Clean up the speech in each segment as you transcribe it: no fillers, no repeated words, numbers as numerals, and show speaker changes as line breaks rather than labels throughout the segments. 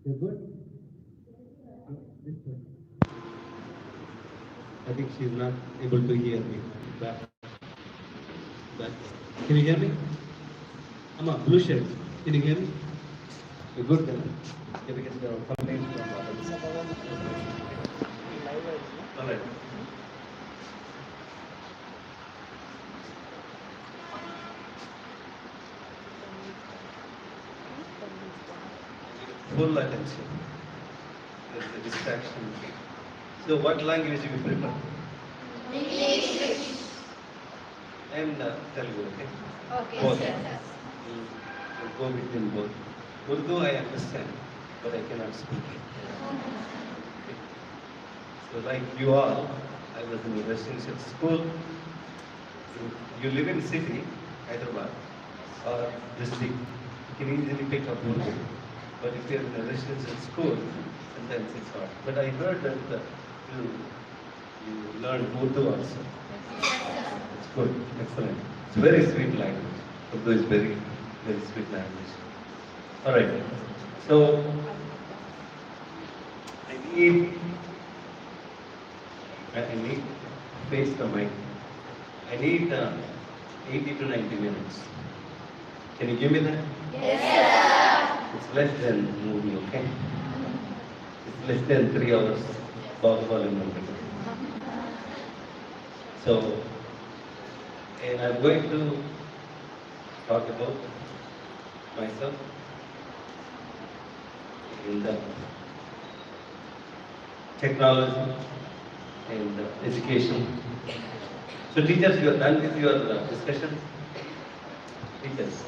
You're good? This one. I think she's not able to hear me. Back. Back. Can you hear me? Amma, blue shirt. Can you hear me? You're good then. Yeah, because there are complaints from others. All right. Full attention. There's a distraction. So what language do you prefer?
English.
And Telugu, okay?
Okay,
Both.
sir.
We'll go between both. Urdu I understand, but I cannot speak. So like you all, I was in a residential school. You live in city, Hyderabad, or district, you can easily pick up Urdu. But if you're in a residential school, sometimes it's hard. But I heard that you learn Urdu also. It's good, excellent. It's a very sweet language. Urdu is very, very sweet language. All right. So I need face the mic. I need 80 to 90 minutes. Can you give me that?
Yes, sir.
It's less than movie, okay? It's less than 3 hours. Bahubali movie. So, and I'm going to talk about myself in the technology and education. So teachers, you are done with your discussion? Teachers.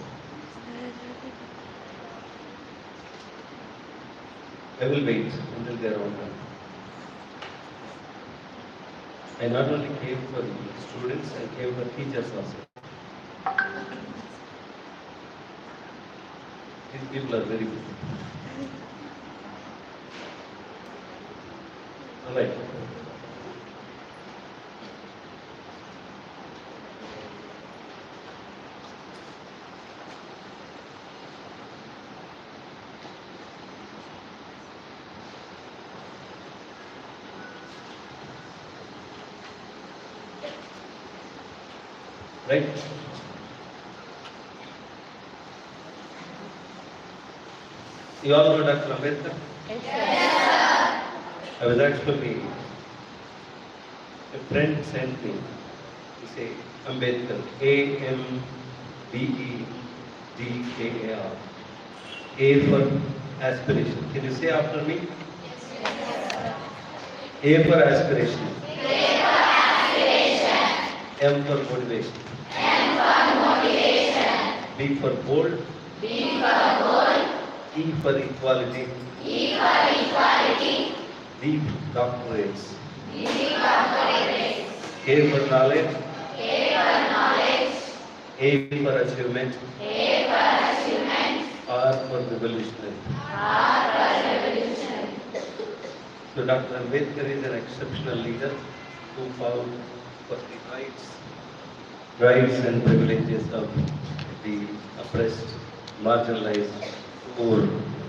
I will wait until they are all done. I not only came for students, I came for teachers also. These people are very busy. All right. Right? You all know Dr. Ambedkar? I was actually, a friend sent me to say Ambedkar, Ambedkar. A for aspiration. Can you say after me? A for aspiration. M for motivation. B for bold. E for equality. D doctorates. A for knowledge. A for achievement. R for revolutionary. So Dr. Ambedkar is an exceptional leader who fought for the rights and privileges of the oppressed, marginalized, poor,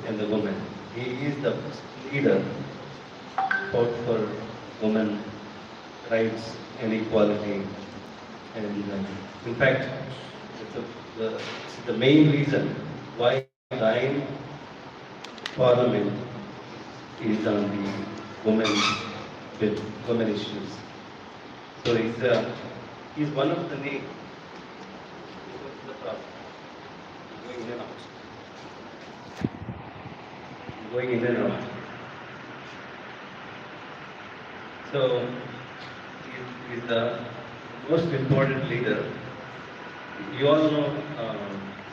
and the women. He is the first leader fought for women rights and equality. And in fact, it's the main reason why nine parliament is on the women issues. So he's one of the names. Going in and out. Going in and out. So he's the most important leader. You all know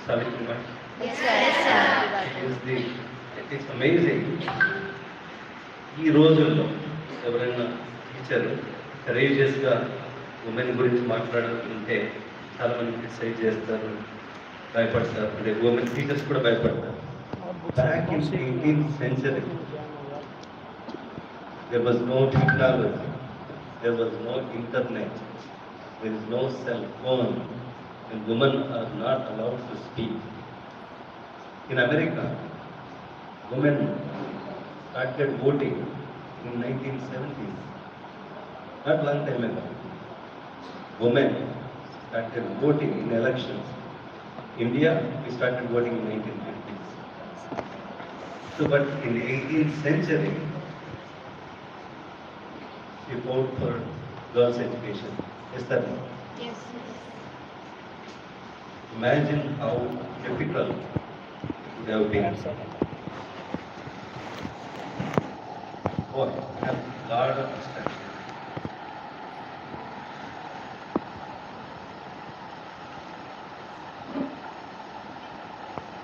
Savitribai.
Yes, sir.
It's amazing. ఈ రోజుల్లో ఎవరైనా teacher కరేజియస్గా women గురించి మాట్లాడుతుంటే చాలా మంది criticise చేస్తారు, భయపడతారు. అంటే ఉమెన్ టీచర్స్ కూడా భయపడతారు. Back in 18th century there was no technology, there was no internet, there is no cell phone, and women are not allowed to speak. In America, women started voting in 1970s, not long time ago. Women started voting in elections. India, we started voting in 1950s. So, but in the 18th century, we vote for girls' education. Yes, sir.
Yes.
Imagine how difficult it would have been. Oh, I have a lot of distractions.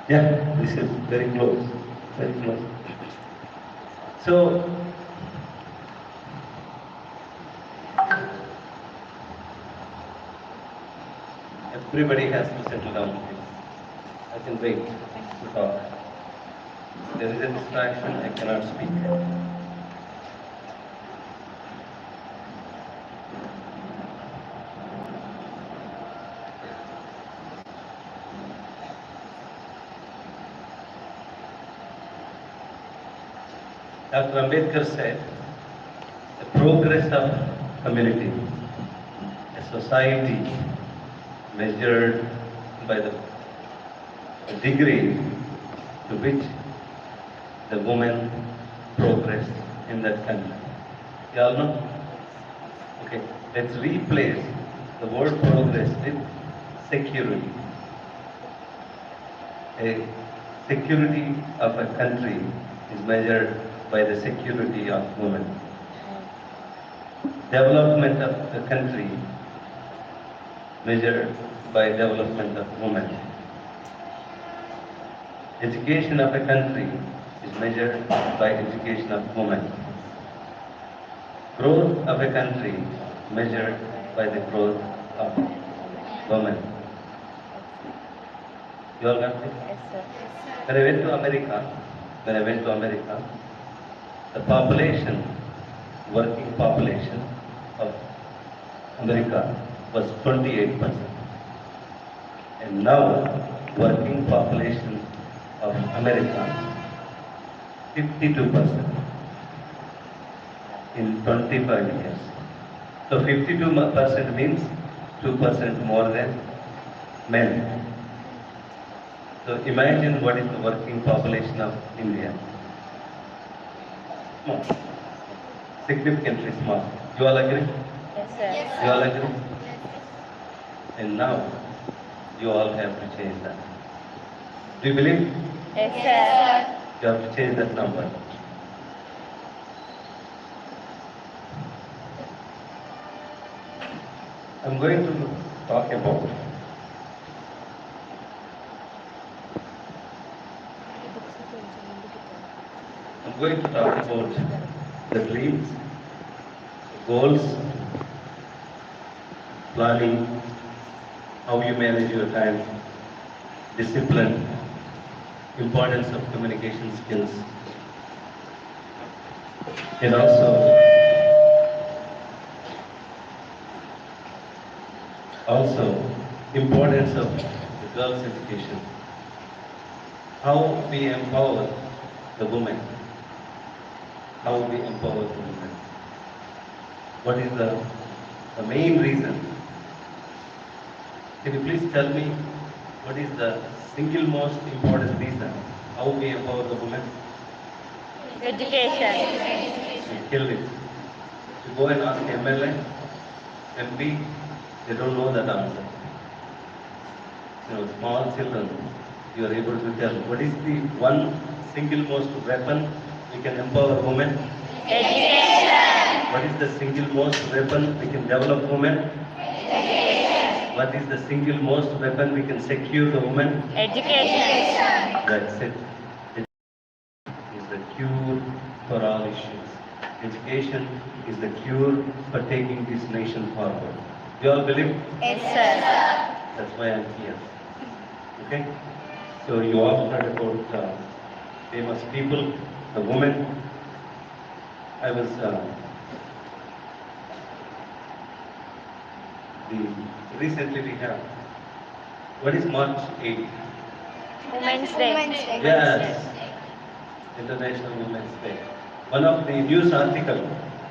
Yeah, this is very close, very close. So, everybody has to settle down, please. I can wait to talk. There is a distraction, I cannot speak. Dr. Ambedkar said, the progress of community, a society measured by the degree to which the woman progressed in that country. You all know? Okay, let's replace the word progress with security. A security of a country is measured by the security of women. Development of the country measured by development of women. Education of a country is measured by education of women. Growth of a country measured by the growth of women. You all got it?
Yes, sir.
When I went to America, the population, working population of America was 28%. And now, working population of America, 52% in 25 years. So 52% means 2% more than men. So imagine what is the working population of India. Small. Significantly small. You all agree?
Yes, sir.
You all agree? And now, you all have to change that. Do you believe?
Yes, sir.
You have to change that number. I'm going to talk about the dreams, goals, planning, how you manage your time, discipline, importance of communication skills, and also importance of the girls' education, how we empower the women, how we empower the women. What is the main reason? Can you please tell me what is the single most important reason how we empower the women?
Education.
We kill it. You go and ask MLA, MP, they don't know that answer. Small children, you are able to tell what is the one single most weapon we can empower women?
Education.
What is the single most weapon we can develop women?
Education.
What is the single most weapon we can secure the woman?
Education.
That's it. It is the cure for all issues. Education is the cure for taking this nation forward. You all believe?
Yes, sir.
That's why I'm here. Okay? So you all heard about famous people, the women. I was recently we have. What is March 8th?
Women's Day.
Yes. International Women's Day. One of the news article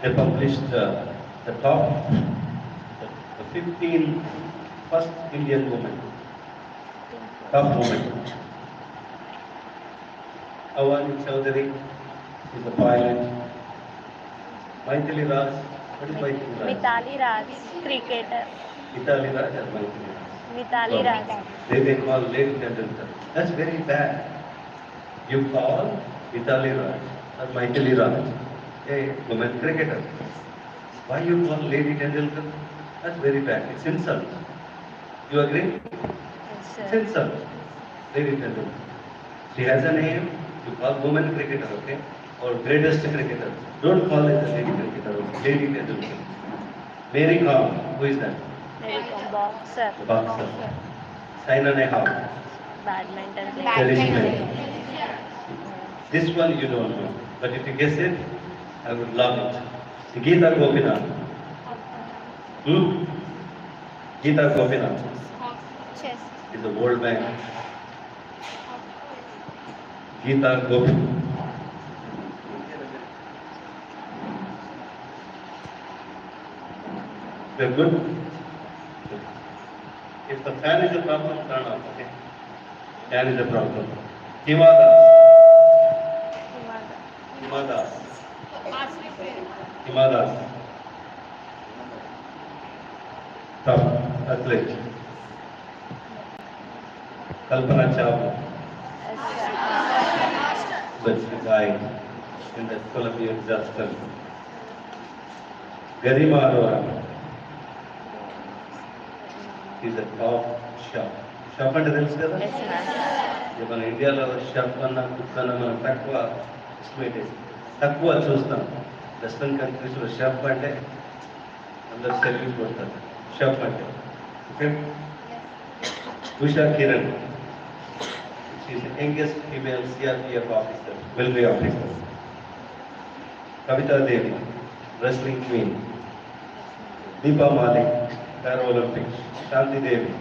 they published the top the 15 first Indian women, top women. Awani Chowdhury is a pilot. Maithili Raj, what is Maithili Raj?
Mithali Raj, cricketer.
Mithali Raj or Maithili Raj?
Mithali Raj.
They were called Lady Tendulkar. That's very bad. You call Mithali Raj or Maithili Raj a woman cricketer. Why you call Lady Tendulkar? That's very bad. It's insult. You agree?
Yes,
It's
sir.
insult. Lady Tendulkar. She has a name. You call woman cricketer, okay? Or greatest cricketer. Don't call it a lady cricketer. Okay? Lady Tendulkar. Mary Kom. Who is that?
Mary Kom, boxer.
Boxer. Saina Nehwal.
Badminton player.
Traditional. This one you don't know. But if you guess it, I would love it. Geeta Gopinath. Hmm? Geeta Gopinath
Chess.
is the World Bank. Geeta Gopinath. We're good? If the fan is a problem, turn off, okay? Fan is a problem. Himadas. Himadas. Himadas. Top athlete. Kalpana Chawla.
Yes, sir.
But she died in the Columbia disaster. Garima Arora is a top shop. Shop అంటే తెలుసు కదా
Yes, ma'am.
మన ఇండియాలో shop అన్న cook అన్న మనం తక్కువ estimate తక్కువ చూస్తాం వెస్ట్రన్ కంట్రీస్లో షాప్ అంటే అందరు సెల్యూట్ కొడతారు షాప్ అంటే okay Usha Kiran she's the youngest female CRPF officer military officer Kavita Devi wrestling queen Deepa Malik para Olympics Shanti Devi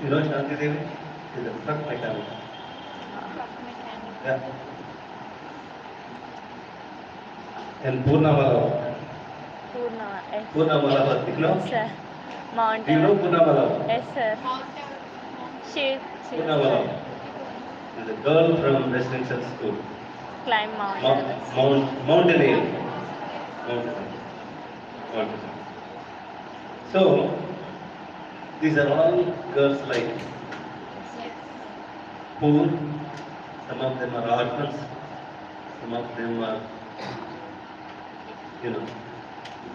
you know Shanti Devi is a truck mechanic. Yeah. And Purna Malawa.
Purna. Yes.
Purna Malawa, you know?
Yes, sir.
Do
Mountain.
you know Purna Malawa?
Yes, sir. She
Purna Malawa is a girl from residential school.
climb mountain.
Mountaineer. Mountain. So, these are all girls like poor, some of them are orphans, some of them are,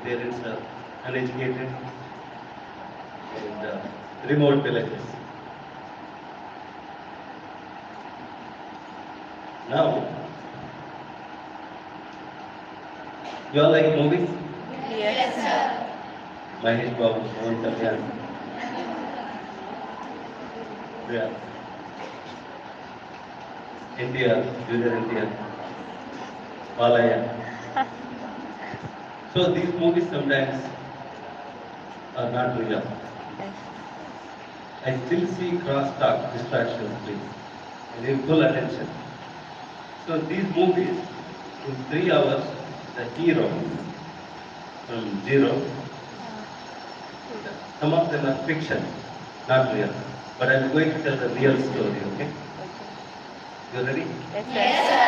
parents are uneducated and remote villages. Now, you all like movies?
Yes, sir.
Mahesh Babu, Pawan Kalyan. Yeah. India, Junior India, Malaya. So these movies sometimes are not real.
Yes.
I still see crosstalk distractions, please. I need full attention. So these movies, in 3 hours, the hero from zero, some of them are fiction, not real. But I'm going to tell the real story, okay? You ready?
Yes, sir.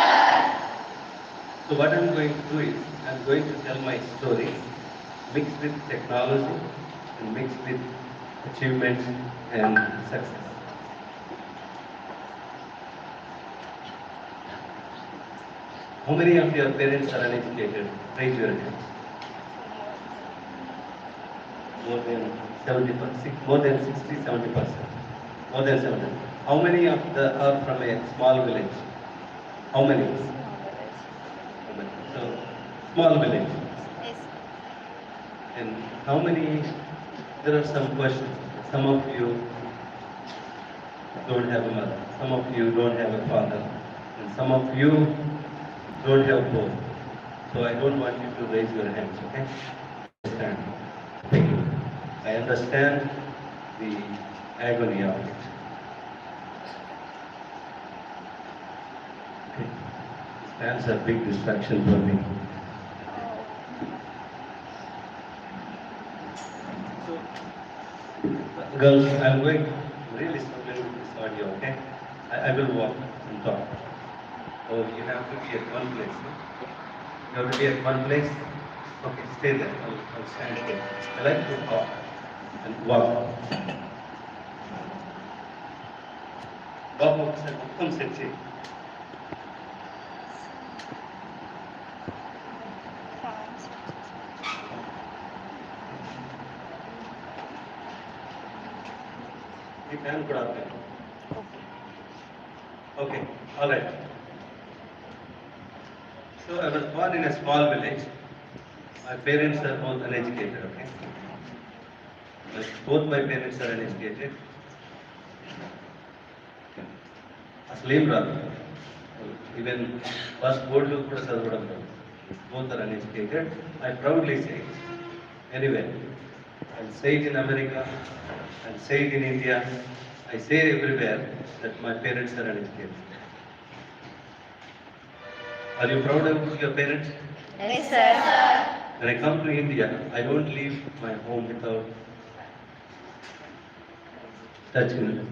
So what I'm going to do is, I'm going to tell my story mixed with technology and mixed with achievements and success. How many of your parents are uneducated? Raise your hand. More than 70%, more than 60, 70%. More than 70. How many of the are from a small village? How many? So, small village.
Yes.
And how many, there are some questions. Some of you don't have a mother. Some of you don't have a father. And some of you don't have both. So I don't want you to raise your hands, okay? Understand. Thank you. I understand the agony of it. Okay. Fans are big distraction for me. So, girls, I'm going really slowly with this audio, okay? I will walk and talk. Oh, you have to be at one place. No? You have to be at one place. Okay, stay there. I'll stand here. I like to talk and walk. Walk outside. Come sit here. You can put up there. Okay, all right. So I was born in a small village. My parents are both uneducated, okay? But both my parents are uneducated. Asleem Radu. Even first board to put us both are uneducated. I proudly say it. Anyway, I'll say it in America, I'll say it in India, I say everywhere that my parents are uneducated. Are you proud of your parents?
Yes, sir.
When I come to India, I don't leave my home without touching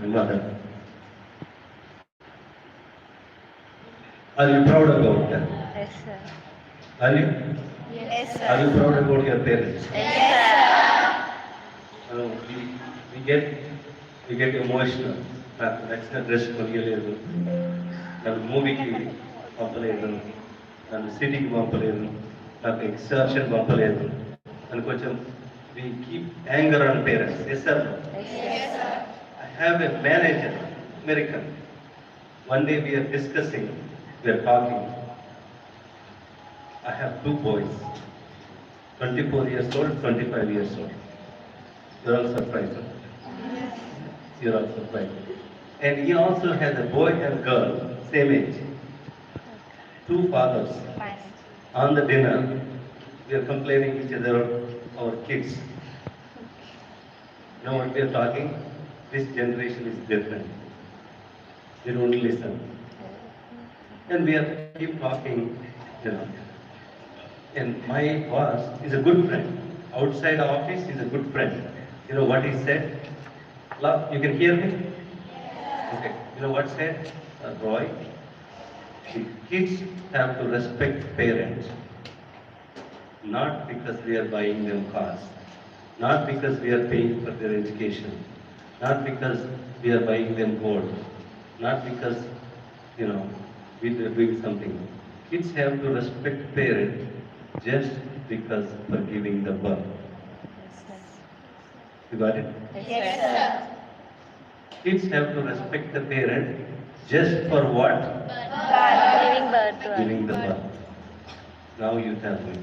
my mother. Are you proud about that?
Yes, sir.
Are you?
Yes,
Are you
sir.
proud about your parents?
Yes,
We get emotional. That's not just Malayali. ನಾನು ಮೂವಿಗೆ పంపలేదు నన్ను సిటీకి పంపలేదు నాకు excursion పంపలేదు అని కొంచెం we keep anger on parents. Yes, sir.
Yes, sir.
I have a manager, American. One day we are discussing, we are talking. I have two boys, 24 years old, 25 years old. You're all surprised. Huh? You're all surprised. And he also has a boy and girl, same age. Two fathers.
Fine.
On the dinner, we are complaining each other, our kids. You know what we are talking? This generation is different. They don't listen. And we are keep talking, you know. And my boss is a good friend. Outside office, he's a good friend. You know what he said? Love, you can hear me? Okay. You know what said? Roy, the kids have to respect parents. Not because we are buying them cars. Not because we are paying for their education. Not because we are buying them gold. Not because, you know, we are doing something. Kids have to respect parents just because for giving the birth. You got it?
Yes, sir.
Kids have to respect the parent just for what?
Giving birth to us.
Giving the birth. Now you tell me.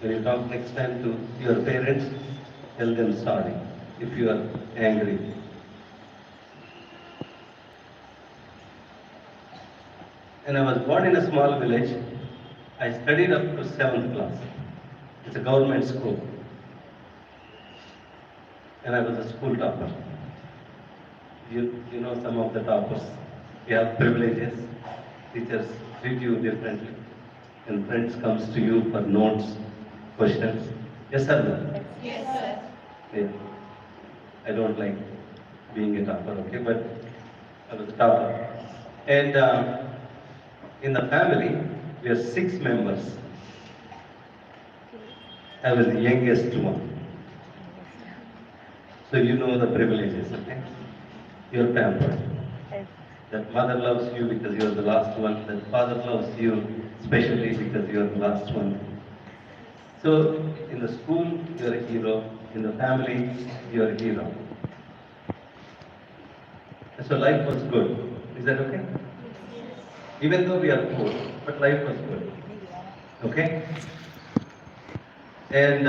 When you talk next time to your parents, tell them sorry if you are angry. When I was born in a small village, I studied up to 7th class. It's a government school. And I was a school topper. You know some of the toppers. You have privileges. Teachers treat you differently. And friends comes to you for notes, questions. Yes or no?
Yes, sir.
Yeah. I don't like being a topper, okay? But I was a topper. And in the family, we are 6 members. I was the youngest one. So you know the privileges, okay? You're pampered.
Yes.
That mother loves you because you're the last one. That father loves you especially because you're the last one. So in the school, you're a hero. In the family, you're a hero. So life was good. Is that okay? Even though we are poor, but life was good. Okay? And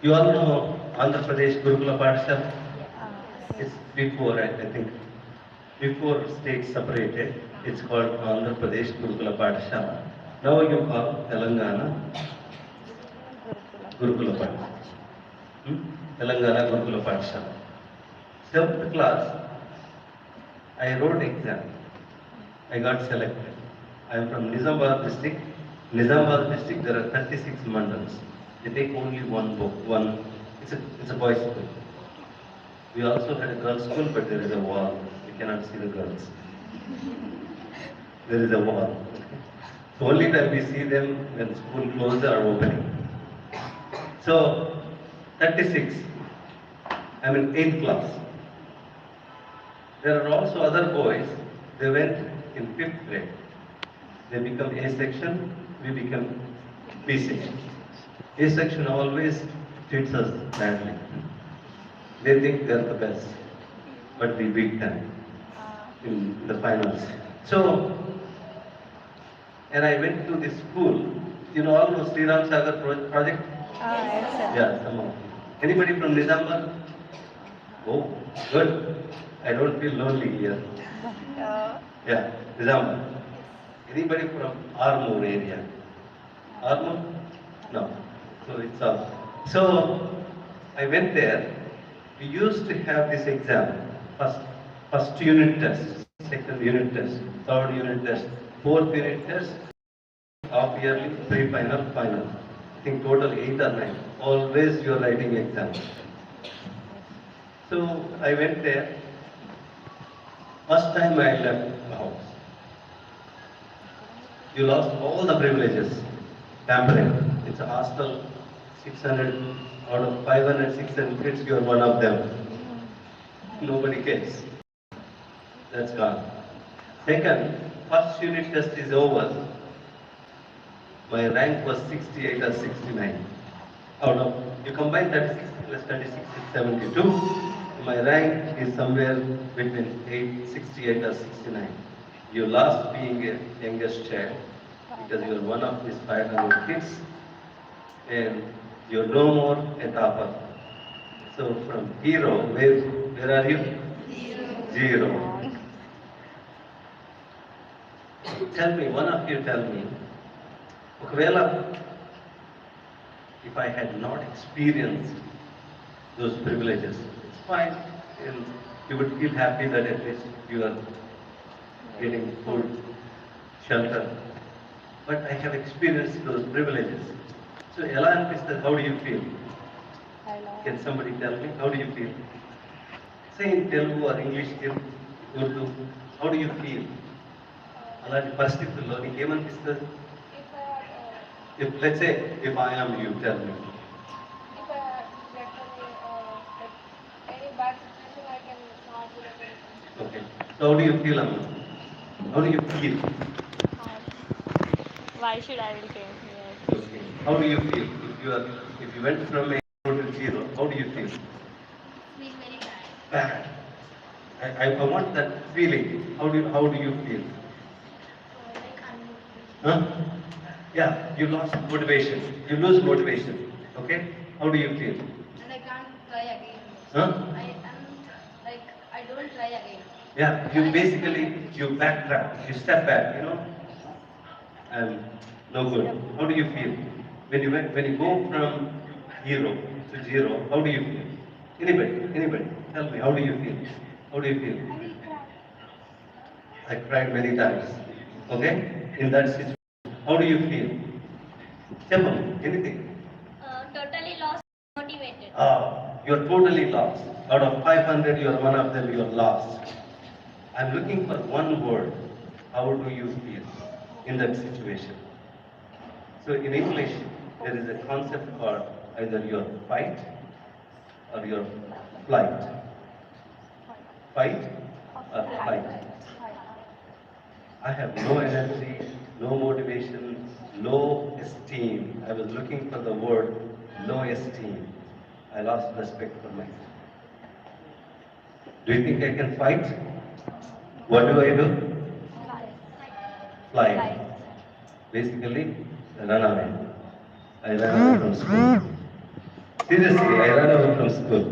you all know Andhra Pradesh Gurukula Pathshala? It's before, I think, before states separated, it's called Andhra Pradesh Gurukula Pathshala. Now you call Telangana Gurukula Pathshala. Telangana Gurukula Pathshala. 7th class, I wrote exam. I got selected. I am from Nizamabad district. Nizamabad district, there are 36 mandals. They take only one book, it's a boys' school. We also had a girls' school, but there is a wall. You cannot see the girls. There is a wall. So only time we see them when school closes or opening. So, 36. I'm in 8th class. There are also other boys, they went in 5th grade. They become A section, we become B section. A section always treats us badly. They think they're the best, but we beat them in the finals. So, and I went to this school, you know almost Sri Ram Sagar project?
Yes, sir.
Yeah, some of you. Anybody from Nizamabad? Oh, good. I don't feel lonely here. Yeah, Nizamabad. Anybody from Armoor area? Armoor? No. So it's all. So I went there. We used to have this exam. First unit test, second unit test, third unit test, fourth unit test, half yearly, pre-final, final. I think total 8 or 9. Always you are writing exam. So I went there. First time I left the house. You lost all the privileges. Pampering. It's a hostel. 600 out of 500, 600 kids, you are one of them. Nobody cares. That's gone. Second, first unit test is over. My rank was 68 or 69. Out of, you combine 36 plus 36 is 72. My rank is somewhere between 68 or 69. You lost being a youngest child because you are one of these 500 kids and you're no more a topper. So from hero, where are you? Zero. Tell me, one of you tell me, ఒకవేళ if I had not experienced those privileges, it's fine. And you would feel happy that at least you are getting food, shelter. But I have experienced those privileges. So, ఎలా అనిపిస్తుంది? How do you feel? Can somebody tell me? How do you feel? Say in Telugu or English, Urdu, how do you feel? అలాంటి పరిస్థితుల్లో నీకు ఏమనిపిస్తుంది? If, let's say, if I am you, tell me.
If I get any bad situation, I can not do it.
Okay. So how do you feel, Amma? How do you feel?
Why should I will change? Yes.
Okay. How do you feel? If you went from a to zero, how do you feel?
Feel very bad.
Bad. I want that feeling. How do you feel?
Like
Huh? Yeah, you lost motivation. You lose motivation. Okay? How do you feel?
and I can't try again.
Huh?
I am like I don't try again.
Yeah, you basically, you backtrack. You step back, you know? And no good. How do you feel? When you go from hero to zero, how do you feel? Anybody, tell me, how do you feel? How do you feel? I cried many times. Okay? In that situation, how do you feel? Tell me, anything.
Totally lost, motivated.
You're totally lost. Out of 500, you're one of them, you're lost. I'm looking for one word. How do you feel in that situation? So in English, there is a concept called either your fight or your flight. Fight or flight. I have no energy, no motivation, low esteem. I was looking for the word low esteem. I lost respect for myself. Do you think I can fight? What do? Fly. Basically, run away. I ran away from school. Seriously, I ran away from school.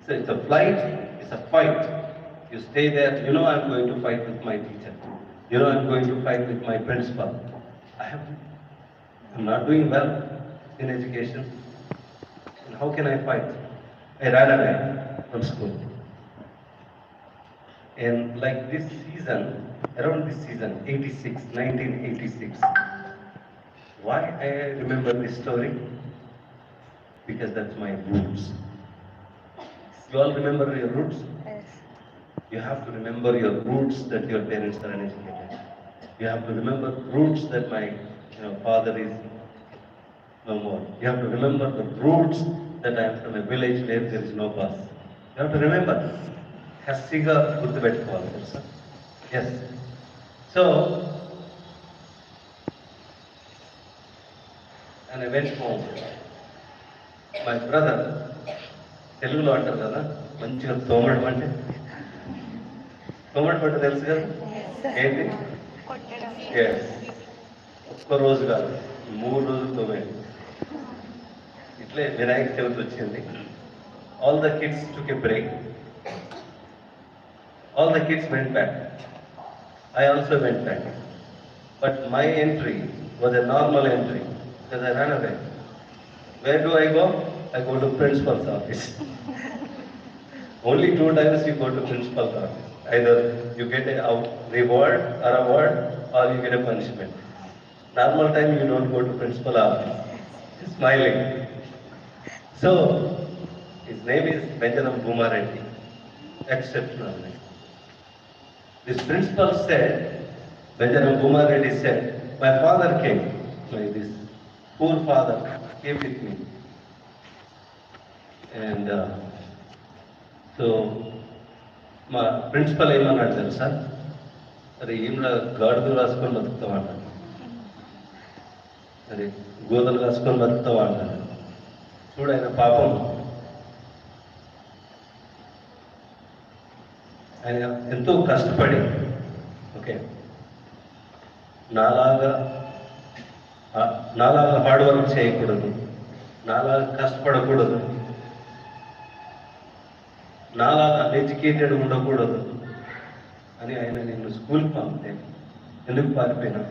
So it's a flight, it's a fight. You stay there, you know I'm going to fight with my teacher. You know I'm going to fight with my principal. I'm not doing well in education. And how can I fight? I ran away from school. And like this season, around this season, 86, 1986, why I remember this story? Because that's my roots. You all remember your roots?
Yes.
You have to remember your roots that your parents are uneducated. You have to remember roots that my father is no more. You have to remember the roots that I am from a village where there is no bus. You have to remember. Hasiga గుర్తుపెట్టుకోవాలి తెలుసా? Yes. So, and I went home. My brother, తెలుగులో అంటారు కదా మంచిగా తోమడం అంటే తోమడం అంటే తెలుసు కదా ఏంటి?
కొట్టడం.
ఎస్. ఒక్క రోజు కాదు 3 రోజులు తోమేది. ఇట్లే వినాయక చవితి వచ్చింది. All the kids took a break. All the kids went back. I also went back. But my entry was a normal entry because I ran away. Where do I go? I go to principal's office. Only 2 times you go to principal's office. Either you get a reward or award or you get a punishment. Normal time you don't go to principal office. He's smiling. So, his name is Benjamin Bhumareddy. Exceptional name. This principal said, Benjamin Bhumareddy said, my father came, this poor father came with me. And so, మా principal ఏమన్నాడు తెలుసా? అరే ఏమిలా గాడులు రాసుకొని బతుకుతావా అంటాను, అరే గోదలు రాసుకొని బతుకుతావా అంటాను. చూడు ఆయన పాపం, ఆయన ఎంతో కష్టపడి ఓకే నాలాగా హార్డ్ వర్క్ చేయకూడదు, నాలాగా కష్టపడకూడదు, నాలాగా అన్ఎడ్యుకేటెడ్ ఉండకూడదు అని ఆయన నేను స్కూల్కి పంపితే ఎందుకు పారిపోయినా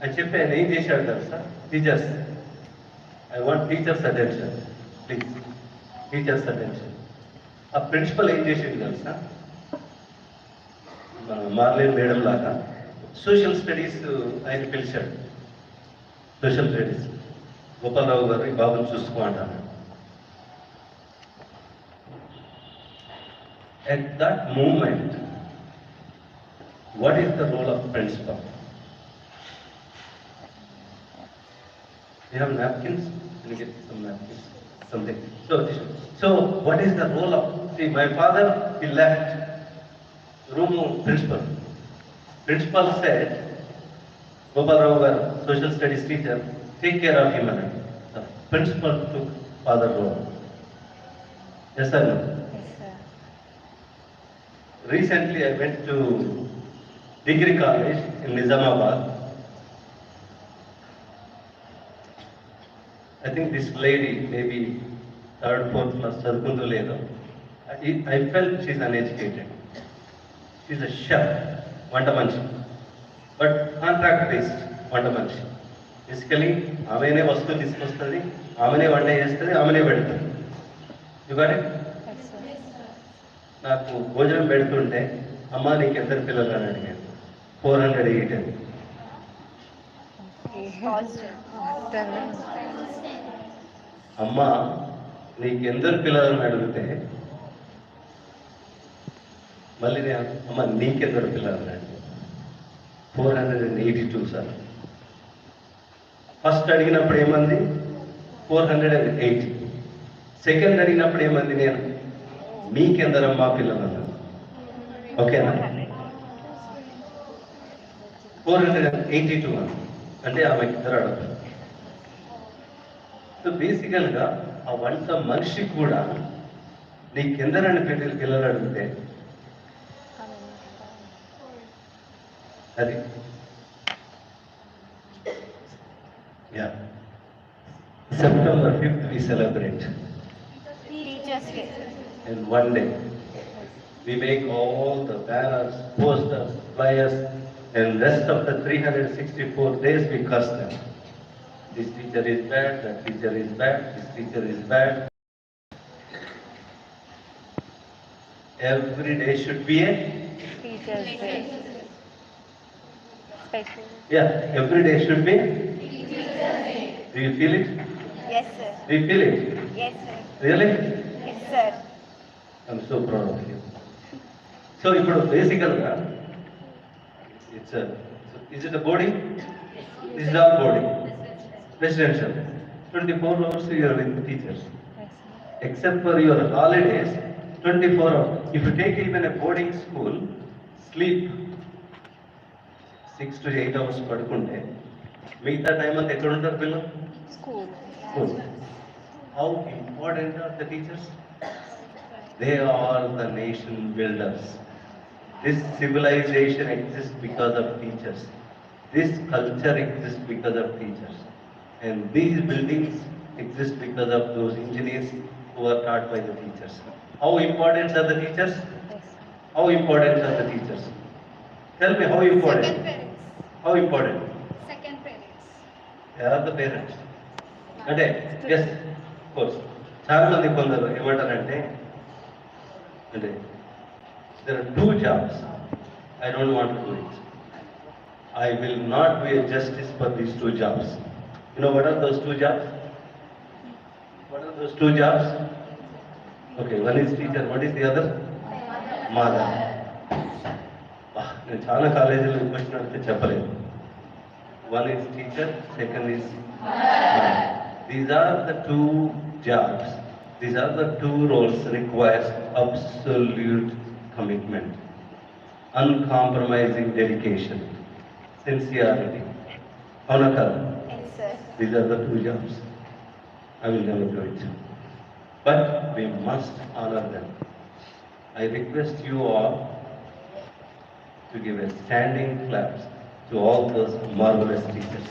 అని చెప్పి ఆయన ఏం చేశాడు తెలుసా? Teachers, I want teachers attention please, teachers attention. ఆ ప్రిన్సిపల్ ఏం చేసేది తెలుసా? మార్లేన్ మేడం లాగా సోషల్ స్టడీస్ ఆయన పిలిచాడు. సోషల్ స్టడీస్ గోపాలరావు గారు ఈ బాబుని చూసుకో అంటాను. At that moment, what is the role of principal? You have napkins? Can you get some napkins? Something. So what is the role of? See, my father, he left room principal. Principal said, Gopal Rao, social studies teacher, take care of him. The principal took father role. Yes or no?
Yes, sir.
Recently, I went to degree college in Nizamabad. I think this lady, maybe 3rd, 4th class, చదువుకుంటూ లేదు. I felt she's uneducated. She's a chef, వంట మనిషి, but contract based వంట మనిషి. Basically ఆమెనే వస్తువులు తీసుకొస్తుంది, ఆమెనే వంట చేస్తుంది, ఆమెనే పెడుతుంది. You got it?
Yes, sir.
నాకు భోజనం పెడుతుంటే అమ్మ నీకు ఎందరు పిల్లలు అని అడిగాను. 408 అని. అమ్మ నీకు ఎందరు పిల్లలని అడిగితే మళ్ళీ నేను అమ్మ నీకెందరు పిల్లలని అడిగాను. 482 సార్. ఫస్ట్ అడిగినప్పుడు ఏమంది? 480. సెకండ్ అడిగినప్పుడు ఏమంది? నేను మీకెందరమ్మా పిల్లలు అన్నాను. ఓకేనా? 482 అని అంటే ఆమె ఇద్దరు అడగదు. సో బేసికల్గా ఆ వంట మనిషి కూడా నీకెందరని పిల్లలు అడిగితే అది September 5th we celebrate.
Teachers Day.
And one day we make all the banners, posters, flyers, and rest of the 364 days we curse them. This teacher is bad, that teacher is bad, this teacher is bad. Every day should be a,
Teachers Day. Special.
yeah, every day should be. Do you feel it?
Yes, sir.
Do you feel it?
Yes, sir.
Really?
Yes, sir.
I'm so proud of you. So, ఇప్పుడు బేసికల్గా it's is it a boarding? This is our boarding. Residential. 24 hours you are with teachers.
Yes, sir.
Except for your holidays, 24 hours. If you take even a boarding school, sleep 6 to 8 hours పడుకుంటే మిగతా time అంతా ఎక్కడ ఉంటారు పిల్లలు?
School.
School. How important are the teachers? They are the nation builders. This civilization exists because of teachers. This culture exists because of teachers. And these buildings exist because of those engineers who are taught by the teachers. How important are the teachers?
Yes, sir.
How important are the teachers? Tell me how important.
Second parents.
How important?
Second parents.
They are the parents. అంటే yes course చాలా మంది కొందరు ఏమంటారంటే అంటే there are two jobs. I don't want to do it. I will not be a justice for these two jobs. You know what are those two jobs? What are those two jobs? Okay, one is teacher, what is the other? Mother. నేను చాలా కాలేజీలో question అడిగితే చెప్పలేదు. One is teacher, second is mother. These are the two jobs. These are the two roles requires absolute commitment, uncompromising dedication, sincerity. Avuna kada?
Yes, sir.
These are the two jobs. I will never do it. But we must honor them. I request you all to give a standing clap to all those marvelous teachers.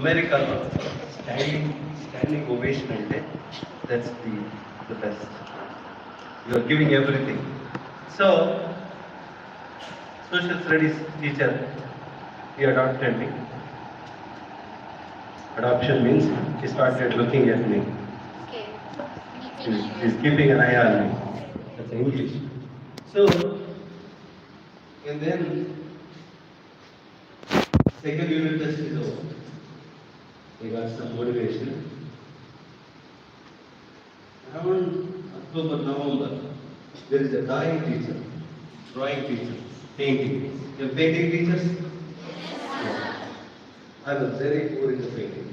అమెరికాలో standing ovation అంటే that's the best. You are giving everything. So social studies teacher he adopted me. Adoption means he started looking at me.
Okay.
He's keeping an eye on me. That's English. So, and then second unit test is over. I got some motivation. Around October, November, there is a drawing teacher, painting. You have painting teachers? I was very poor in the painting.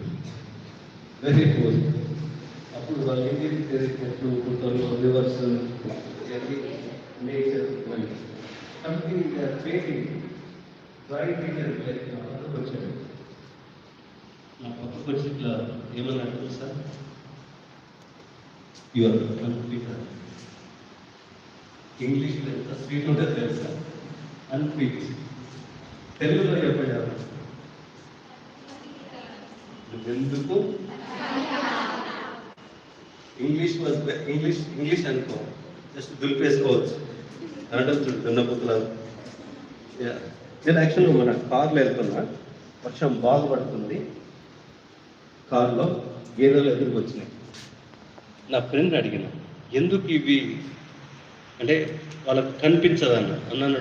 Very poor. అప్పుడు వాళ్ళు ఏంటి చెట్లు పుట్టలు reverse nature something painting drawing teacher వచ్చాడు. నా పక్కకు వచ్చి ఇట్లా ఏమన్నట్టు సార్ యువర్ అన్ఫిట్. ఇంగ్లీష్లో ఎంత స్వీట్ ఉంటుంది తెలుసా? అన్ఫిట్. తెలుగులో చెప్పాడు ఎందుకు ఇంగ్లీష్ అనుకో జస్ట్ దులిపేసుకోవచ్చు అంటే దున్నపుతులు. నేను యాక్చువల్గా మన కార్లో వెళ్తున్నా, వర్షం బాగా పడుతుంది, కారులో గేదెలు ఎదురుకు వచ్చినాయి. నా ఫ్రెండ్ అడిగిన ఎందుకు ఇవి అంటే వాళ్ళకి కనిపించదు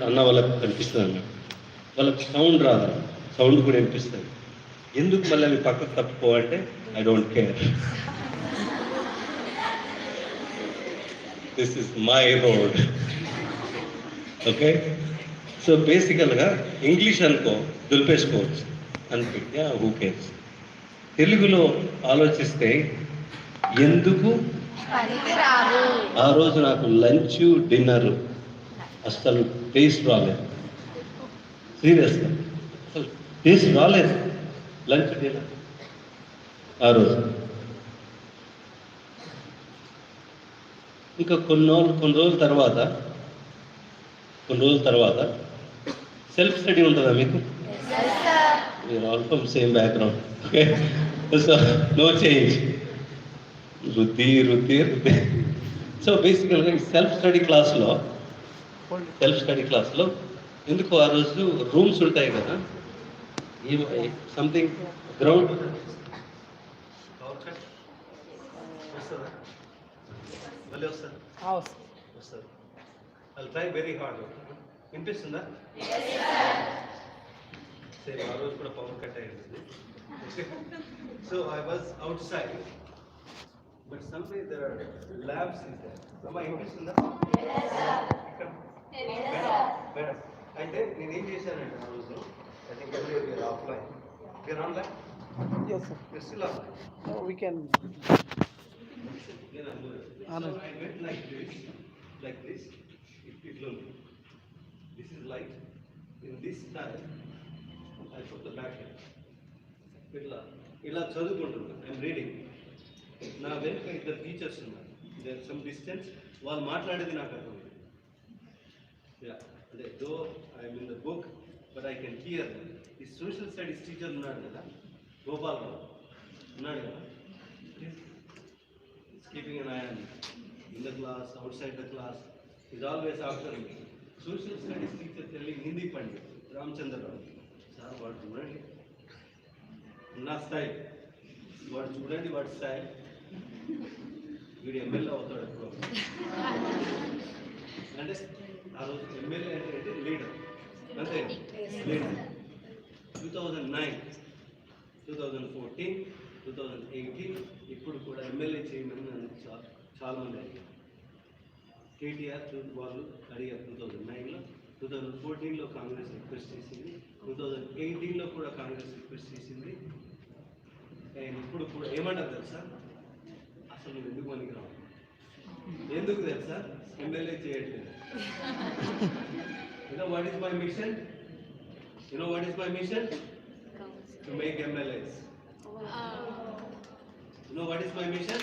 అన్న వాళ్ళకి కనిపిస్తుంది అన్న, వాళ్ళకి సౌండ్ రాదు, సౌండ్ కూడా వినిపిస్తుంది. ఎందుకు మళ్ళీ అవి పక్కకు తప్పుకోవాలంటే I don't care, this is my road. Okay, so బేసికల్గా ఇంగ్లీష్ అనుకో దులిపేసుకోవచ్చు అనిపించా, హూ కేర్స్. తెలుగులో ఆలోచిస్తే ఎందుకు ఆ రోజు నాకు లంచ్ డిన్నర్ అసలు టేస్ట్ రాలేదు, సీరియస్గా అసలు టేస్ట్ రాలేదు లంచ్ డిన్నర్ ఆ రోజు. ఇంకా కొన్ని రోజుల తర్వాత సెల్ఫ్ స్టడీ ఉంటుందా మీకు? మీరు all from same background. Okay, so no change. రుద్ది సో బేసికల్గా ఈ సెల్ఫ్ స్టడీ క్లాస్లో ఎందుకు ఆ రోజు రూమ్స్ ఉంటాయి కదా, ఈ సంథింగ్ గ్రౌండ్ వస్తుందా, మళ్ళీ వస్తుంది. I'll try very hard. వినిపిస్తుందా? సేమ్ ఆ రోజు కూడా పవర్ కట్ అయ్యింది. So I was outside, but somewhere there are labs in there. అమ్మా వినిపిస్తుందా? మేడం అయితే నేను ఏం చేశానంటే ఆ రోజు, I think we're offline, we're online.
Yes, sir.
You're still online.
No, we can.
Then I'm doing it.
Online.
So I went like this. It will. This is light. In this style, I put the back here. ఇలా చదువుకుంటున్నా, I'm reading. నా వెనుక ఇద్దరు teachers ఉన్నారు, there some distance. వాళ్ళు మాట్లాడేది నాకు అర్థమైంది. అదే though I'm in the book but I can hear. ఈ సోషల్ స్టడీస్ టీచర్ ఉన్నాడు కదా, గోపాల్ రావు ఉన్నాడు కదా, keeping an eye on in the class, outside the class, is always after me. Social studies teacher Telugu Hindi pandit Ramachandra Rao sir, వాడు చూడండి నా style, వాడు చూడండి వాడి స్టైల్, వీడు ఎమ్మెల్యే అవుతాడు ఎప్పుడో. అంటే ఆ రోజు ఎమ్మెల్యే అంటే లీడర్, అంతే లీడర్. 2009, 2014, 2018 ఇప్పుడు కూడా ఎమ్మెల్యే చేయమని నన్ను చాలా మంది అడిగారు. కేటీఆర్ వాళ్ళు అడిగారు 2009లో, 2014లో కాంగ్రెస్ రిక్వెస్ట్ చేసింది, 2018లో కూడా కాంగ్రెస్ రిక్వెస్ట్ చేసింది. అండ్ ఇప్పుడు కూడా ఏమంటారు తెలుసా, అసలు నువ్వు ఎందుకు మనకి రావు, ఎందుకు తెలుసా ఎమ్మెల్యే చేయట్లేదు. You know what is my mission? You know what is my mission? To make MLAs. You know what is my mission?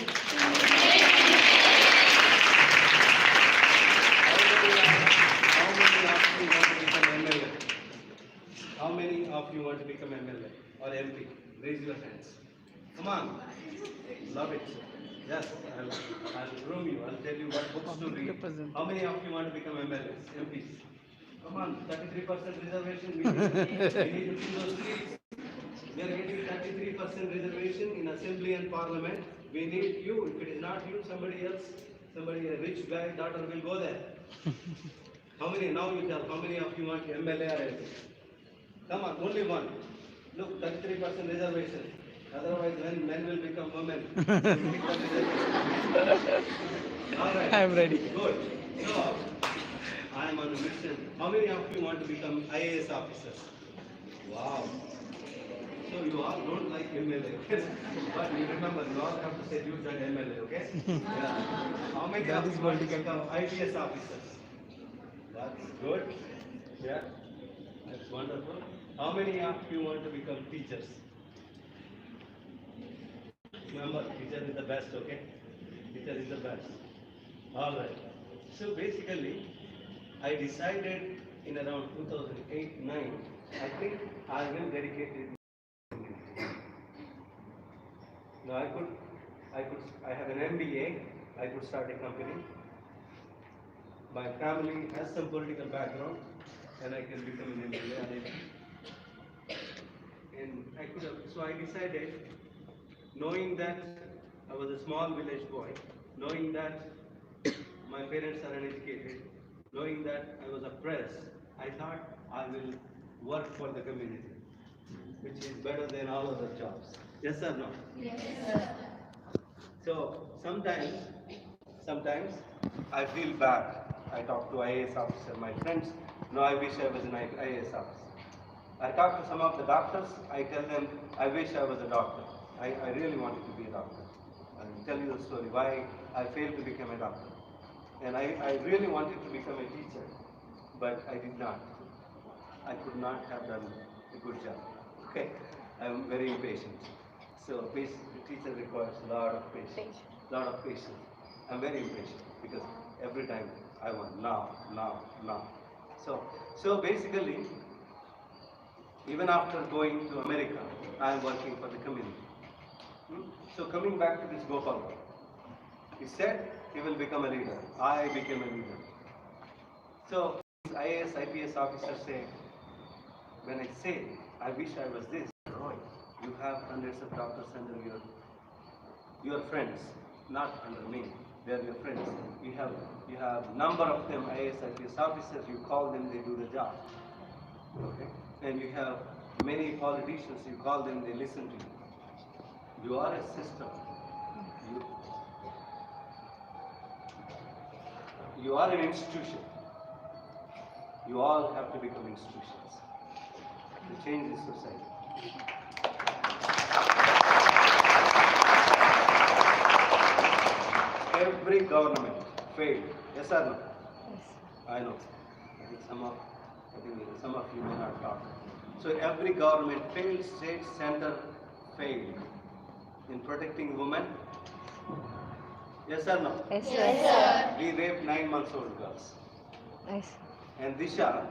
How many of you want to become MLA or MP? Raise your hands. Come on. Love it. Yes, I'll groom you. I'll tell you what books to read. How many of you want to become MLAs, MPs? Come on, 33% reservation. We need to fill those seats. We are getting 33% reservation in Assembly and Parliament. We need you. If it is not you, somebody else, a rich guy, daughter will go there. How many? Now you tell. How many of you want MLA or MP? Come on, only one. Look, 33% reservation. Otherwise, when men will become women. All right.
I am ready.
Good. So, I am on a mission. How many of you want to become IAS officers? Wow. So you all don't like MLA, but you remember, you all have to say you done MLA, okay? Yeah. How many
That
of
is
you want to
political.
become IPS officers? That's good. Yeah. That's wonderful. How many of you want to become teachers? Remember, teacher is the best, okay? Teacher is the best. All right. So basically, I decided in around 2008-9, I think I will dedicate it. Now I have an MBA, I could start a company. My family has some political background and I can become an MBA. And I could have, so I decided, knowing that I was a small village boy, knowing that my parents are uneducated, knowing that I was oppressed, I thought I will work for the community, which is better than all other jobs. Yes or no?
Yes.
So sometimes I feel bad. I talk to IAS officer, my friends. No, I wish I was an IAS officer. I talk to some of the doctors. I tell them I wish I was a doctor. I really wanted to be a doctor. I'll tell you the story why I failed to become a doctor. And I really wanted to become a teacher, but I did not. I could not have done a good job. Okay, I'm very impatient. So the teacher requires a lot of patience. I'm very impatient because every time I want now. So basically, even after going to America, I am working for the community. So coming back to this Gopal, He said he will become a leader. I became a leader. So IAS, IPS officers say, when I say, I wish I was this, Roy, you have hundreds of doctors under your friends, not under me. They are your friends. You have number of them, IAS, IPS officers. You call them, they do the job. Okay, and you have many politicians. You call them, they listen to you. You are a system. You are an institution. You all have to become institutions to change this society. Every government failed. Yes or no?
Yes.
I know. I think some of you may not talk. So every government failed. State, center failed in protecting women. Yes or no?
Yes, sir.
We raped 9-month-old girls.
Yes.
And Disha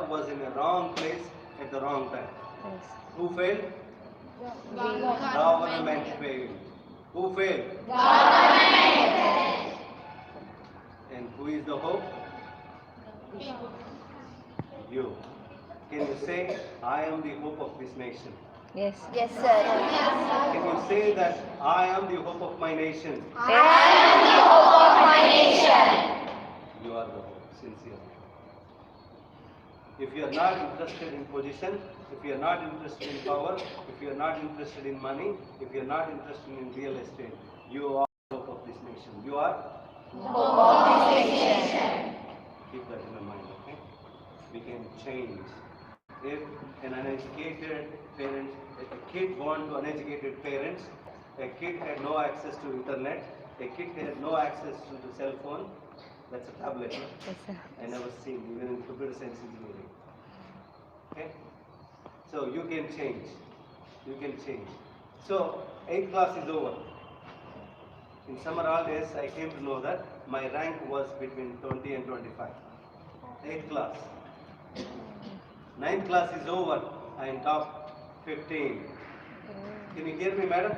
was in the wrong place at the wrong time.
Yes.
Who failed? Government failed. Who failed? And who is the hope? You. Can you say, I am the hope of this nation?
Yes.
Yes, sir.
Can you say that I am the hope of my nation?
I am the hope of my nation.
You are the hope, sincerely. If you are not interested in position, if you are not interested in power, if you are not interested in money, if you are not interested in real estate, you are the hope of this nation. You are
Hope of this nation.
Keep that in your mind, okay? We can change. If an uneducated parent, if a kid born to uneducated parents, a kid had no access to internet, a kid had no access to the cell phone, that's a tablet.
Yes, sir.
I never seen, even in computer science engineering. Okay? So you can change. You can change. So 8th class is over. In summer holidays, I came to know that my rank was between 20 and 25. 8th class. 9th class is over. I am top 15. Can you hear me, madam?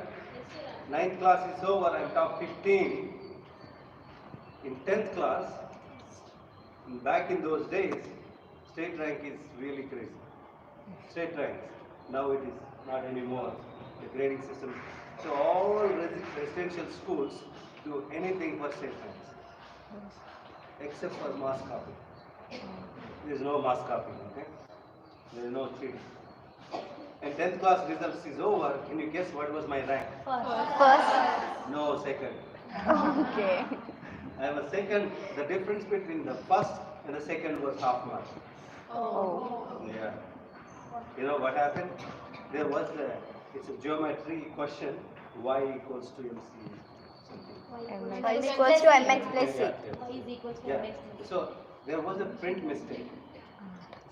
9th class is over. I am top 15. In 10th class, back in those days, state rank is really crazy. State ranks. Now it is not anymore. The grading system. So all residential schools do anything for state ranks, except for mass copy. There is no mass copying, okay? There is no cheating. And 10th class results is over. Can you guess what was my rank?
First.
No, second.
Okay.
I was second. The difference between the first and the second was half mark.
Oh.
Yeah. You know what happened? There was it's a geometry question. Y equals to MC something.
Y is equals to mx plus c.
Yeah. So there was a print mistake.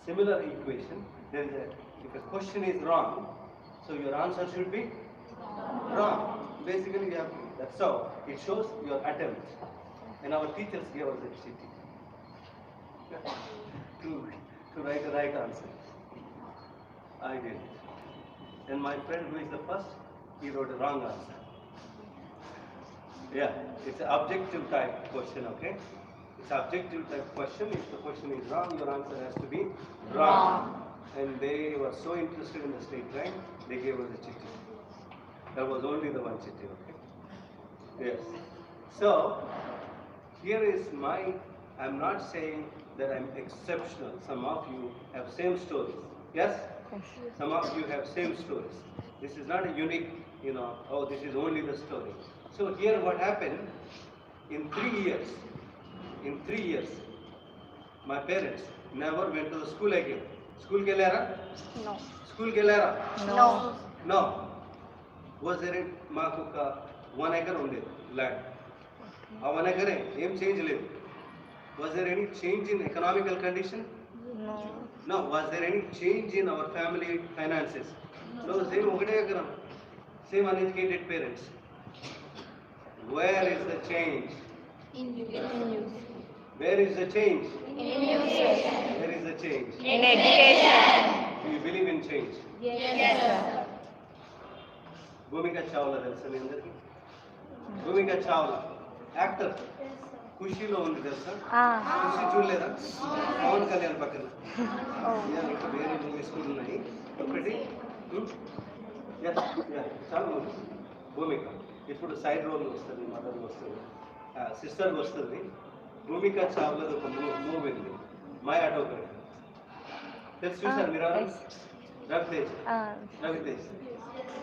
Similar equation. Then if a question is wrong, so your answer should be wrong. Basically, you have that's how it shows your attempt. And our teachers gave us a cheating to write the right answer. I did. And my friend who is the first, he wrote a wrong answer. Yeah, it's an objective type question, okay? It's an objective type question. If the question is wrong, your answer has to be wrong. And they were so interested in the state rank, they gave us a cheating. There was only the one cheating, okay? Yes. So, here is I'm not saying that I'm exceptional. Some of you have same stories. Yes? Some of you have same stories. This is not a unique, oh, this is only the story. So here what happened, in 3 years, my parents never went to the school again. School gelera?
No.
School gelera?
No.
No. Was there in Makuka 1 acre only land? How 1 acre? Aim change live. Was there any change in economical condition?
No.
No. Was there any change in our family finances? No. Same okate acre. Same uneducated parents. Where is the change? Where is the change? Where is the change?
In education.
Do you believe in change?
Yes, sir.
Bhumika Chawla తెలుసా మీ అందరికీ? Bhumika Chawla. Actor ఖుషీలో ఉంది తెలుసా?
Ah.
ఖుషి చూడలేదా? పవన్ కళ్యాణ్ పక్కన.
Oh.
Yeah, ఇంకా వేరే movies కూడా ఉన్నాయి. ఒకటి యా, యా, చాలా ఉంది. భూమిక ఇప్పుడు సైడ్ రోల్ వస్తుంది, మదర్ వస్తుంది, సిస్టర్ వస్తుంది. భూమిక చావ్లాది ఒక మూవీ ఉంది, మై ఆటోగ్రఫీ. తెలుసు, చూసారు మీరు?
Yes.
రవితేజ్.
Ah.
రవితేజ్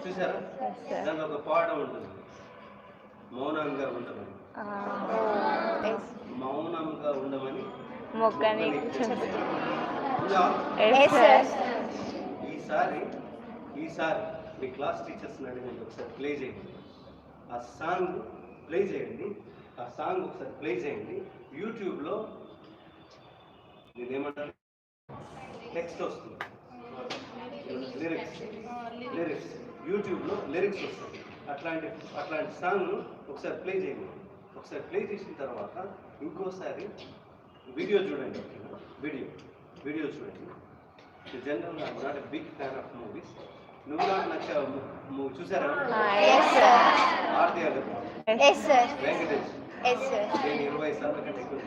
చూసారా?
Yes, sir.
దాంట్లో ఒక పాట ఉంటుంది, మౌనంగా ఉండమని.
Oh. Yes.
మౌనంగా ఉండమని
మొక్కని
ఉందా?
Yes, sir.
ఈసారి మీ క్లాస్ టీచర్స్ని అడిగండి, ఒకసారి ప్లే చేయండి. ఆ సాంగ్ ప్లే చేయండి. ఆ సాంగ్ ఒకసారి ప్లే చేయండి. యూట్యూబ్లో నేనేమంటాను, టెక్స్ట్ వస్తుంది, లిరిక్స్ యూట్యూబ్లో లిరిక్స్ వస్తుంది. అట్లాంటి సాంగ్ను ఒకసారి ప్లే చేయండి. ఒకసారి ప్లే చేసిన తర్వాత ఇంకోసారి వీడియో చూడండి. ఓకేనా? వీడియో చూడండి. జనరల్గా I'm not a big fan of movies. నువ్వు నాకు నచ్చే మూవీ చూసారా?
Yes, sir.
Aarti Agar,
Yes, sir.
Venkatesh.
Yes, sir.
నేను 20 సార్ల కంటే ఎక్కువ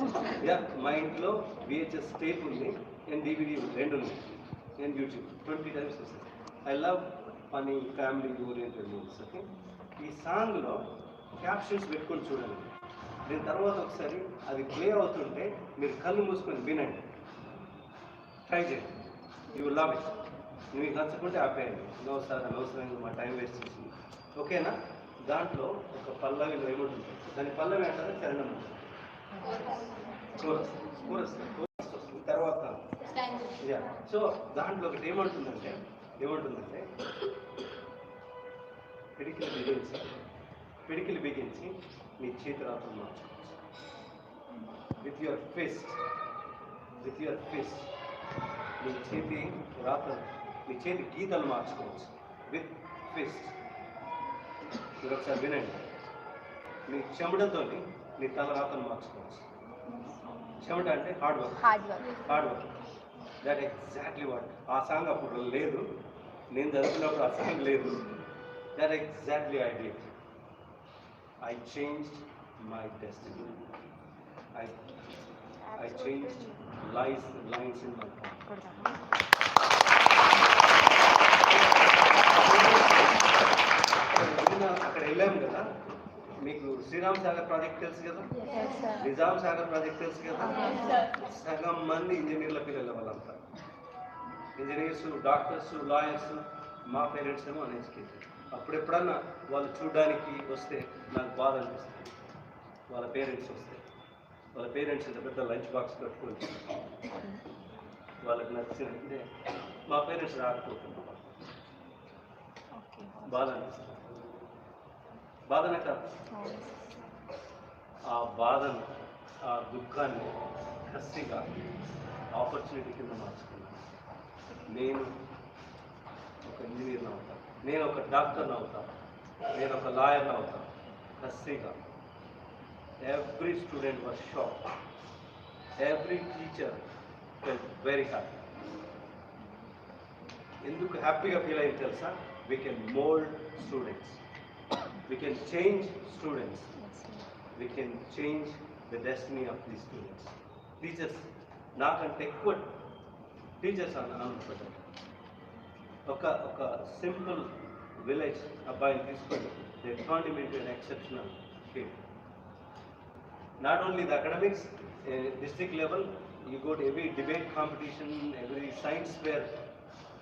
చూసాను. యా, మా ఇంట్లో VHS టేప్ ఉంది అండ్ DVD రెండు ఉన్నాయి అండ్ యూట్యూబ్ 20 టైమ్స్ చూసాను. I love funny family oriented movies. Okay, ఈ సాంగ్లో క్యాప్షన్స్ పెట్టుకొని చూడండి. దీని తర్వాత ఒకసారి అది ప్లే అవుతుంటే మీరు కళ్ళు మూసుకొని వినండి, ట్రై చేయండి. You love it. మీకు నచ్చకుంటే ఆపేయండి. అనవసరంగా మా టైం వేస్ట్ చేసింది. ఓకేనా? దాంట్లో ఒక పల్లవిలో ఏముంటుంది, దాని పల్లవి అంటారా చరణం ఉంటుంది, కోరస్ వస్తుంది తర్వాత. యా, సో దాంట్లో ఒకటి ఏమంటుందంటే పిడికిలు బిగించి నీ చేతి రాత్రం మార్చుకోవచ్చు. విత్ యువర్ ఫిస్ట్ నీ చేతి గీతలు మార్చుకోవచ్చు విత్ ఫిస్ట్. మీరు ఒకసారి వినండి. నీ చెమటతో నీ తల రాతను మార్చుకోవచ్చు. చెమట అంటే hard work. That exactly what. ఆ సాంగ్ అప్పుడు లేదు, నేను చదువుకున్నప్పుడు ఆ సాంగ్ లేదు. That exactly I did. I changed my destiny. I changed lines in my heart. అక్కడ వెళ్ళాము కదా, మీకు శ్రీరామ్ సాగర్ ప్రాజెక్ట్ తెలుసు కదా,
Yes, sir.
Nizam Sagar project తెలుసు కదా. సగం మంది ఇంజనీర్ల పిల్లల వాళ్ళంతా ఇంజనీర్స్, డాక్టర్స్, లాయర్స్. మా పేరెంట్స్ ఏమో అన్ఎడ్యుకేటెడ్. అప్పుడు ఎప్పుడన్నా వాళ్ళు చూడడానికి వస్తే నాకు బాధ అనిపిస్తుంది. వాళ్ళ పేరెంట్స్ ఇంత పెద్ద లంచ్ బాక్స్ కట్టుకొని వాళ్ళకి నచ్చిందంటే మా పేరెంట్స్ రాకపోతున్నారు, బాధ అనిపిస్తుంది. బాధనే కాదు, ఆ బాధను, ఆ దుఃఖాన్ని కసిగా ఆపర్చునిటీ కింద మార్చుకున్నాను. నేను ఒక ఇంజనీర్ని అవుతాను, నేను ఒక డాక్టర్ని అవుతాను, నేను ఒక లాయర్ని అవుతాను. కసిగా every student was shock, every teacher felt very happy. ఎందుకు హ్యాపీగా ఫీల్ అయింది తెలుసా? We can mould students, we can change students, we can change the destiny of these students. Teachers నాకంటే ఎక్కువ టీచర్స్ అనుకుంటారు. ఒక సింపుల్ విలేజ్ అబ్బాయిని తీసుకొని they turned him into an exceptional kid. Not only the academics, district level, you go to every debate competition, every science fair,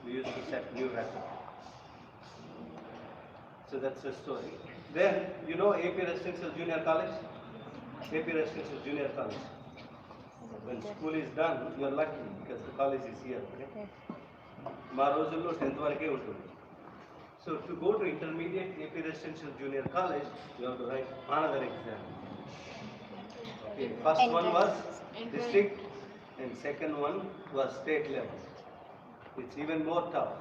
we used to set new record. So that's the story. Then, you know AP Residential Junior College? AP Residential Junior College. When school is done, you are lucky because the college is here. Okay? మా రోజుల్లో 10th వరకే ఉంటుంది. So to go to intermediate AP Residential Junior College, you have to write another exam. Okay. First one was district and second one was state level. It's even more tough.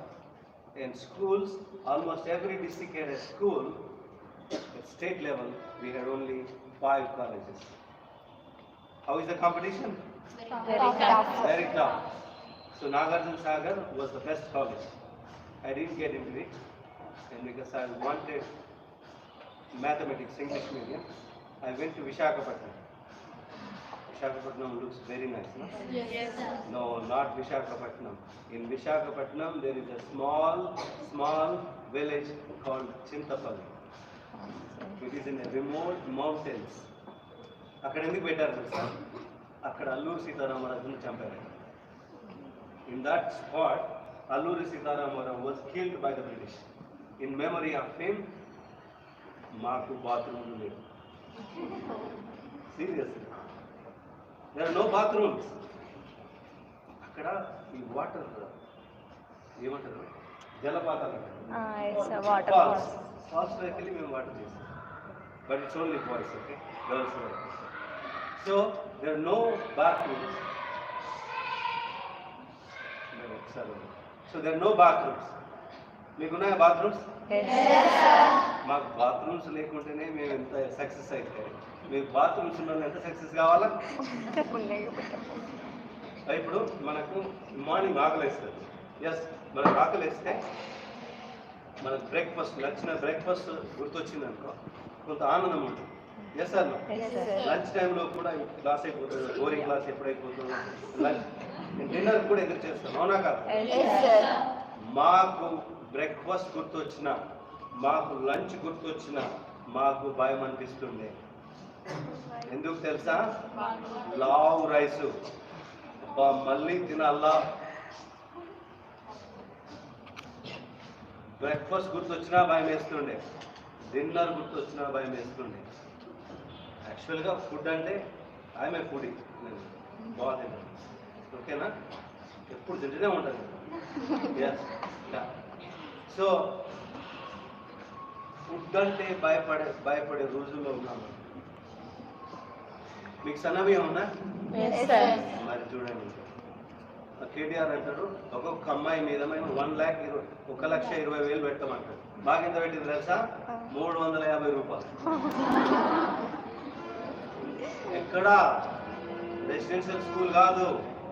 In schools, almost every district had a school. At state level, we had only 5 colleges. How is the competition?
Very tough.
Very tough. So Nagarjuna Sagar was the best college. I didn't get into it, and because I wanted mathematics, English medium, I went to Visakhapatnam. Visakhapatnam looks very nice, no?
Yes.
No, not Visakhapatnam. In Visakhapatnam, there is a small village called Chintapalli. It is in a remote mountains. అక్కడ ఎందుకు పెట్టారు తెలుసా? అక్కడ అల్లూరి సీతారామరాజును చంపారు. In that spot, Alluri Sitaramara was killed by the British. In memory of him, మాకు బాత్రూమ్లు లేవు. Seriously. There are no bathrooms. అక్కడ ఈ వాటర్ ఏమంటారు, జలపాతాలు
It's a waterfall.
ఫాల్స్ లోకి వెళ్ళి మేము వాటర్ చేస్తాం. But it's only boys, okay, girls. So there are no bathrooms. So there are no bathrooms. మీకున్నాయా బాత్రూమ్స్? మాకు బాత్రూమ్స్ లేకుంటేనే మేము ఎంత సక్సెస్ అయితే, మీకు బాత్రూమ్స్ ఉన్న ఎంత సక్సెస్ కావాలా? ఇప్పుడు మనకు మార్నింగ్ ఆకలి వేస్తుంది. ఎస్, మనకు ఆకలి వేస్తే మనకు బ్రేక్ఫాస్ట్, నచ్చిన బ్రేక్ఫాస్ట్ గుర్తొచ్చింది అనుకో, కొంత ఆనందం ఉంటుంది. ఎస్ సార్, లంచ్ టైంలో కూడా క్లాస్ అయిపోతుంది, బోరింగ్ క్లాస్ ఎప్పుడైపోతుందో లంచ్, డిన్నర్ కూడా ఎదురు చేస్తాను, అవునా కాదు? మాకు బ్రేక్ఫాస్ట్ గుర్తొచ్చిన, మాకు లంచ్ గుర్తొచ్చిన, మాకు భయం అనిపిస్తుండే. ఎందుకు తెలుసా? లావ్ రైసు మళ్ళీ తినాలా. బ్రేక్ఫాస్ట్ గుర్తొచ్చినా భయం వేస్తుండే, డిన్నర్ గుర్తొచ్చినా భయం వేస్తుండే. యాక్చువల్గా ఫుడ్ అంటే ఐఎమ్ ఏ ఫుడీ, నేను బాగా తిన్నాను, ఓకేనా, ఎప్పుడు తింటూనే ఉంటాను. సో ఫుడ్ అంటే భయపడే రోజుల్లో ఉన్నాము. మీకు సన్నబియ్యం ఉందా? మరి చూడండి, కేటీఆర్ అంటాడు ఒక్కొక్క అమ్మాయి మీద మేము 1,20,000 పెట్టమంటాడు. మాకు ఎంత పెట్టింది తెలుసా? 350 రూపాయలు. ఎక్కడా రెసిడెన్షియల్ స్కూల్ కాదు,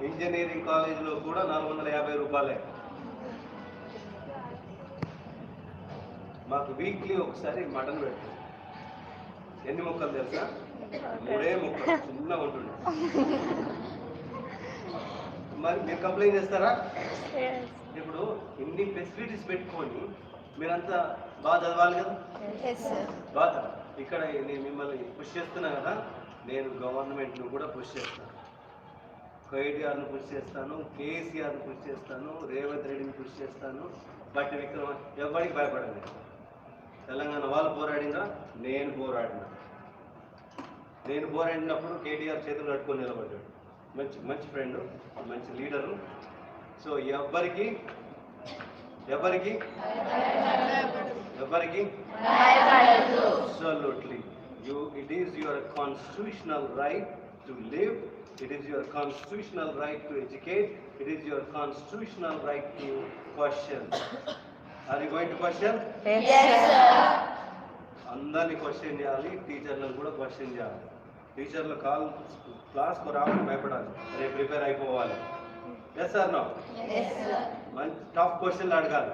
ఇంజనీరింగ్ కాలేజీలో కూడా 450 రూపాయలే. మాకు వీక్లీ ఒకసారి మటన్ పెడతాం. ఎన్ని ముక్కలు తెలుసా? 3 ముక్కలు, చిన్నగా ఉంటుండే. మరి మీరు కంప్లైంట్ చేస్తారా? ఇప్పుడు ఇన్ని ఫెసిలిటీస్ పెట్టుకొని మీరంతా బాగా చదవాలి కదా. బాగా ఇక్కడ నేను మిమ్మల్ని పుష్ చేస్తున్నా కదా, నేను గవర్నమెంట్ను కూడా పుష్ చేస్తాను. కేటీఆర్ను పుష్ చేస్తాను, కేసీఆర్ను పుష్ చేస్తాను, రేవంత్ రెడ్డిని పుష్ చేస్తాను. బట్ విక్రమ ఎవరికి భయపడండి. తెలంగాణ వాళ్ళు పోరాడినా, నేను పోరాడినప్పుడు కేటీఆర్ చేతులు కట్టుకొని నిలబడ్డాడు. మంచి ఫ్రెండ్, మంచి లీడరు. సో ఎవరికి absolutely it is your constitutional right to live, it is your constitutional right to educate, it is your constitutional right to question. Are you going to question?
Yes sir.
అందరినీ question చేయాలి, టీచర్లను కూడా question చేయాలి. టీచర్లు క్లాస్కు రావడం భయపడాలి, రేపు prepare అయిపోవాలి. Yes sir, no మంచి టఫ్ క్వశ్చన్లు అడగాలి,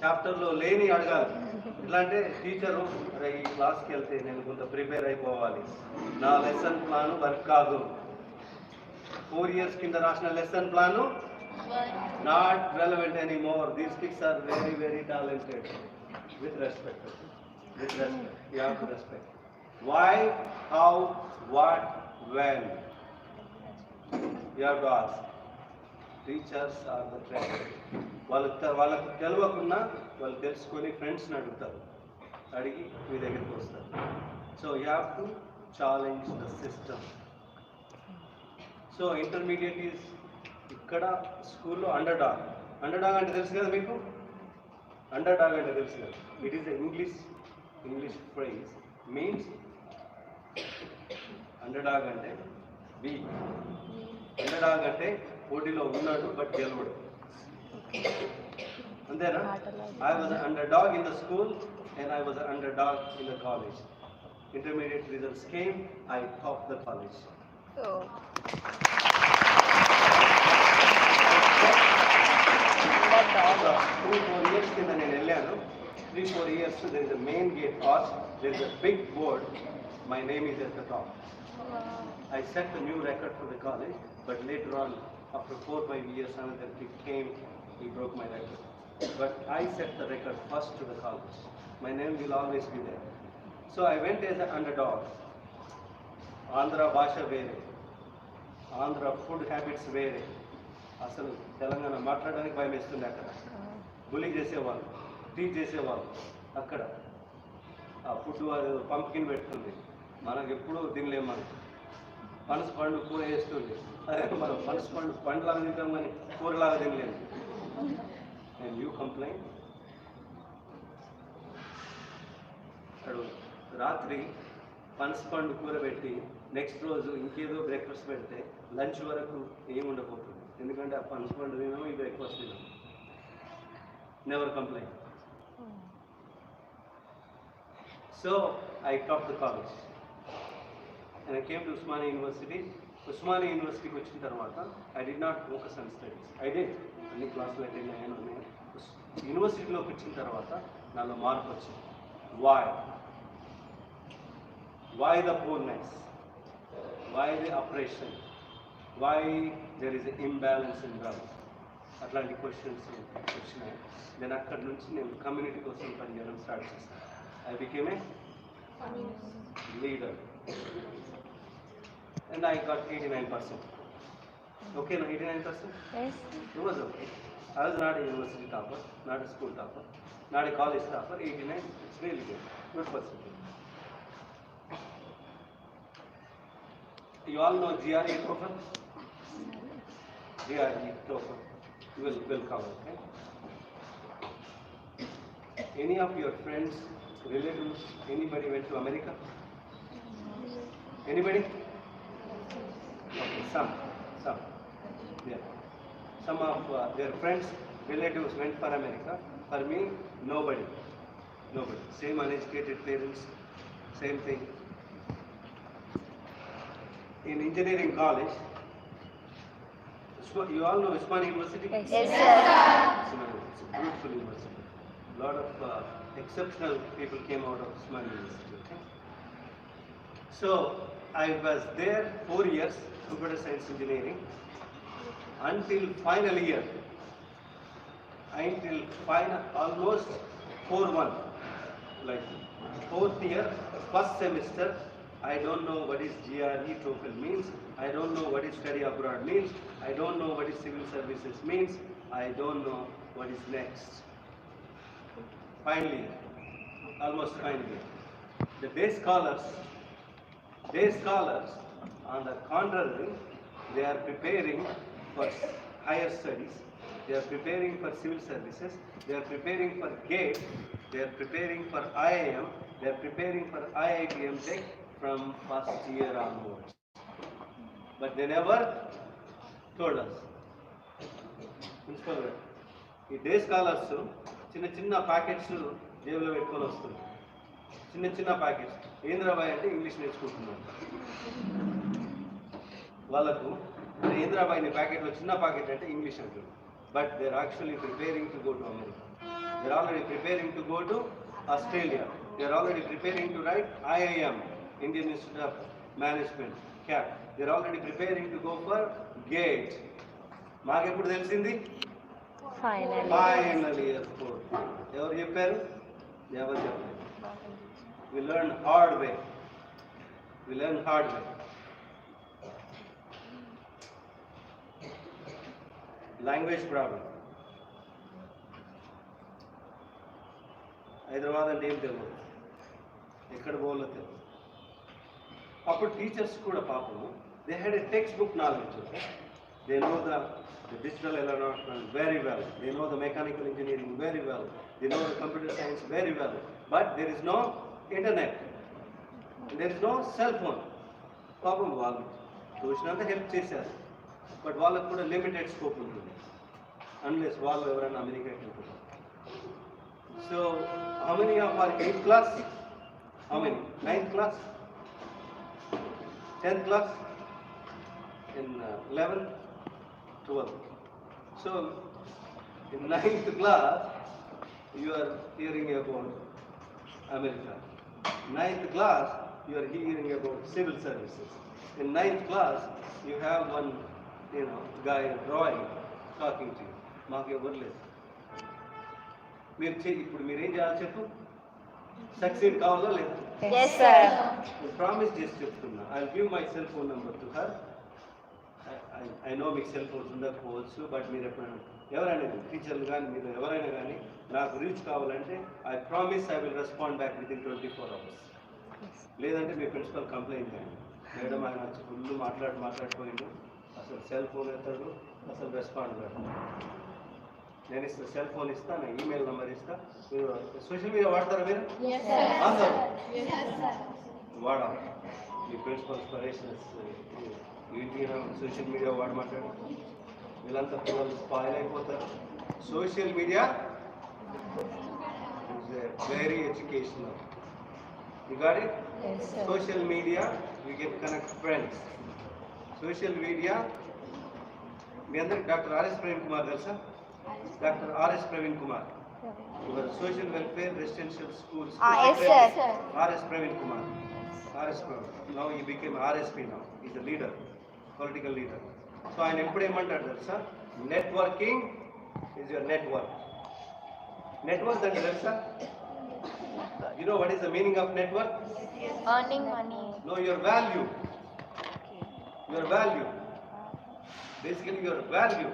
చాప్టర్లో లేని అడగాలి. ఎట్లా అంటే టీచరు అరే ఈ క్లాస్కి వెళ్తే నేను కొంత ప్రిపేర్ అయిపోవాలి, నా లెసన్ ప్లాను వర్క్ కాదు. 4 years కింద రాసిన lesson plan not relevant any more. These kids are very very talented. With respect, you have to respect. Why, how, what, when? You have to ask. Teachers are the treasure. వాళ్ళకు తెలియకుండా వాళ్ళు తెలుసుకొని ఫ్రెండ్స్ని అడుగుతారు, అడిగి మీ దగ్గరికి వస్తారు. So you have to challenge the system. So intermediate is ఇక్కడ స్కూల్లో అండర్ డాగ్ అంటే తెలుసు కదా మీకు? అండర్ డాగ్ అంటే తెలుసు కదా? It is English phrase, means under dog అంటే వీక్. అండర్ డాగ్ అంటే పోటీలో ఉన్నాడు బట్ గెలవడు, అంతేనా? I was an underdog in the school and I was an underdog in the college. Intermediate results came, I topped the college.
Oh.
So 3-4 years కింద నేను వెళ్ళాను. 3-4 years there is a main gate arch, there is a big board my name is at the top.
Wow.
I set a new record for the college, but later on, after 4 or 5 years, another kid came, he broke my record. But I set the record first to the college. My name will always be there. So I went as an underdog. Andhra Bhasha వేరే, Andhra food habits వేరే. అసలు తెలంగాణ మాట్లాడడానికి భయం వేస్తుండే అక్కడ. Bully చేసేవాళ్ళు, teach చేసేవాళ్ళు అక్కడ. ఆ ఫుడ్ పంప్కిన్ పెట్టుకుంది, మనకు ఎప్పుడు తినలేము. మనం పనస పండు కూర వేస్తుంది, అదే మనం పనస పండు పండులాగా తింటాం కానీ కూరలాగా తినలేము. And you complaint. అక్కడ రాత్రి పనస పండు కూర పెట్టి నెక్స్ట్ రోజు ఇంకేదో బ్రేక్ఫాస్ట్ పెడితే లంచ్ వరకు ఏమి ఉండకపోతుంది. ఎందుకంటే ఆ పనస పండు తినము, ఈ బ్రేక్ఫాస్ట్ తినము. Never complaint. So I topped the college and I came to Usmania University. Usmania University వచ్చిన తర్వాత I did not focus on studies. I did అన్ని క్లాసులు అటెండ్ అయ్యాను. యూనివర్సిటీలోకి వచ్చిన తర్వాత నాలో మార్పు వచ్చింది. Why the poorness? Why the oppression? Why there is an imbalance in wealth? అట్లాంటి క్వశ్చన్స్ వచ్చినాయి. దెన్ అక్కడి నుంచి నేను కమ్యూనిటీ కోసం పనిచేయడం స్టార్ట్ చేశాను. I became a leader and I got 89%. Okay, no, 89%?
Yes.
It was okay. I was not a university topper, not a school topper, not a college topper. 89, it's really good. Good percentage. You all know GRE TOEFL? GRE TOEFL. Will cover, okay? Any of your friends, relatives, anybody went to America? Anybody? Okay, some. Yeah. Some of their friends, relatives went for America. For me, nobody. Same uneducated parents, same thing. In engineering college, you all know Usmania University?
Yes.
Yes, sir.
It's a beautiful university. A lot of exceptional people came out of Usmania University. Okay? So I was there 4 years, computer science engineering, until final year. Almost 4-1. Like 4th year, first semester, I don't know what is GRE TOEFL means. I don't know what is study abroad means. I don't know what is civil services means. I don't know what is next. Finally, almost finally, the day scholars, on the contrary, they are preparing for higher studies, they are preparing for civil services, they are preparing for GATE, they are preparing for IIM, they are preparing for IITM Tech from first year onwards. But they never told us. Principal, ఈ day scholars చిన్న packets జేబులో పెట్టుకొని వస్తుంది. చిన్న packets. ఏంద్రాబాయ్ అంటే English నేర్చుకుంటున్నాను. వాళ్ళకు ఏంద్రాబాయ్ నీ ప్యాకెట్లో చిన్న ప్యాకెట్ అంటే ఇంగ్లీష్ అంటుంది. But they are actually preparing to go to America. They are already preparing to go to Australia. They are already preparing to write IIM, Indian Institute of Management, CAP. They are already preparing to go for GATE. మాకెప్పుడు తెలిసింది? Final year 4. ఎవరు చెప్పారు? ఎవరు చెప్పారు? We learn hard way. Language problem. Hyderabad అంటే ఏం తెలియదు, ఎక్కడ పోవాలో తెలియదు. అప్పుడు టీచర్స్ కూడా పాపము, they had a text book knowledge. They know the digital electronics very well. They know the mechanical engineering very well. They know the computer science very well. But there is no internet. There is no cell phone. పాపం వాళ్ళు చూసినంత help చేశారు, but వాళ్ళకు కూడా limited scope ఉంటుంది unless వాళ్ళు ఎవరైనా అమెరికాకి వెళ్తున్నారు. So how many of are 8th class? How many? 9th class? 10th class? In 11th? 12th. So in 9th class you are hearing about America. 9th class you are hearing about civil services. In 9th class, you have one, guy drawing, talking to you. మాకు ఎవరు లేదు. ఇప్పుడు మీరేం చేయాలి చెప్పు? Succeed కావాలో లేదు?
Yes, sir.
Promise చేసి చెప్తున్నా. I'll give my cell phone number to her. I know మీకు సెల్ ఫోన్స్ ఉండకపోవచ్చు, బట్ మీరు ఎప్పుడైనా ఎవరైనా టీచర్లు కానీ మీరు ఎవరైనా కానీ నాకు రీచ్ కావాలంటే I promise I will respond back with in 24 hours. లేదంటే మీ ప్రిన్సిపల్ కంప్లైంట్ చేయండి. మేడం ఆయన వచ్చి ఫుల్ మాట్లాడిపోయిండు, అసలు సెల్ ఫోన్ ఎత్తాడు, అసలు రెస్పాండ్ కాదు. నేను ఇస్తా, సెల్ ఫోన్ ఇస్తా, నా ఈమెయిల్ నెంబర్ ఇస్తా. మీరు సోషల్ మీడియా వాడతారా మీరు? వాడాలి. మీ ప్రిన్సిపల్స్ పరేషన్స్ ఇంటికి సోషల్ మీడియా వాడమంటాడు. వీళ్ళంతా పిల్లలు స్పాయిల్ అయిపోతారు. Social media is very educational. You got it?
Yes, sir.
Social media, we can connect friends. Social media, మీ అందరికి డాక్టర్ ఆర్ఎస్ ప్రవీణ్ కుమార్ తెలుసా? Doctor RS Praveen Kumar, social welfare residential schools.
Yes, sir.
RS Praveen Kumar. RS Praveen. Now he became RSP now. He's a leader, political leader. So ఆయన ఎప్పుడు ఏమంటాడు తెలుసా? Networking is your network. Network అంటే తెలుసా? You know what is the meaning of network?
Earning money.
Know your value. Your value. Basically your value.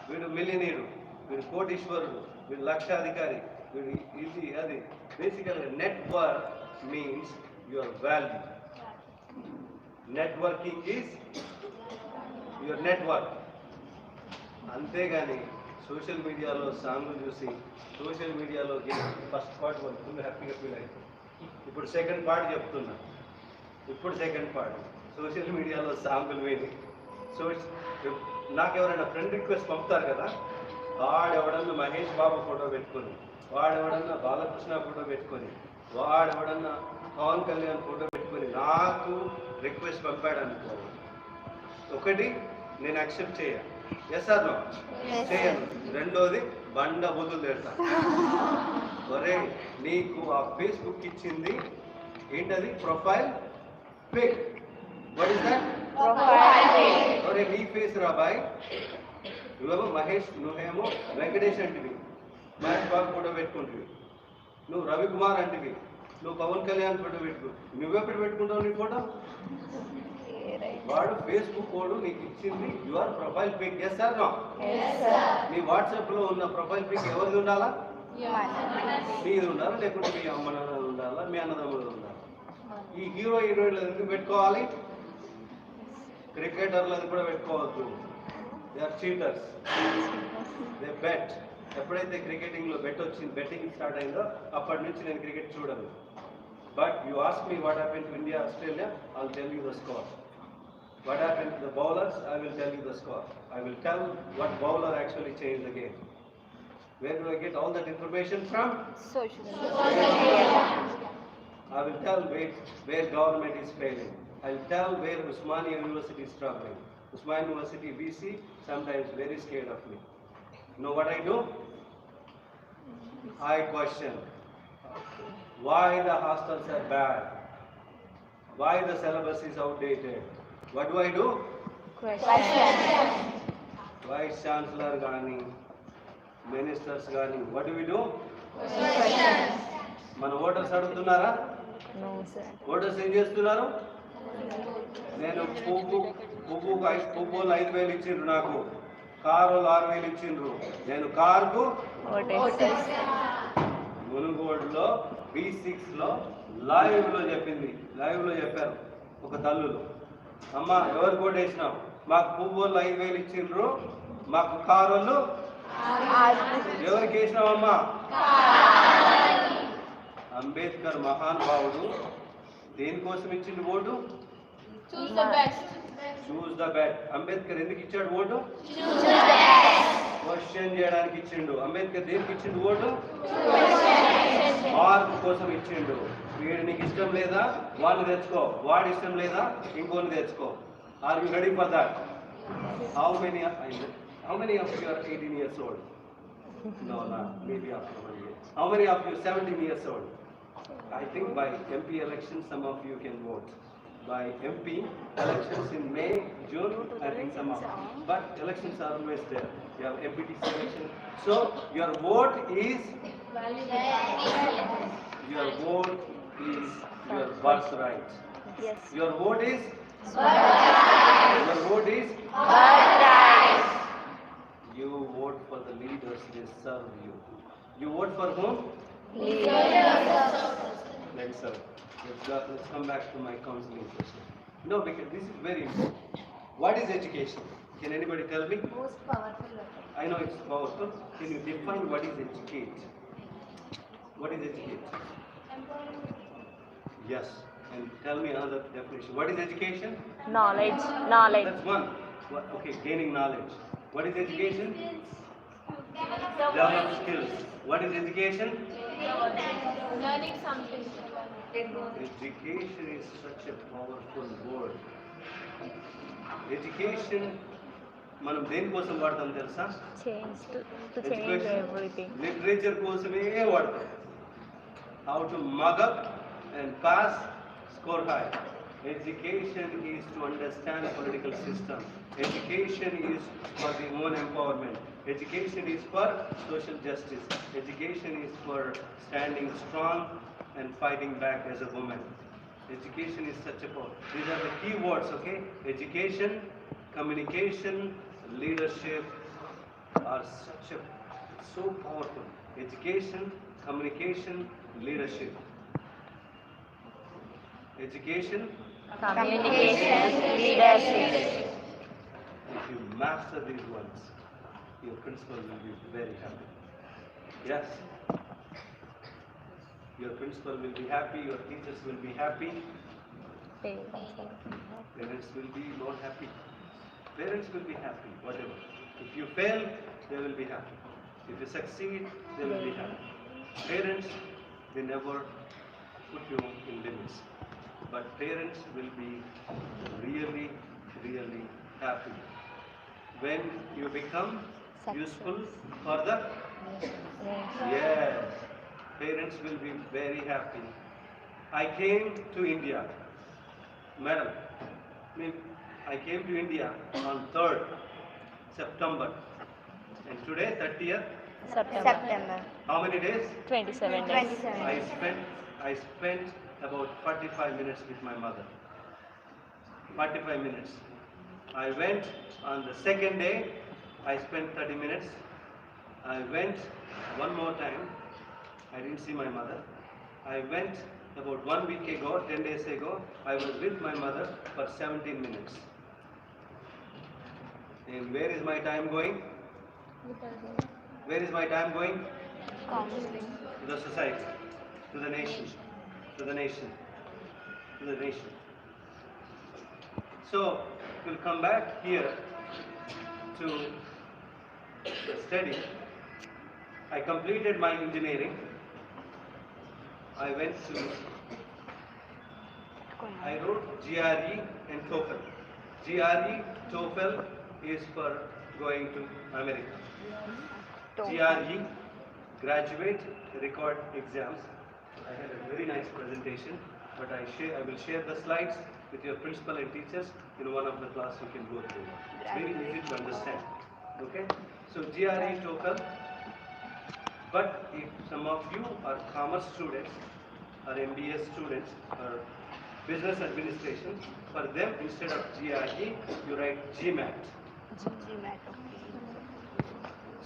వీడు millionaire, వీడు కోటీశ్వరుడు, వీడు లక్షాధికారి, వీడు ఇది అది. బేసికల్గా network means your value. Networking is your network. అంతేగాని సోషల్ మీడియాలో సాంగులు చూసి సోషల్ మీడియాలో ఫస్ట్ పార్ట్ వాళ్ళు ఫుల్ హ్యాపీగా ఫీల్ అయ్యారు. ఇప్పుడు సెకండ్ పార్ట్ చెప్తున్నా. సెకండ్ పార్ట్ సోషల్ మీడియాలో సాంగులు విని నాకు ఎవరైనా ఫ్రెండ్ రిక్వెస్ట్ పంపుతారు కదా, వాడెవడన్నా మహేష్ బాబు ఫోటో పెట్టుకొని, వాడెవడన్నా బాలకృష్ణ ఫోటో పెట్టుకొని, వాడెవడన్నా పవన్ కళ్యాణ్ ఫోటో పెట్టుకొని నాకు రిక్వెస్ట్ పంపాడు అనుకో, ఒకటి నేను యాక్సెప్ట్ చేయాలి. Yes or no? చేయను. రెండోది బండ బుద్ధులు తెడతా. ఒరే నీకు ఆ ఫేస్బుక్ ఇచ్చింది ఏంటది? Profile pic. What is that? ఒరే నీ ఫేస్ రా బాయ్. నువ్వేమో మహేష్, నువ్వేమో వెంకటేష్ అంటివి, మహేష్ బాబు ఫోటో పెట్టుకుంటువి. నువ్వు రవికుమార్ అంటివి, నువ్వు పవన్ కళ్యాణ్ ఫోటో పెట్టుకో. నువ్వెప్పుడు పెట్టుకుంటావు నీ ఫోటో? వాడు ఫేస్బుక్ కోడ్ నీకు ఇచ్చింది your profile pic. Yes or no? మీ వాట్సాప్ లో ఉన్న ప్రొఫైల్ పిక్ ఎవరిది ఉండాలా? మీది ఉండాలా, లేకుంటే మీ అమ్మ నాన్న ఉండాలా, మీ అన్నదమ్ములు ఉండాలా? ఈ హీరో హీరోయిన్లు ఎందుకు పెట్టుకోవాలి? క్రికెటర్లు కూడా పెట్టుకోవద్దు. They are cheaters. They bet. ఎప్పుడైతే క్రికెటింగ్ లో బెట్టింగ్ స్టార్ట్ అయిందో అప్పటి నుంచి నేను క్రికెట్ చూడను. But you ask me what happen to India Australia, I will tell you the score. What happened to the bowlers, I will tell you the score. I will tell what bowler actually changed the game. Where do I get all that information from?
Social.
I will tell where government is failing. I will tell where Usmania University is struggling. Usmania University VC sometimes very scared of me. You know what I do? I question why the hostels are bad, why the syllabus is outdated. What do I do?
Question.
Vice Chancellor gaani, ministers gaani, what do we do?
Question.
మన voters అడుగుతున్నారా?
No, sir.
Voters ఏం చేస్తున్నారు? నేను పువ్వులు 5,000 ఇచ్చిండ్రు, నాకు కారులు 6,000 ఇచ్చిండ్రు, నేను కారుకు మునుగోడులో B6లో లైవ్లో చెప్పారు ఒక తల్లులు, అమ్మ ఎవరు కోటేసినాం, మాకు పువ్వులు 5,000 ఇచ్చిండ్రు, మాకు కారులు ఎవరికి వేసినామమ్మా? అంబేద్కర్ మహానుభావుడు దేనికోసం ఇచ్చిండు vote? Choose the best. Ambedkar ఎందుకు ఇచ్చాడు ఓటు? క్వశ్చన్ చేయడానికి ఇచ్చిండు. అంబేద్కర్ దేనికి ఇచ్చిండు ఓటు? మార్క్ కోసం ఇచ్చిండు. వీడు నీకు ఇష్టం లేదా వాడిని తెచ్చుకో, వాడి ఇష్టం లేదా ఇంకోని తెచ్చుకో. Are you ready for that? How many of you are 18 years old? No, maybe after 1 year. How many of you 17 years old? I think by MP elections, some of you can vote. By MP elections in May, June, I think some of. But elections are always there. You have MPTC election. So your vote is your vote is your birthright.
Yes.
Your vote is your vote is you vote for the leaders, they serve you. You vote for whom? Let's let's come back to my counseling session. No, because this is very important. What is education? Can anybody tell me?
Most powerful weapon.
I know it's powerful. Can you define what is educate? What is educate? Yes. And tell me another definition. What is education?
Knowledge. Knowledge.
That's one. Okay, gaining knowledge. What is education? Develop skills. What is education?
Learning something.
Education is such a powerful word. Education మనం దేనికోసం వాడతాం తెలుసా?
Change to change everything.
Literature కోసమే వాడతాం. How to mug up and pass, score high. Education is to understand political system. Education is for the own empowerment. Education is for social justice. Education is for standing strong and fighting back as a woman. Education is such a power. These are the key words, okay? Education, communication, leadership are so powerful. Education, communication, leadership. Education,
Communication, leadership.
if you master these ones, your principal will be very happy. Yes. Your principal will be happy, your teachers will be happy, parents will be not happy. Parents will be happy, whatever. If you fail, they will be happy. If you succeed, they will be happy. Parents, they never put you in limits. But parents will be really, really happy when you become useful for the yes. Parents will be very happy. I came to India, madam. I came to India on 3rd September, and today 30th.
September.
How many days?
27 days.
I spent about 45 minutes with my mother. 45 minutes. I went on the second day. I spent 30 minutes. I went one more time. I didn't see my mother. I went about 1 week ago, 10 days ago. I was with my mother for 17 minutes. And where is my time going? Where is my time going?
Counseling.
To the society, to the nation, to the nation, to the nation. So, we'll come back here to study. I completed my engineering. I went to, I wrote GRE and TOEFL. GRE, TOEFL is for going to America. GRE, Graduate Record Exams. I had a very nice presentation, but I will share the slides with your principal and teachers in one of the class you can go through. It's very easy to understand. Okay? So GRE, TOEFL. But if some of you are commerce students, or MBA students, or business administration, for them instead of GRE, you write GMAT.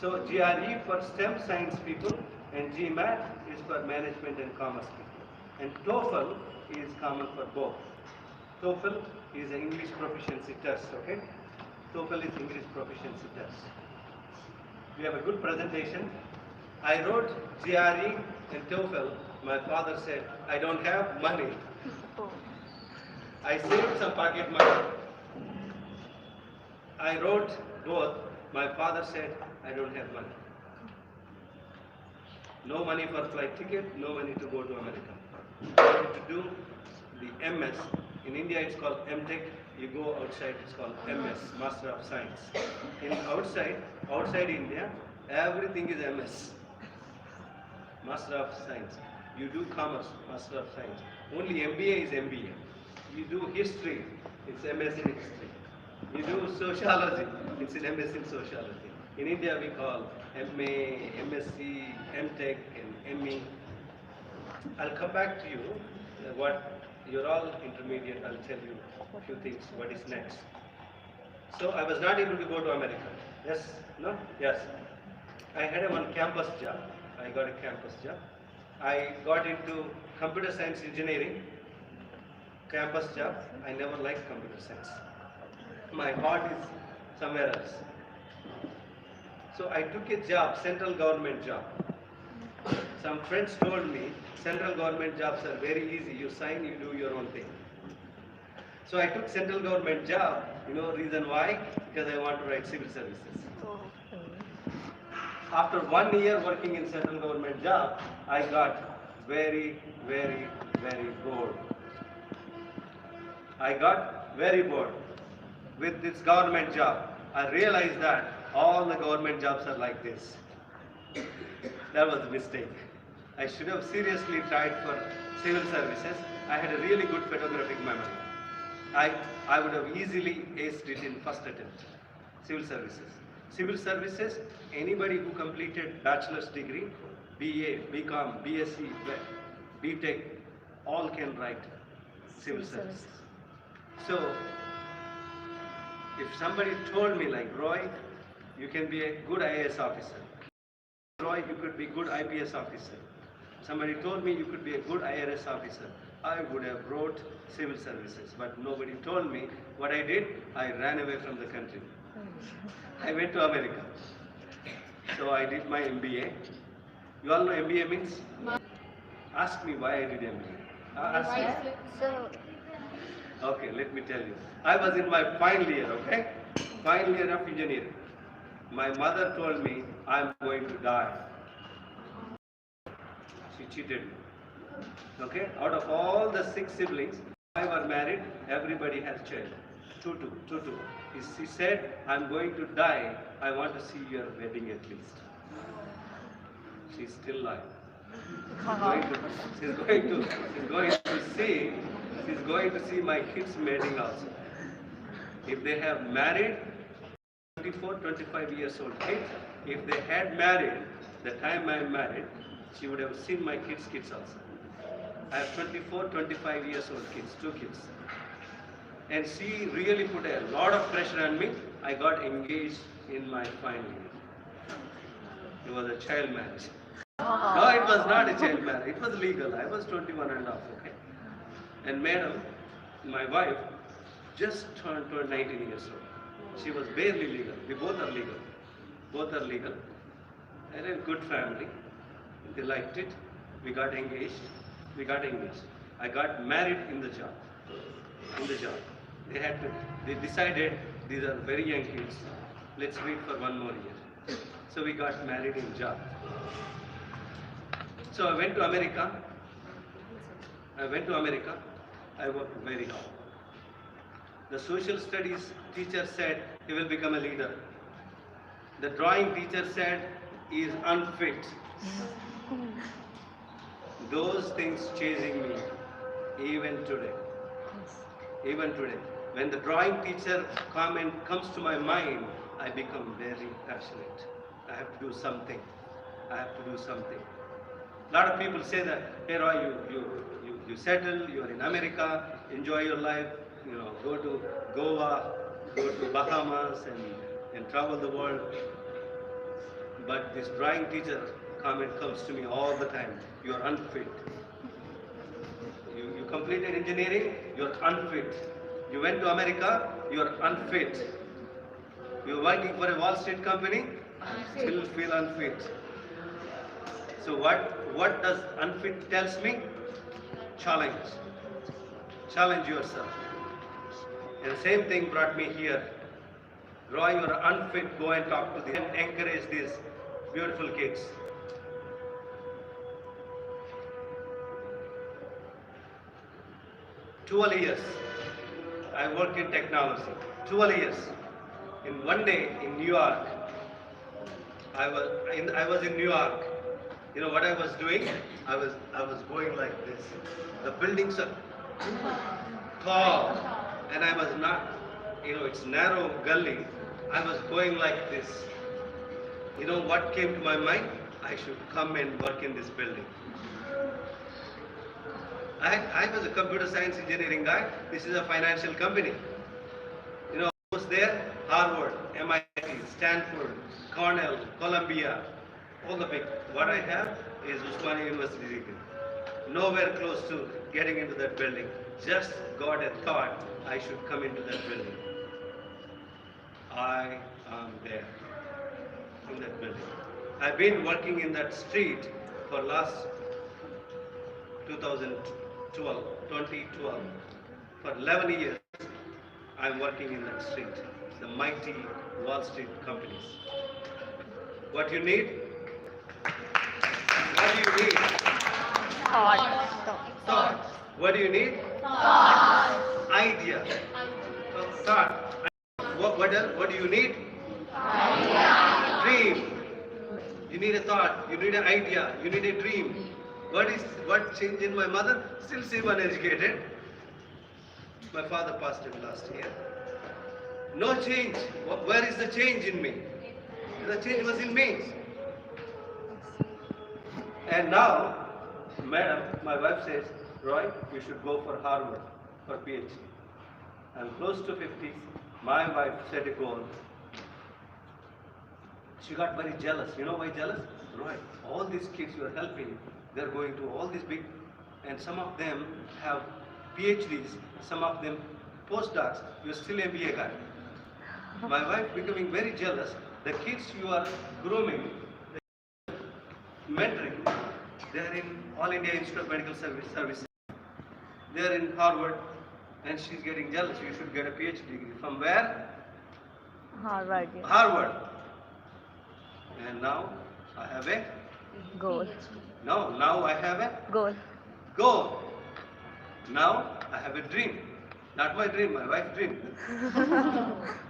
So GRE for STEM science people and GMAT is for management and commerce people. And TOEFL is common for both. TOEFL is an English proficiency test, okay? TOEFL is English proficiency test. We have a good presentation. I wrote GRE and TOEFL. My father said, I don't have money. I saved some pocket money. I wrote both. My father said, I don't have money. No money for flight ticket, no money to go to America. I have to do the MS. In India it's called MTech. You go outside, it's called MS, Master of Science. In outside India, everything is MS, Master of Science. You do commerce, Master of Science. Only MBA is MBA. You do history, it's MS in history. You do sociology, it's an MS in sociology. In India, we call MA, MSc, MTech, and ME. I'll come back to you. What you're all intermediate. I'll tell you a few things. What is next? So I was not able to go to America. Yes? No? Yes. I had a one campus job. I got a campus job. I got into computer science engineering. Campus job. I never liked computer science. My heart is somewhere else. So I took a job, central government job. Some friends told me central government jobs are very easy. You sign, you do your own thing. So I took central government job. You know reason why? Because I want to write civil services. After 1 year working in central government job, I got very, very, very bored. I got very bored with this government job. I realized that all the government jobs are like this. That was a mistake. I should have seriously tried for civil services. I had a really good photographic memory. I would have easily aced it in first attempt. Civil services. Civil services, anybody who completed bachelor's degree, BA, BCom, BSc, BTech, all can write civil services. So, if somebody told me like, Roy, you can be a good IAS officer. Roy, you could be good IPS officer. Somebody told me you could be a good IRS officer. I would have wrote civil services, but nobody told me. What I did, I ran away from the country. I went to America. So I did my MBA. You all know MBA means? Ask me why I did MBA. Ask me.
So,
Okay, let me tell you. I was in my final year, okay? Final year of engineering. My mother told me I'm going to die. She cheated me. Okay? Out of all the 6 siblings, 5 are married, everybody has child. Two. She said, I'm going to die. I want to see your wedding at least. She's still alive. She's going to see my kids' wedding also. If they have married, 24, 25 years old kids, if they had married, the time I married, she would have seen my kids also. I have 24, 25 years old kids, 2 kids. And she really put a lot of pressure on me. I got engaged in my final year. It was a child marriage. No, it was not a child marriage. It was legal. I was 21 and a half, okay? And madam, my wife, just turned 19 years old. She was barely legal. We both are legal. Both are legal. And a good family. They liked it. We got engaged. I got married in the job. They decided these are very young kids. Let's wait for 1 more year. So we got married in job. So I went to America. I worked very hard. The social studies teacher said he will become a leader. The drawing teacher said he is unfit. Those things chasing me even today. When the drawing teacher comment comes to my mind, I become very passionate. I have to do something. A lot of people say that, hey Roy, you settle, you are in America, enjoy your life, go to Goa, go to Bahamas and travel the world. But this drawing teacher comment comes to me all the time, you are unfit. You completed engineering, you are unfit. You went to America, you are unfit. You are working for a Wall Street company, still feel unfit. So what does unfit tells me? Challenge yourself. And the same thing brought me here. Roy, you are unfit, go and talk to them and encourage these beautiful kids. 12 years I worked in technology. 12 years. In one day in New York, I was in New York. You know what I was doing? I was going like this. The buildings are tall, and I was not. It's narrow gully. I was going like this. You know what came to my mind? I should come and work in this building. I was a computer science engineering guy. This is a financial company. Who was there? Harvard, MIT, Stanford, Cornell, Columbia, all the big. What I have is Usmania University degree. Nowhere close to getting into that building. Just God had thought I should come into that building. I am there in that building. I've been working in that street for last 2012. For 11 years, I'm working in that street. The mighty Wall Street companies. What you need? What do you need?
Thought.
Thought. What do you need? Idea. Thought. What else? What do you need? Dream. You need a thought. You need an idea. You need a dream. What changed in my mother? Still same uneducated. My father passed away last year. No change. Where is the change in me? The change was in me. And now, madam, my wife says, Roy, you should go for Harvard for PhD. I'm close to 50. My wife set a goal. She got very jealous. You know why jealous? Roy, all these kids you are helping, they're going to all these big, and some of them have PhDs, some of them postdocs. You're still MBA guy. My wife becoming very jealous. The kids you are grooming, mentoring, they are in All India Institute of Medical Services. They are in Harvard, and she's getting jealous. You should get a PhD degree. From where?
Harvard.
Harvard. And now I have a
Goal.
now I have a
Goal.
goal. Now I have a dream. Not my dream, my wife's dream.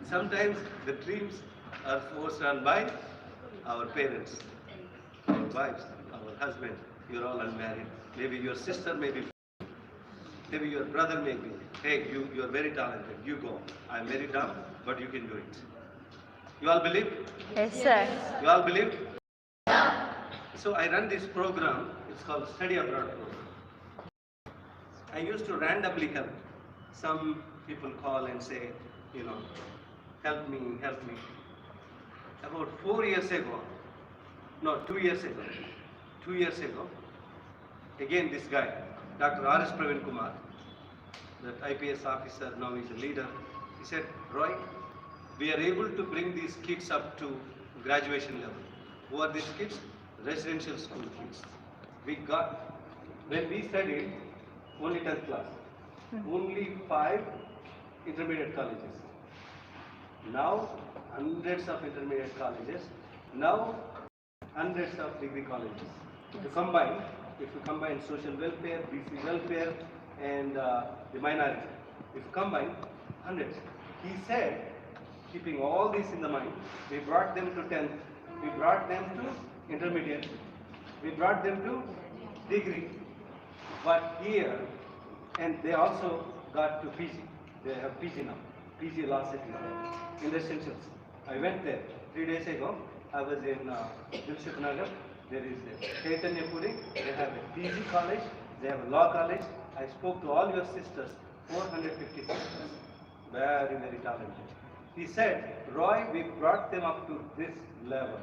Sometimes the dreams are forced on by our parents, our wives, our husband. You're all unmarried. Maybe your sister, maybe your brother, maybe. Hey, you're very talented. You go. I'm very dumb, but you can do it. You all believe?
Yes, sir.
You all believe? So I run this program. It's called Study Abroad program. I used to randomly help. Some people call and say, help me. About 4 years ago, no, 2 years ago, again this guy, Dr. R.S. Praveen Kumar, that IPS officer, now he's a leader, he said, Roy, we are able to bring these kids up to graduation level. Who are these kids? Residential school kids. When we studied, only 10th class, only 5 intermediate colleges. Now, hundreds of intermediate colleges. Now, hundreds of degree colleges. If you combine social welfare, BC welfare, and the minority, if you combine hundreds. He said, keeping all this in the mind, we brought them to 10th, we brought them to intermediate, we brought them to degree. But here, and they also got to PG. They have PG now. PG law certificate in residentials. I went there 3 days ago. I was in Dilshuk Nagar. There is a Chaitanya Puri. They have a PG college. They have a law college. I spoke to all your sisters, 450 sisters. Very, very talented. He said, Roy, we brought them up to this level.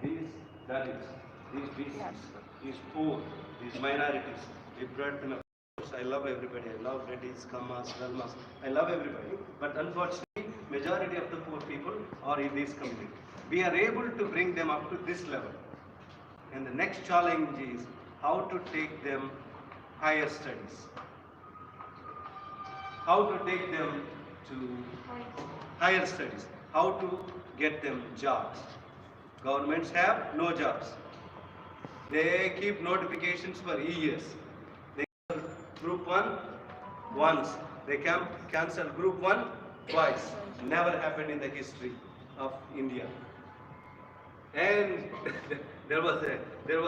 These Dalits, these BCs, these poor, these minorities, we brought them up. I love everybody. I love Reddys, Kammas, Velmas. I love everybody. But unfortunately, majority of the poor people are in this community. We are able to bring them up to this level. And the next challenge is how to take them higher studies. How to take them to higher studies. How to get them jobs. Governments have no jobs. They keep notifications for years. Group 1 once. They cancel Group 1 twice. Never happened in the history of India. And There was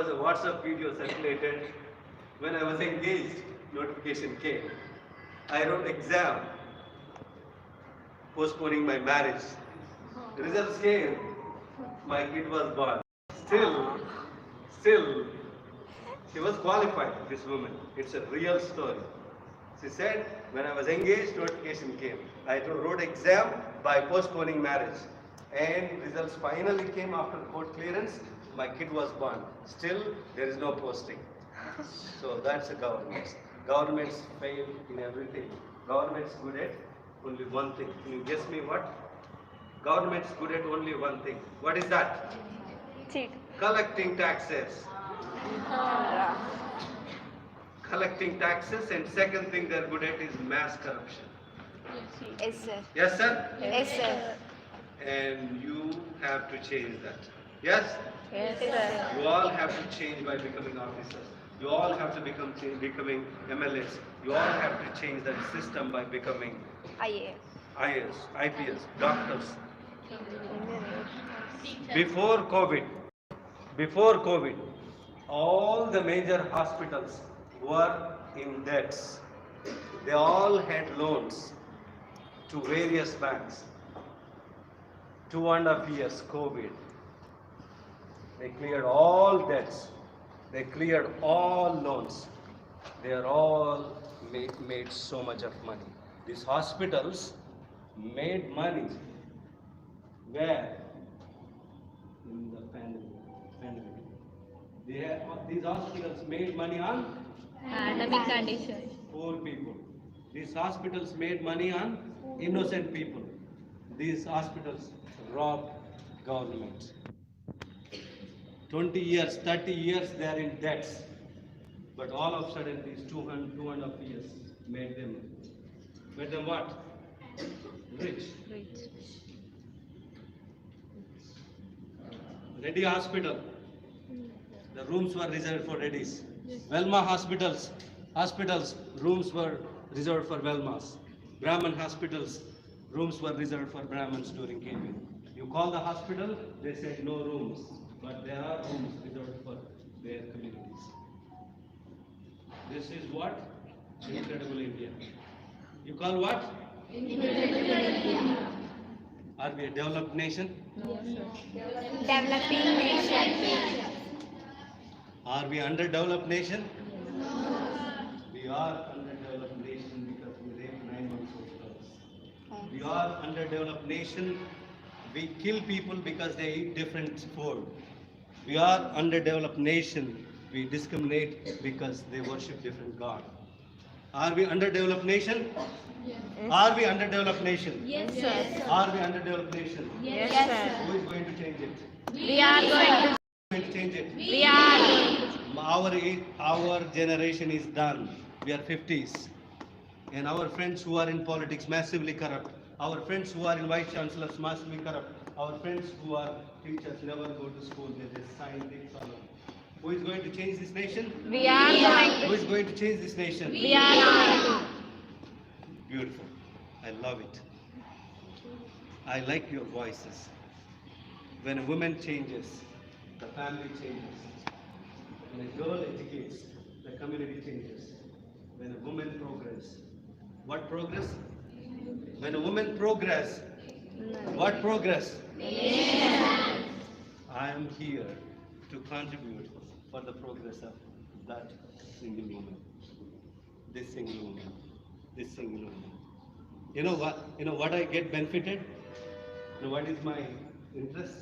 a WhatsApp video circulated when I was engaged. Notification came. I wrote exam, postponing my marriage. Results came. My kid was born. Still, she was qualified. This woman. It's a real story. She said, when I was engaged, notification came. I wrote exam by postponing marriage. And results finally came after court clearance. My kid was born. Still, there is no posting. So that's the government. Governments fail in everything. Government's good at only one thing. Can you guess me what? Government's good at only one thing. What is that?
Cheat.
Collecting taxes. Collecting taxes, and second thing they're good at is mass corruption.
Yes, sir.
Yes, sir?
Yes, sir.
And you have to change that. Yes?
Yes, sir.
You all have to change by becoming officers. You all have to becoming MLAs. You all have to change that system by becoming
IAS.
IAS, IPS, doctors. Before COVID, all the major hospitals were in debts. They all had loans to various banks. 2.5 years COVID. They cleared all debts. They cleared all loans. They are all made so much of money. These hospitals made money. Where? In the pandemic. These hospitals made money on
Pandemic conditions.
poor people. These hospitals made money on innocent people. These hospitals robbed government. 20 years, 30 years they are in debts. But all of a sudden these 2.5 years made them what? Rich. Reddy Hospital. The rooms were reserved for Reddies. Velma hospitals, rooms were reserved for Velmas. Brahman hospitals, rooms were reserved for Brahmins during COVID. You call the hospital, they said no rooms, but there are rooms reserved for their communities. This is what? Incredible India. You call what? Are we a developed nation?
Developing nation.
Are we underdeveloped nation? We are underdeveloped nation because we rape 9 months old girls. We are underdeveloped nation. We kill people because they eat different food. We are underdeveloped nation. We discriminate because they worship different God. Are we underdeveloped nation?
Yes.
Are we underdeveloped nation?
Yes,
Yes.
Are we underdeveloped nation?
Yes, sir.
Who is going to change it?
We are going to.
Going to change it?
We are going to.
Our generation is done. We are 50s. And our friends who are in politics massively corrupt. Our friends who are in vice chancellors massively corrupt. Our friends who are teachers never go to school. They just sign things on. Who is going to change this nation?
We are going
Who is going to change this nation?
to. We are going to.
Beautiful. I love it. I like your voices. When a woman changes, the family changes. When a girl educates, the community changes. When a woman progress, what progress? When a woman progress, what progress? I am here to contribute for the progress of that single woman. This single woman. This single woman. You know what? You know what I get benefited? You know what is my interest?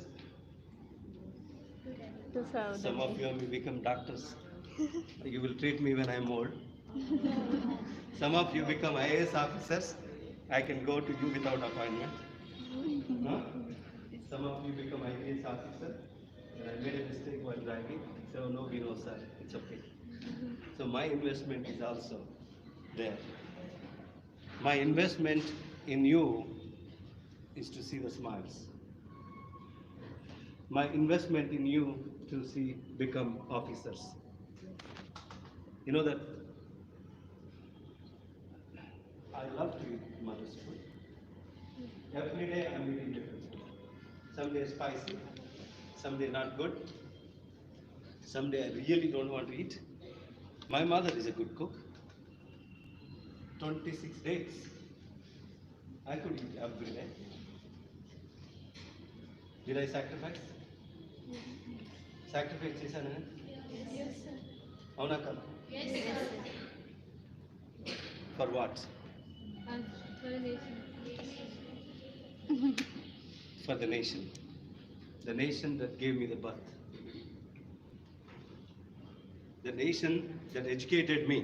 To serve
Some
them.
of you may become doctors. You will treat me when I'm old. Some of you become IAS officers. I can go to you without appointment. No? Some of you become IAS officer. And I made a mistake while driving. So no, we know, sir. It's okay. So my investment is also there. My investment in you is to see the smiles. My investment in you to see become officers. You know that I love to eat mother's food. Every day I'm eating different food. Some days spicy, some days not good. someday I really don't want to eat. My mother is a good cook. 26 days. I could eat every day. Did I sacrifice? Sacrifice చేశాను అవునా కదా? For what? For the nation. The nation that gave me the birth. The nation that educated me.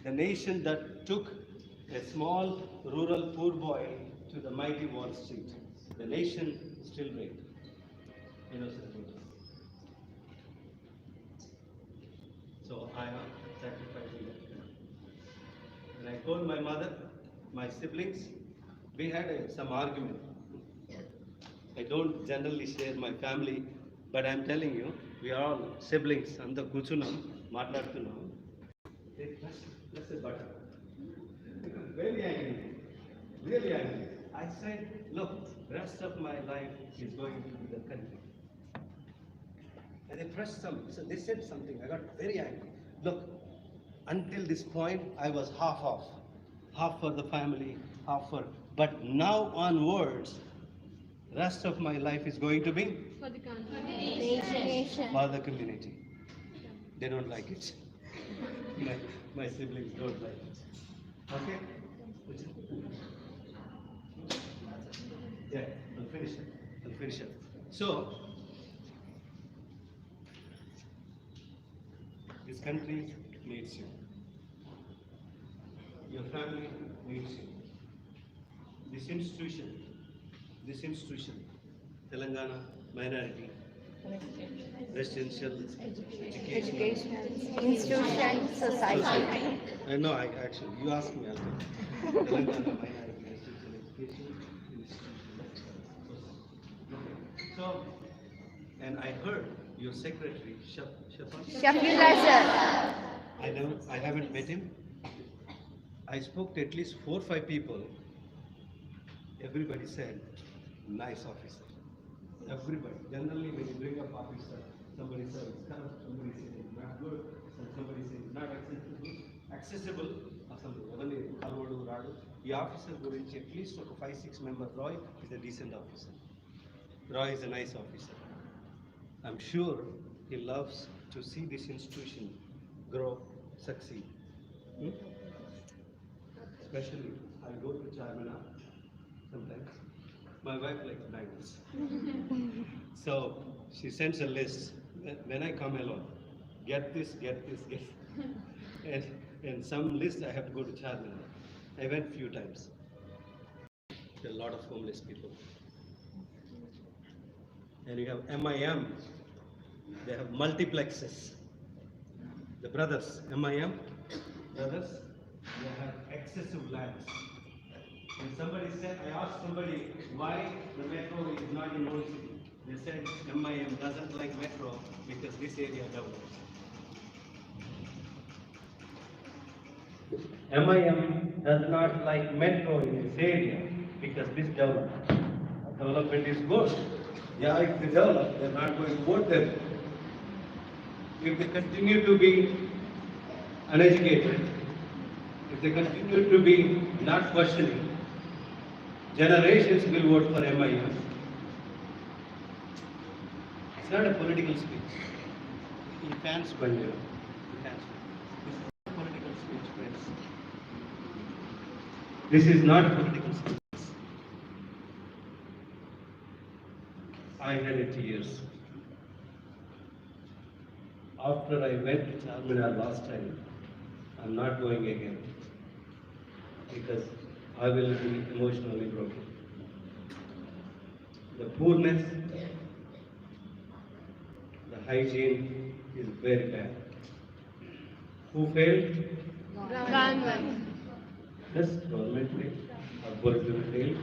The nation that took a small rural poor boy to the mighty Wall Street. The nation still made innocent voters. So I am sacrificing that. When I told my mother, my siblings, we had some argument. I don't generally share my family, but I'm telling you, we are all siblings. Andar kuchunam, maatladutunnam. They press the button. Very angry, really angry. I said, look, rest of my life is going to be the country. And they pressed some, so they said something. I got very angry. Look, until this point, I was half for the family, half for. But now onwards, rest of my life is going to be
For the country.
Nation.
for the community. They don't like it. My siblings don't like it. Okay? Yeah, I'll finish it. So, this country needs you. Your family needs you. This institution, Telangana Minority Residential Education
Institution. Society.
No, actually, you asked me. Telangana Minority Residential Education Institution. So, and I heard your secretary, Shafan.
Shafillah sir.
I haven't met him. I spoke to at least 4 or 5 people. Everybody said, nice officer. Everybody. Generally, when you bring up officer, somebody says it's corrupt, somebody says it's not good, and somebody says it's not accessible. The officer gurinchi at least 5-6 member Roy is a decent officer. Roy is a nice officer. I'm sure he loves to see this institution grow, succeed. Especially, I go to Charminar sometimes. My wife likes bangles. So she sends a list. When I come alone, get this. And some list I have to go to Charminar. I went few times. There are a lot of homeless people. And you have MIM. They have multiplexes. The brothers, MIM brothers, they have excessive lands. And somebody said, I asked somebody why the metro is not in Old City. They said MIM doesn't like metro because this area develops. MIM does not like metro in this area because this development is good. Yeah, if they develop, they're not going to vote them. If they continue to be uneducated, if they continue to be not questioning, generations will vote for MIM. It's not a political speech. You can't spend it. This is not political speech. I had it years. After I went to Charminar last time, I'm not going again because I will be emotionally broken. The poorness, the hygiene is very bad. Who failed?
Government.
Yes, government failed, or political failed,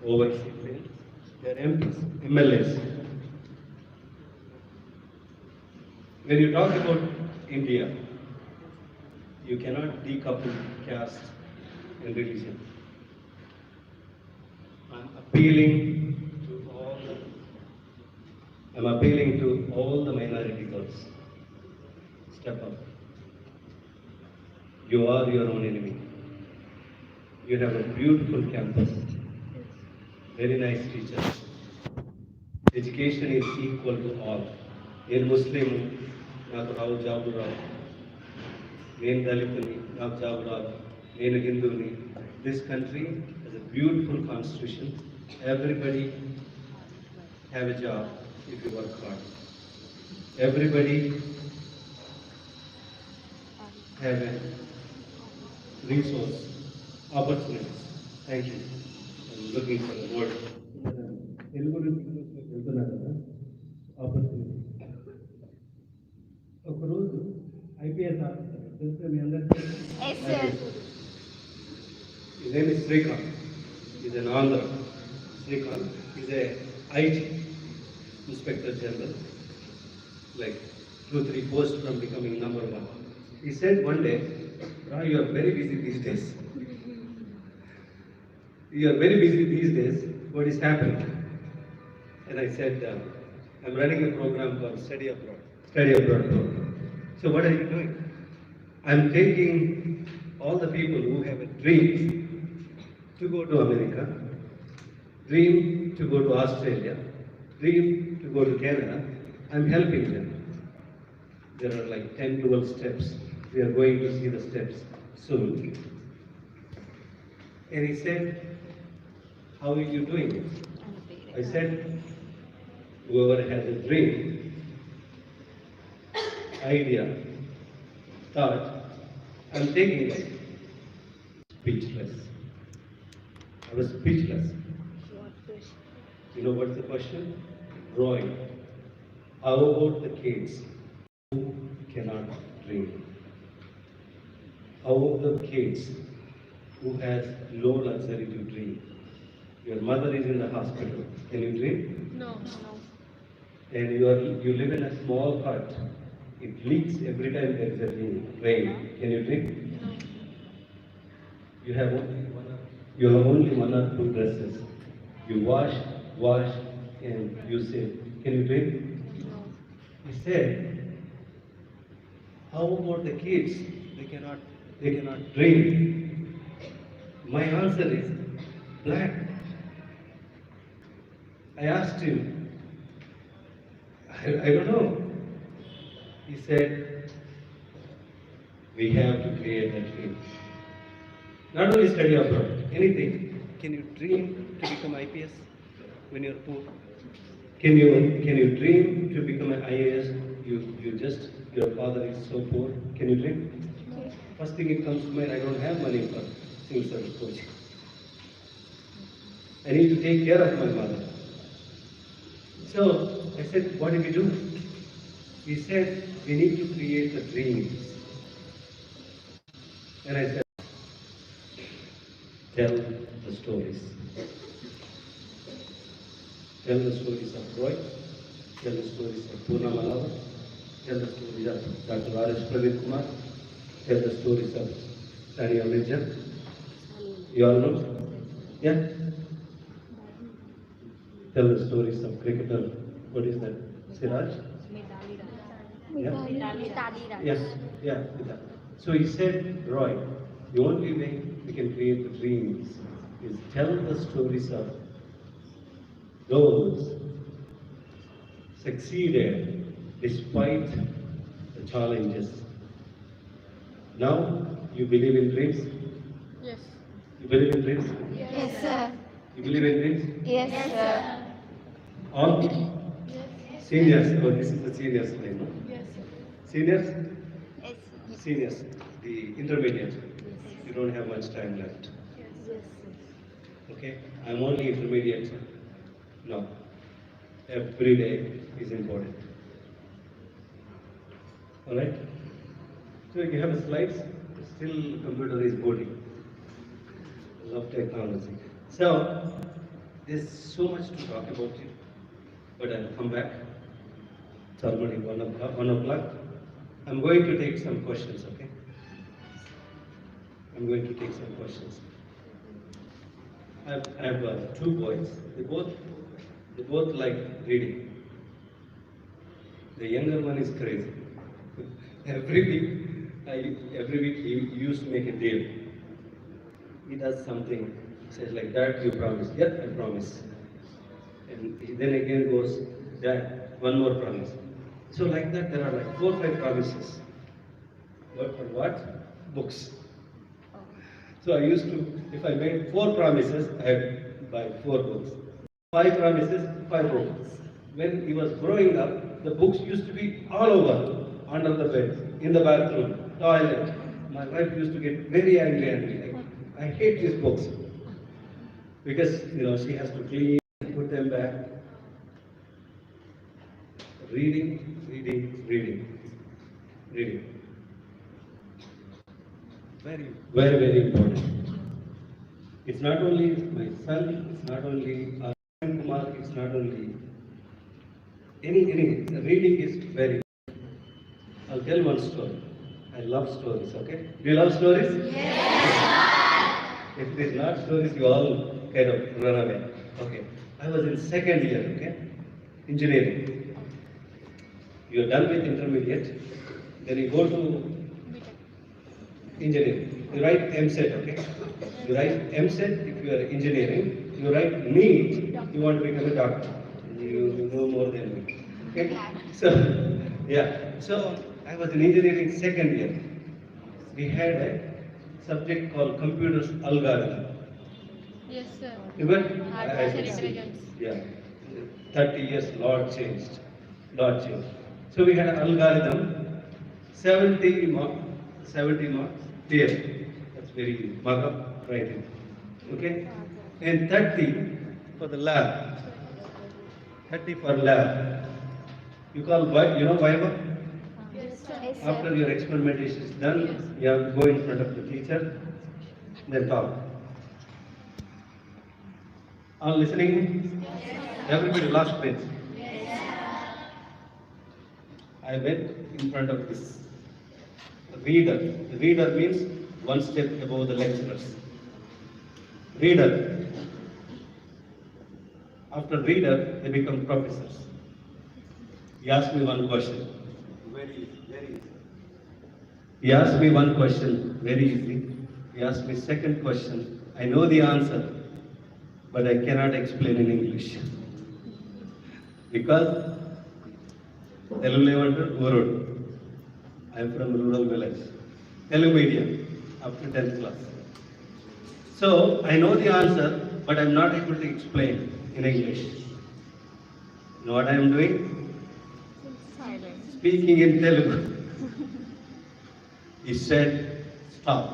overseas failed. They are MPs, MLAs. When you talk about India, you cannot decouple caste and religion. I'm appealing to all I'm appealing to all the minority girls. Step up. You are your own enemy. You have a beautiful campus, very nice teachers. Education is equal to all. నేను ముస్లిం, నాకు రావు job రావు. నేను దళితుని, నాకు job రాదు. నేను హిందువుని. This country has a beautiful constitution. Everybody have a job if you work hard. Everybody have a resource, opportunities. Thank you. I'm looking for the word. Telugu వెళ్తున్నారు కదా, opportunity. ఒకరోజు IPS officer తెలిస్తే మీ అందరికీ
Yes, sir.
his name is Srikanth. He's an Andhra. Srikanth is a IT Inspector General, like 2-3 posts from becoming number one. He said one day, "Ra, you are very busy these days. You are very busy these days. What is happening?" And I said, "I'm running a program called Study Abroad." Study Abroad program. So what are you doing? I'm taking all the people who have a dream to go to America, dream to go to Australia, dream to go to Canada. I'm helping them. There are like 10-12 steps. We are going to see the steps soon. And he said, "How are you doing it?" I said, "Whoever has a dream, idea, thought, I'm taking it." Speechless. I was speechless. You know what's the question? Roy, how about the kids who cannot dream? How about the kids who has no luxury to dream? Your mother is in the hospital. Can you dream?
No.
And you live in a small hut. It leaks every time there is a rain. Can you dream?
No.
You have only one or two dresses. You wash, and you say, "Can you dream?"
No.
He said, "How about the kids? They cannot dream." My answer is black. I asked him, I don't know. He said, "We have to create a dream. Not only study abroad, anything. Can you dream to become IPS when you're poor? Can you dream to become an IAS? Your father is so poor. Can you dream?" First thing it comes to mind, I don't have money for civil service coaching. I need to take care of my mother. So I said, "What do we do?" He said, "We need to create the dreams." And I said, "Tell the stories. Tell the stories of Roy. Tell the stories of Poorna Malava. Tell the stories of Dr. R.S. Praveer Kumar. Tell the stories of Sania Mirza. You all know? Yeah? Tell the stories of cricketer. What is that? Siraj? Yeah?
Mitali Raj.
Yes, yeah, with that. So he said, "Roy, the only way we can create the dreams is tell the stories of those succeeded despite the challenges." Now, you believe in dreams?
Yes.
You believe in dreams?
Yes, sir.
You believe in dreams?
Yes, sir.
All? Seniors, oh, this is the seniors line, no?
Yes.
Seniors?
Yes.
Seniors, the intermediate. You don't have much time left. Okay? I'm only intermediate. No. Every day is important. Alright? So you have slides, still computer is boarding. Love technology. So, there's so much to talk about it, but I'll come back. It's already 1 o'clock. I'm going to take some questions, okay? I'm going to take some questions. I have two boys. They both like reading. The younger one is crazy. Every week he used to make a deal. He does something, says like that, you promise. Yeah, I promise. And he then again goes, Dad, one more promise. So like that, there are like 4 or 5 promises. But for what? Books. So I used to, if I made 4 promises, I had buy 4 books. 5 promises, 5 books. When he was growing up, the books used to be all over, under the bed, in the bathroom, toilet. My wife used to get very angry. I hate these books. Because, she has to clean, put them back. Reading. Very, very, very important. It's not only my son, it's not only Kumar, it's not only any. Reading is very. I'll tell one story. I love stories, okay? Do you love stories? Yes! If it is not stories, you all kind of run away. Okay. I was in 2nd year, okay? Engineering. You are done with intermediate, then you go to engineering. You write MSET, okay? You write MSET if you are engineering. You write NEET, you want to become a doctor. You know more than me. Okay? So, yeah. So, I was in engineering 2nd year. We had a subject called computers algorithm.
Yes, sir.
Remember?
Artificial intelligence.
Yeah. 30 years, lot changed. So we had an algorithm, 70 marks, there. That's very easy. Markup, writing. Okay? And 30 for the lab. 30 for lab. You call, Viva?
Yes,
After
sir.
your experimentation is done, you have to go in front of the teacher, then talk. All listening? Everybody last bench. I went in front of this reader. The reader means one step above the lecturers. Reader. After reader, they become professors. He asked me one question. Very easy. He asked me one question, very easy. He asked me second question. I know the answer, but I cannot explain in English. Because Telugu levanter Urud. I am from rural village. Telugu medium up to 10th class. So I know the answer, but I am not able to explain in English. You know what I am doing?
Silence.
Speaking in Telugu. He said, stop.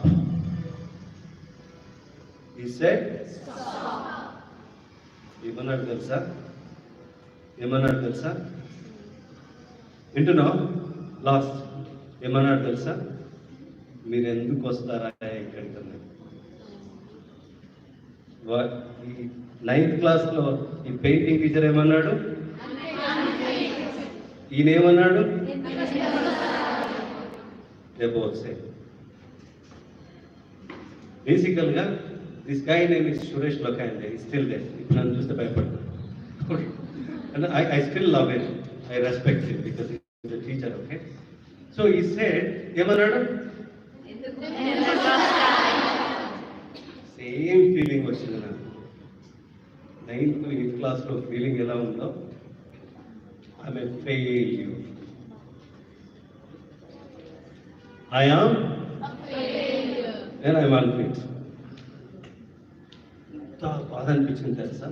He said, stop. ఏమన్నాడు తెలుసా? వింటున్నావు? Last ఏమన్నాడు తెలుసా? మీరు ఎందుకు వస్తారా ఇక్కడికి అన్నాడు. ఈ 9th క్లాస్లో ఈ పెయింటింగ్ టీచర్ ఏమన్నాడు? ఈయన ఏమన్నాడు? బేసికల్గా this guy name is Suresh Lokhande ఈ స్టిల్ దే. ఇప్పుడు నన్ను చూస్తే భయపడతాను. And I still love him. I respect him because he's a teacher, okay? So he said, ఏమన్నాడు? సేమ్ ఫీలింగ్ వచ్చింది నాకు. 9th 8th క్లాస్లో ఫీలింగ్ ఎలా ఉందో, I'm a failure. I am a failure. And I am unfit. ఎంత బాధ అనిపించింది తెలుసా?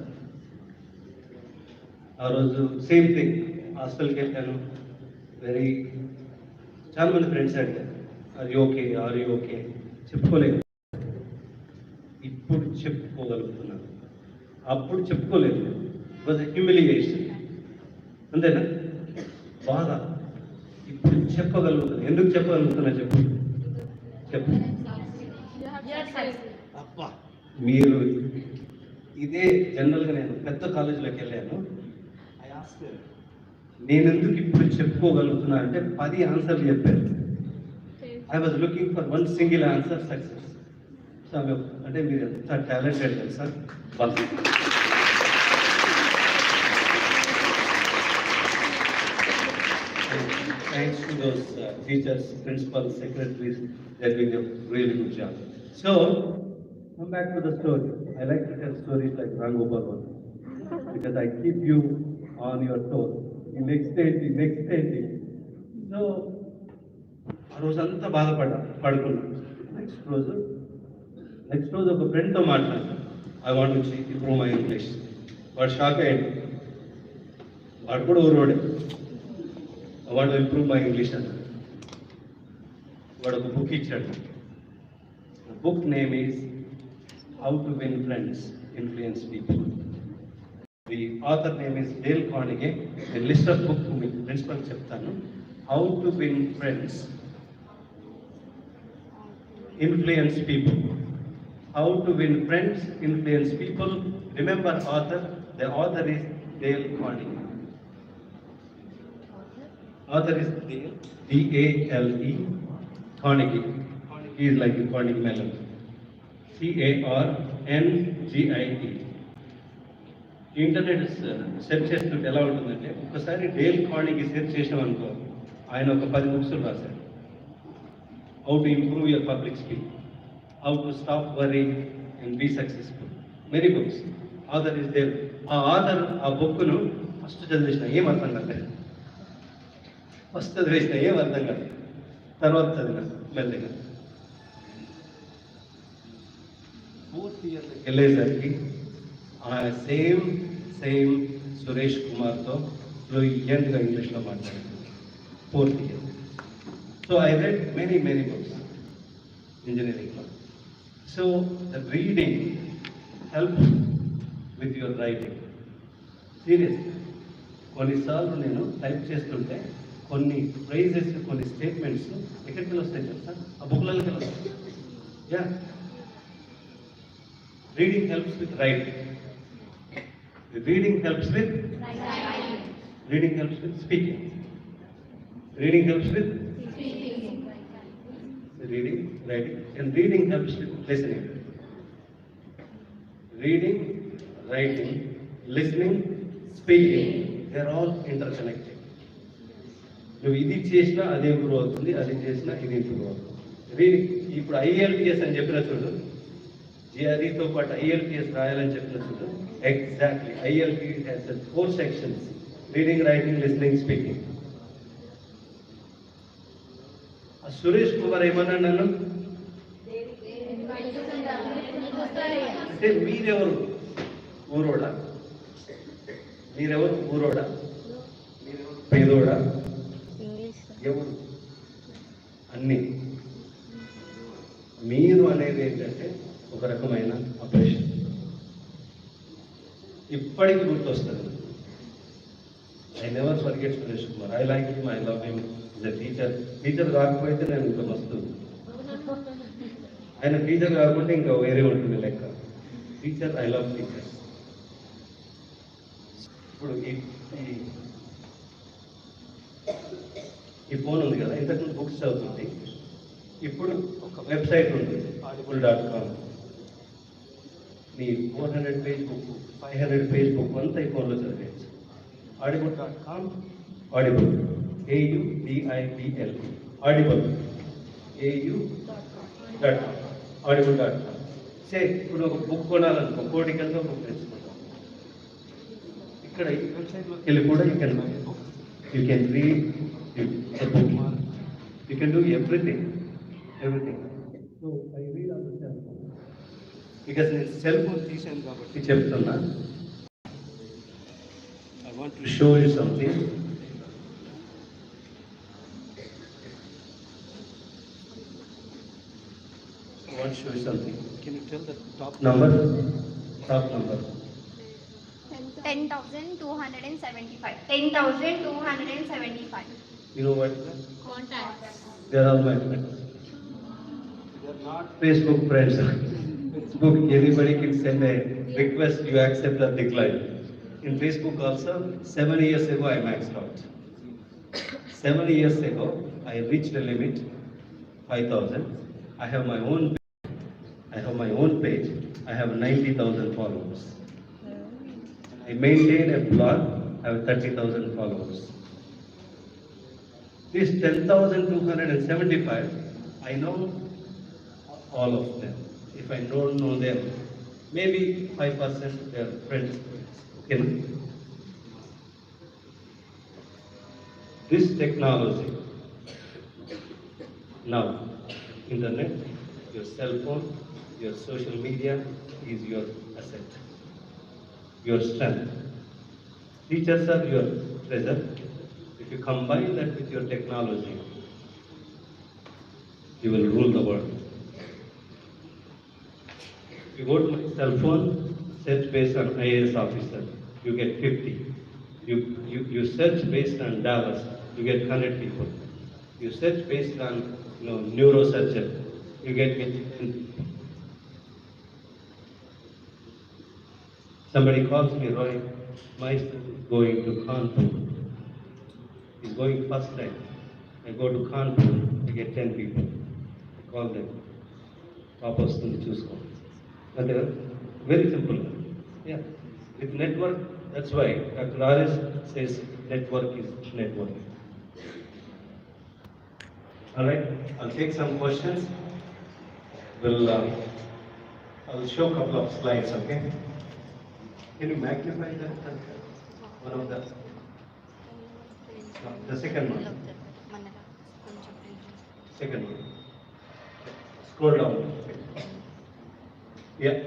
ఆ రోజు సేమ్ థింగ్, హాస్టల్కి వెళ్ళాను. చాలా మంది ఫ్రెండ్స్ అడిగారు, ఆర్ యూ ఓకే చెప్పుకోలేదు. ఇప్పుడు చెప్పుకోగలుగుతున్నాను, అప్పుడు చెప్పుకోలేదు. It was humiliation. అంతేనా? బాధ. ఇప్పుడు చెప్పగలుగుతున్నాను. ఎందుకు చెప్పగలుగుతున్నా చెప్పు. అబ్బా, మీరు ఇదే జనరల్గా నేను పెద్ద కాలేజీలోకి వెళ్ళాను. నేను ఎందుకు ఇప్పుడు చెప్పుకోగలుగుతున్నా అంటే 10 ఆన్సర్లు చెప్పారు. I was looking for 1 single answer success. So అంటే మీరు ఎంత టాలెంటెడ్ తెలుసా? thanks to those teachers, principals, secretaries, they're doing a really good job. So, come back to the story. I like to tell stories like Rango Bhagwan because I keep you on your toes. ఈ next ఏంటి so ఆ రోజంతా పడుకున్నా next రోజు ఒక ఫ్రెండ్తో మాట్లాడాను. I want to improve my English. వాడు షాక్ అయ్యాడు. వాడు కూడా ఊరోడే. I want to improve my English అన్నాడు. వాడు ఒక బుక్ ఇచ్చాడు. Book name is how to win friends, influence people. The author name is Dale Carnegie. నేను లిస్ట్ ఆఫ్ బుక్ మీకు ప్రిన్సిపల్ చెప్తాను. How to win friends, influence people. How to win friends, influence people. Remember author. The author is Dale Carnegie. Author is Dale, D-A-L-E, Carnegie. Carnegie is like the Carnegie Mellon. C-A-R-N-G-I-E. Internet search చేస్తుంటే ఎలా ఉంటుందంటే ఒకసారి Dale Carnegie search చేసినాం అనుకో, ఆయన ఒక 10 books రాశారు. How to improve your public speaking, how to stop worrying and be successful. Many books. Author is there. ఆ ఆథర్ ఆ బుక్ను ఫస్ట్ చదివేసిన ఏం అర్థం కాలేదు. ఫస్ట్ చదివేసిన ఏం అర్థం కాలేదు. తర్వాత చదివిన మెల్లగా 4th ఇయర్కి వెళ్ళేసరికి ఆ సేమ్ సురేష్ కుమార్తో ఫ్లూయెంట్గా ఇంగ్లీష్లో మాట్లాడాను. 4th year. So I read many books, engineering. So the reading helps with your writing. Seriously. కొన్నిసార్లు నేను టైప్ చేస్తుంటే కొన్ని ఫ్రేజెస్, కొన్ని స్టేట్మెంట్స్ ఎక్కడికి వస్తాయి తెలుసా? ఆ బుక్లకి వస్తాయి. Yeah, reading helps with writing. Reading helps with speaking. Reading helps with reading, writing, and reading helps with listening. Reading, writing, listening, speaking, they are all interconnected. నువ్వు ఇది చేసినా అదే ఇంప్రూవ్ అవుతుంది, అది చేసినా ఇది ఇంప్రూవ్ అవుతుంది. రీడింగ్ ఇప్పుడు IELTS అని చెప్పిన చూడు, GREతో పాటు IELTS రాయాలని చెప్పిన చూడు, exactly IELTS has 4 sections: reading, writing, listening, speaking. Suresh Kumar ఏమన్నాడు నన్ను అంటే మీరెవరు ఊరోడా, మీరెవరు పేదోడా, ఎవరు అన్నీ. మీరు అనేది ఏంటంటే ఒక రకమైన ఆపరేషన్. ఇప్పటికీ గుర్తొస్తుంది. I never forget Suresh Kumar. I like him, I love him. Teacher కాకపోతే నేను ఇంకా మస్తు, ఆయన టీచర్ కాకుంటే ఇంకా వేరే ఉంటుంది లెక్క. Teacher, I love teachers. ఇప్పుడు ఈ ఫోన్ ఉంది కదా, ఇంతకుముందు బుక్స్ చదువుతుంది. ఇప్పుడు ఒక వెబ్సైట్ ఉంటుంది, audible.com. నీ 400 పేజ్ బుక్, 500 పేజ్ బుక్ అంతా ఈ ఫోన్లో చదివేయచ్చు. audible.com, audible, AUDIBL, audible, AU.com, audible.com. సే ఇప్పుడు ఒక బుక్ కొనాలనుకో, కోటికి వెళ్తే ఒక బుక్ తెచ్చుకుంటాం. ఇక్కడ ఈ వెబ్సైట్లోకి వెళ్ళి కూడా you can read a book. You can do everything. So I read on the cell phone. Because నేను సెల్ ఫోన్ తీసాను కాబట్టి చెప్తున్నా. I want to show you something. Can you tell the top number?
10,275. 10,275.
You know what?
Contacts.
They are all my friends. They are not Facebook friends. Facebook, anybody can send a request, you accept or decline. In Facebook also, 7 years ago I maxed out. 7 years ago, I reached a limit, 5,000. I have my own page. I have 90,000 followers. I maintain a blog. I have 30,000 followers. These 10,275, I know all of them. If I don't know them, maybe 5% they are friends. Okay. This technology, now, internet, your cell phone, your social media is your asset, your strength. Teachers are your treasure. If you combine that with your technology, you will rule the world. You go to my cell phone, search based on IAS officer, you get 50. You search based on Dallas, you get 100 people. You search based on neurosurgeon, you get 10 people. Somebody calls me, Roy, my son is going to Kanpur. He's going first time. I go to Kanpur, I get 10 people. I call them. Papas to choose. Very simple. Yeah. With network, that's why Dr. Aris says network is network. All right, I'll take some questions. I'll show a couple of slides, okay? Can you magnify that? One of the, no, the second one. Second one. Scroll down. Yeah,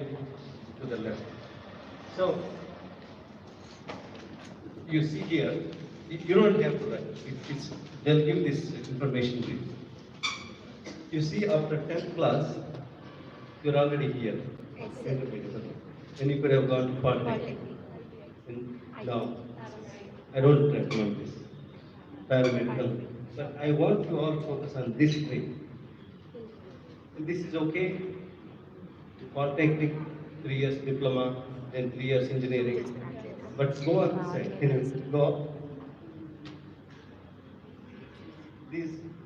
to the left. So, you see here, you don't have to write. They'll give this information to you. You see, after 10th class, you're already here. Then you could have gone to Polytechnic. No, I don't recommend this. Paramedical. But I want you all to focus on this stream. And this is okay. Polytechnic, 3 years diploma, then 3 years engineering. But go on this side. Can you go up?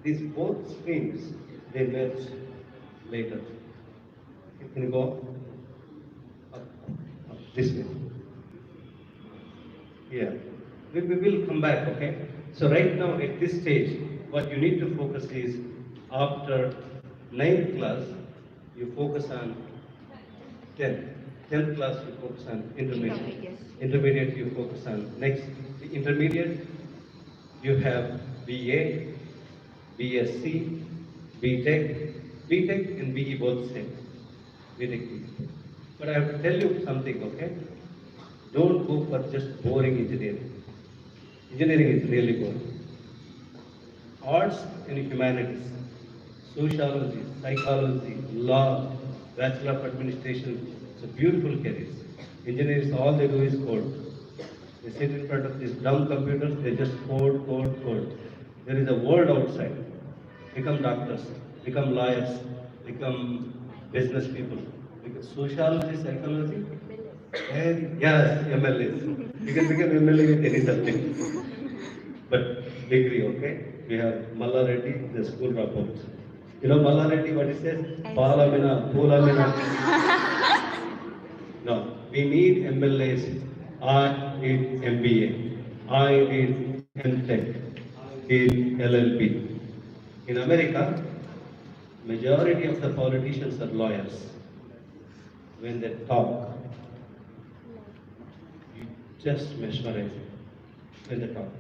These both streams, they merge later. Can you go up? Up this way. Yeah. We will come back, okay? So right now at this stage, what you need to focus is after 9th class, you focus on 10th. 10th class, you focus on intermediate. Intermediate, you focus on next. The intermediate, you have BA, BSc, BTech. BTech and BE both same. BTech, BE. But I have to tell you something, okay? Don't go for just boring engineering. Engineering is really boring. Arts and humanities, sociology, psychology, law, Bachelor of Administration, it's a beautiful career. Engineers, all they do is code. They sit in front of these dumb computers, they just code, code, code. There is a world outside. Become doctors, become lawyers, become business people, become sociology, psychology, and yes, MLAs. You can become MLA with any subject. But degree, okay? We have Malla Reddy, the school dropout. You know Malla Reddy, what he says? Pala mina, pula mina. No, we need MLAs. I need MBA. I need MTech. I need LLB. In America, majority of the politicians are lawyers. When they talk, you just mesmerize when they talk.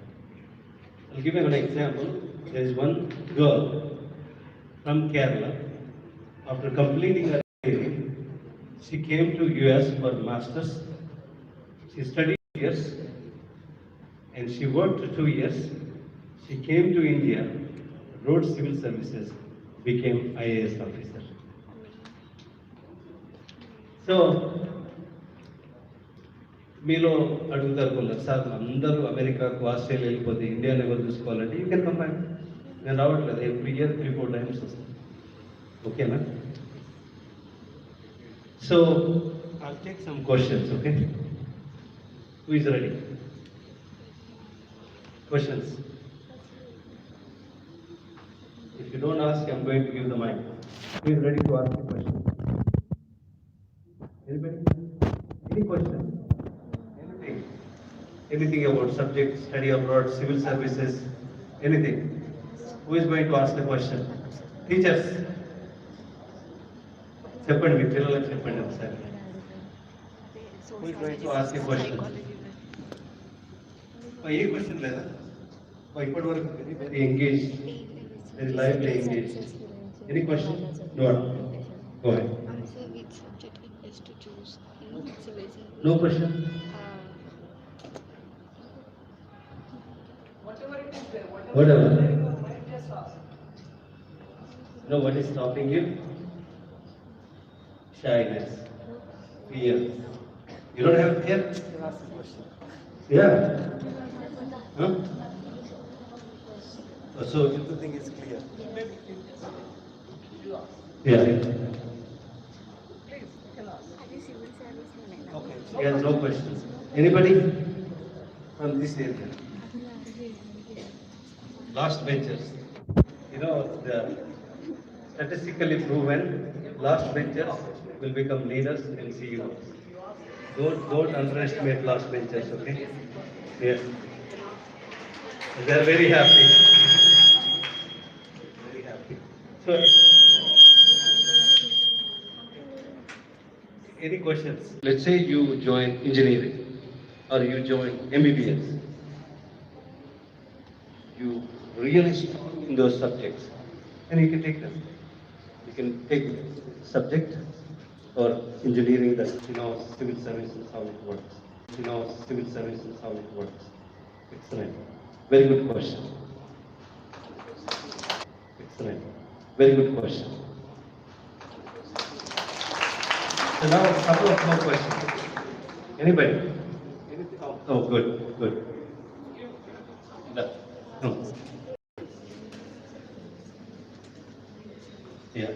I'll give you an example. There is one girl from Kerala. After completing her degree, she came to US for masters. She studied 2 years and she worked 2 years. She came to India, wrote civil services, became IAS officer. So, మీలో అడుగుతారు కొందరు sir అందరూ అమెరికాకు Australia వెళ్ళిపోతే ఇండియాని ఎవరు చూసుకోవాలంటే you can come back. నేను రావట్లేదు, ఎవ్రీ ఇయర్ 3-4 times వస్తాను. ఓకేనా? So I'll take some questions, okay? Who is ready? Questions? If you don't ask, I'm going to give the mic. Who is ready to ask a question? Anybody? Any question? Anything about subject, study abroad, civil services, anything? Who is going to ask the question? Teachers. చెప్పండి మీ పిల్లలకు చెప్పండి ఒకసారి. Who is going to ask a question? A question లేదా? ఇప్పటి వరకు very engage, very lively engaged. Any question? No. Go ahead.
Answer which subject is best to choose in civil service.
No question. Whatever. No, what is stopping you? Shyness, fear. You don't have fear? Yeah. Huh? So everything is clear. Yeah.
అది civil service లోనేనా?
Okay. So he has no questions. Anybody from this area? Last benchers. You know, the statistically proven last benchers will become leaders and CEOs. Don't underestimate last benchers, okay? Yeah. They are very happy. Very happy. So, any questions? Let's say you join engineering or you join MBBS. You really strong in those subjects, and you can take them. You can take subject or engineering that civil service and how it works. Civil service and how it works. Excellent. Very good question. Excellent. Very good question. So now a couple of more questions. Anybody? Anything? Oh, good, good. No. Yeah.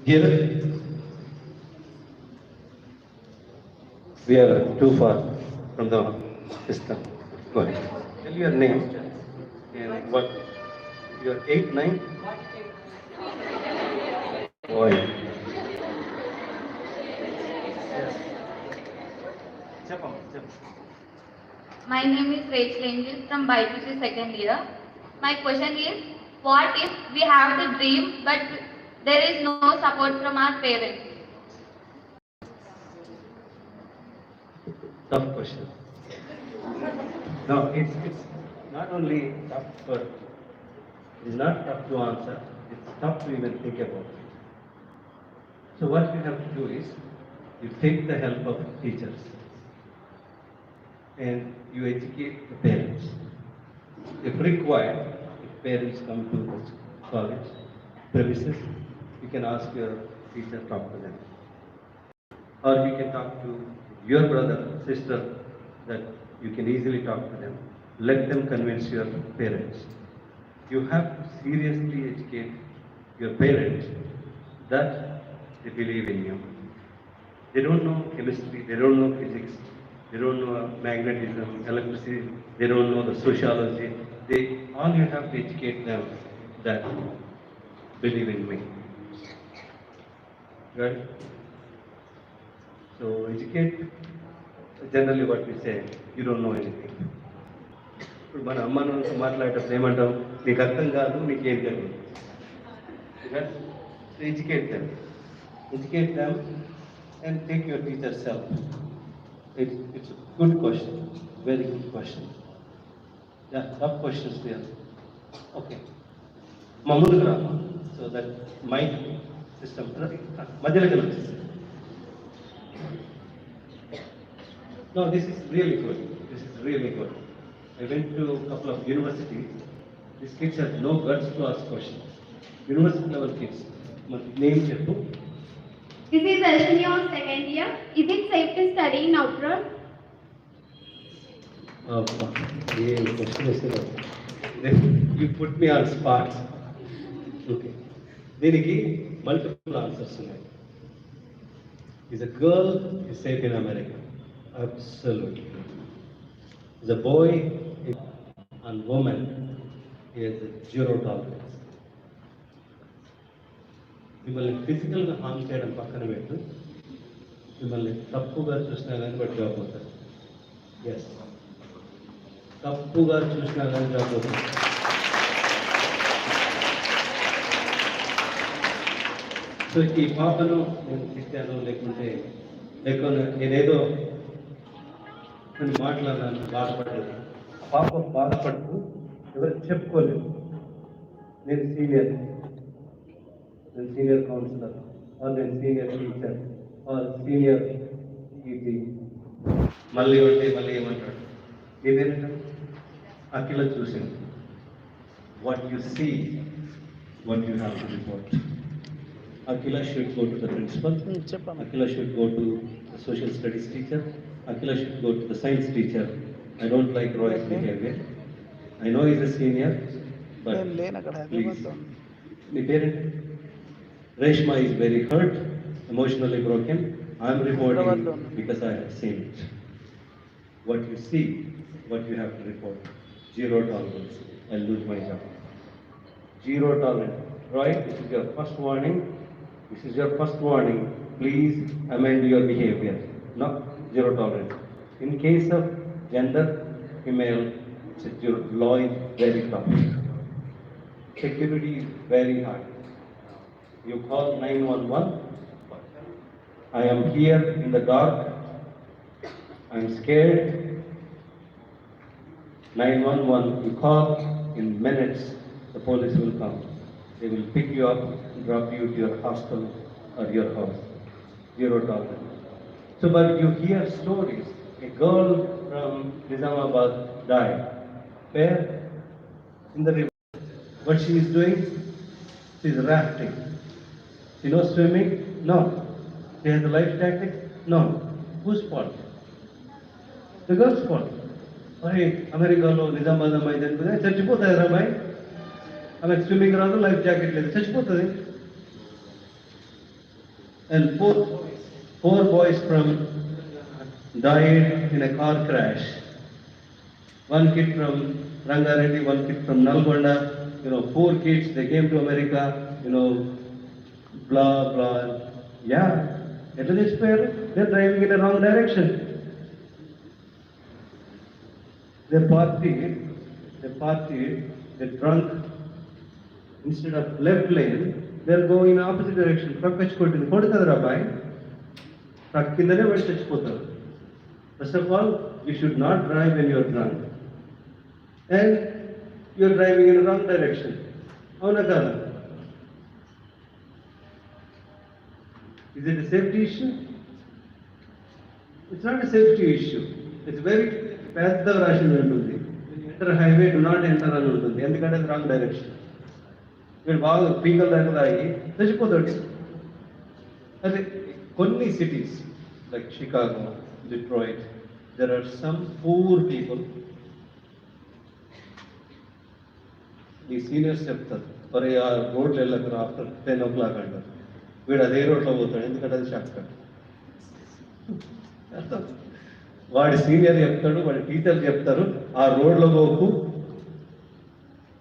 Here, we are too far from the system. Go ahead. Tell your name and what. You are 8, 9? Boy.
My name is Rachel Angel from BYPC second year. My question is, what if we have the dream but there is no support from our parents?
Tough question. No, it's not only tough, but it's not tough to answer. It's tough to even think about it. So what you have to do is, you take the help of teachers and you educate the parents. If required, if parents come to the college premises, you can ask your teacher to talk to them. Or you can talk to your brother, sister, that you can easily talk to them. Let them convince your parents. You have to seriously educate your parents that they believe in you. They don't know chemistry, they don't know physics, they don't know magnetism, electricity, they don't know the sociology. All you have to educate them that believe in me. Right? So educate, generally what we say, you don't know anything. ఇప్పుడు మన అమ్మ నాన్నతో మాట్లాడేటప్పుడు ఏమంటాం, నీకు అర్థం కాదు, నీకేం తెలియదు. Educate them and take your teacher's help. It's a good question, very good question. Yeah, tough questions there. Okay. Mamudra, so that mic system. Madhyalagala. No, this is really good. This is really good. I went to a couple of universities. These kids have no guts to ask questions. University level kids. Name cheppu.
This is Ashwini of second year. Is it safe to study in abroad?
You put me on spot. Okay. దీనికి multiple answers ఉన్నాయి. Is a girl is safe in America? Absolutely. Is a boy and woman is zero tolerance. మిమ్మల్ని ఫిజికల్గా harm చేయడం పక్కన పెట్టు, మిమ్మల్ని తప్పుగా చూసినా కానీ బట్టి పోతారు. ఎస్, తప్పుగా చూసినా కానీ రాబోతుంది. సో ఈ పాపను నేను తిట్టాను, లేకుంటే నేనేదో నేను మాట్లాడాను, బాధపడ్డాను. పాప బాధపడుతూ ఎవరికి చెప్పుకోలేదు. నేను సీనియర్ కౌన్సిలర్, నేను సీనియర్ టీచర్, సీనియర్ ఇది మళ్ళీ ఏమంటాడు, ఇదేంట అఖిల చూసింది. What you see, what you have to report. Akila should go to the principal. Akila should go to the social studies teacher. Akila should go to the science teacher. I don't like Roy's behavior. I know he's a senior, but please. The parent, Reshma is very hurt, emotionally broken. I am reporting because I have seen it. What you see, what you have to report. Zero tolerance. I'll lose my job. Zero tolerance. Roy, this is your first warning. This is your first warning. Please amend your behavior. No, zero tolerance. In case of gender, female, law is very tough. Security is very hard. You call 911. I am here in the dark. I am scared. 911. You call, in minutes, the police will come. They will pick you up, drop you to your hostel or your house. Zero tolerance. So, but you hear stories. A girl from Nizamabad died. Where? In the river. What she is doing? She is rafting. She knows swimming? No. She has a life jacket? No. Whose fault? The girl's fault. Hey, America, Nizamabad, అమ్మాయి చనిపోతే చచ్చిపోతాయి అమ్మాయి. ఆమెకు swimming రాదు, life jacket లేదు, చచ్చిపోతుంది. And four boys from died in a car crash. One kid from Rangareddy, one kid from Nalgonda. 4 kids. They came to America. Blah blah. Yeah. At this pair, they're driving in the wrong direction. They partied. They drunk. Instead of left lane, they're going in opposite direction. Truck వచ్చి కొడుతుందిరా అబ్బాయి. Truck కిందనే పడి చచ్చిపోతారు. First of all, you should not drive when you're drunk. And you're driving in the wrong direction. అవునా కాదా? Is it a safety issue? It's not a safety issue. It's very పెద్ద రాసి ఉంటుంది. Enter highway, do not enter అని ఉంటుంది. ఎందుకంటే అది wrong direction. వీడు బాగా పీకల దాకా తాగి చచ్చిపోతాడు. అదే కొన్ని cities like Chicago, Detroit, there are some poor people. ఈ సీనియర్స్ చెప్తారు, మరి ఆ రోడ్లు వెళ్ళకరు ఆఫ్టర్ 10 o'clock అంటారు. వీడు అదే రోడ్లో పోతాడు, ఎందుకంటే అది షార్ట్ కట్. వాడి సీనియర్ చెప్తాడు, వాడి టీచర్ చెప్తారు, ఆ రోడ్లో పోకు,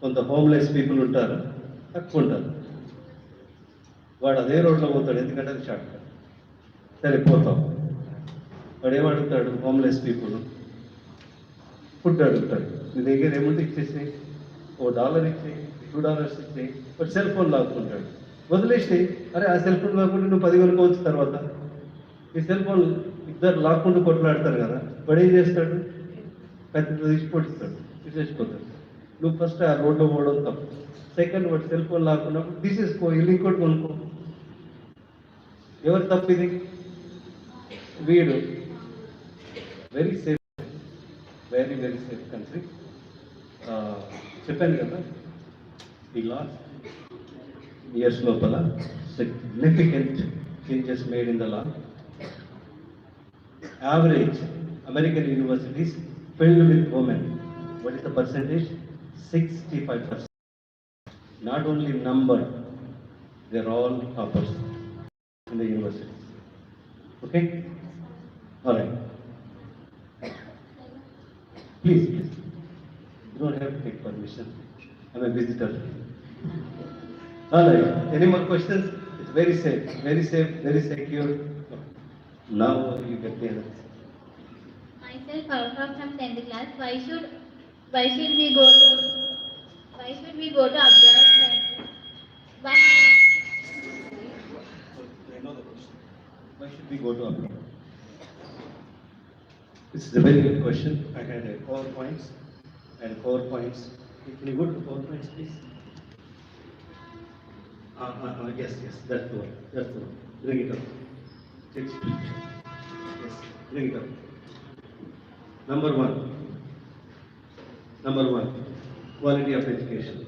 కొంత హోమ్లెస్ పీపుల్ ఉంటారు, తక్కువ ఉంటారు. వాడు అదే రోడ్లో పోతాడు, ఎందుకంటే అది షార్ట్ కట్. సరే పోతాం. వాడు ఏమడుగుతాడు, హోమ్లెస్ పీపుల్ ఫుడ్ అడుగుతాడు. నీ దగ్గర ఏముంటే ఇచ్చేసి, $1 ఇచ్చేయి, $2 ఇచ్చేయి. వాడు సెల్ ఫోన్ లాక్కుంటాడు, వదిలేసి. అరే ఆ సెల్ ఫోన్ లాక్కుంటే నువ్వు 10 కొనుక్కోవచ్చు తర్వాత. ఈ సెల్ ఫోన్ ఇద్దరు లాక్కుంటూ కొట్లాడతారు కదా, వాడు ఏం చేస్తాడు, పెద్ద తీసి పొడిస్తాడు, తీసేసిపోతాడు. నువ్వు ఫస్ట్ ఆ రోడ్లో పోవడం తప్పు. సెకండ్, వాడు సెల్ ఫోన్ లాక్కున్నప్పుడు తీసేసుకో, ఇల్లు ఇంకోటి కొనుక్కో. ఎవరు తప్పు ఇది? వీడు. Very safe, very very safe country. చెప్పాను కదా, ఈ లాస్ట్ ఇయర్స్ లోపల significant changes made in the law. Average American universities filled with women. What is the percentage? 65%. Not only number, they're all toppers in the universities. Okay? All right. Please. You don't have to take permission. I'm a visitor. All right. Any more questions? It's very safe, very secure. Now you get the answer.
Myself, Alpha from 10th class. Why should
Why should we go to abroad? Sir? Why?
I know the question. Why should we go to abroad? This is a very good question. I had a PowerPoints and PowerPoints. Can you go to the PowerPoints, please? Yes, that's the one. That's the one. Bring it up. Yes, bring it up. Number one, quality of education.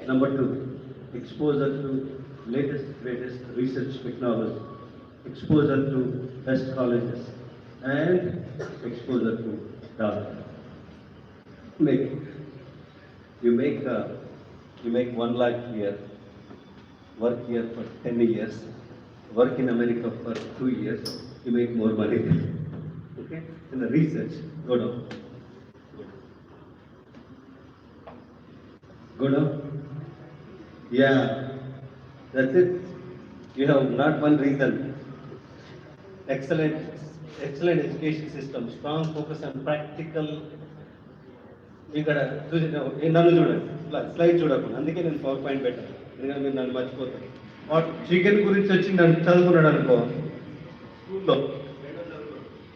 Number two, exposure to latest, greatest research technology. Exposure to best colleges. And exposure to data. You make 1 lakh here, work here for 10 years, work in America for 2 years, you make more money. Okay? In the research, go down. Go down. Yeah, that's it. You have not one reason. Excellent education system, strong focus on practical. ఇక్కడ చూసి నన్ను చూడండి slide చూడకుండా అందుకే నేను PowerPoint పెట్టాను ఎందుకంటే మీరు నన్ను మర్చిపోతాను చికెన్ గురించి వచ్చి నన్ను చదువుకున్నాడు అనుకో స్కూల్లో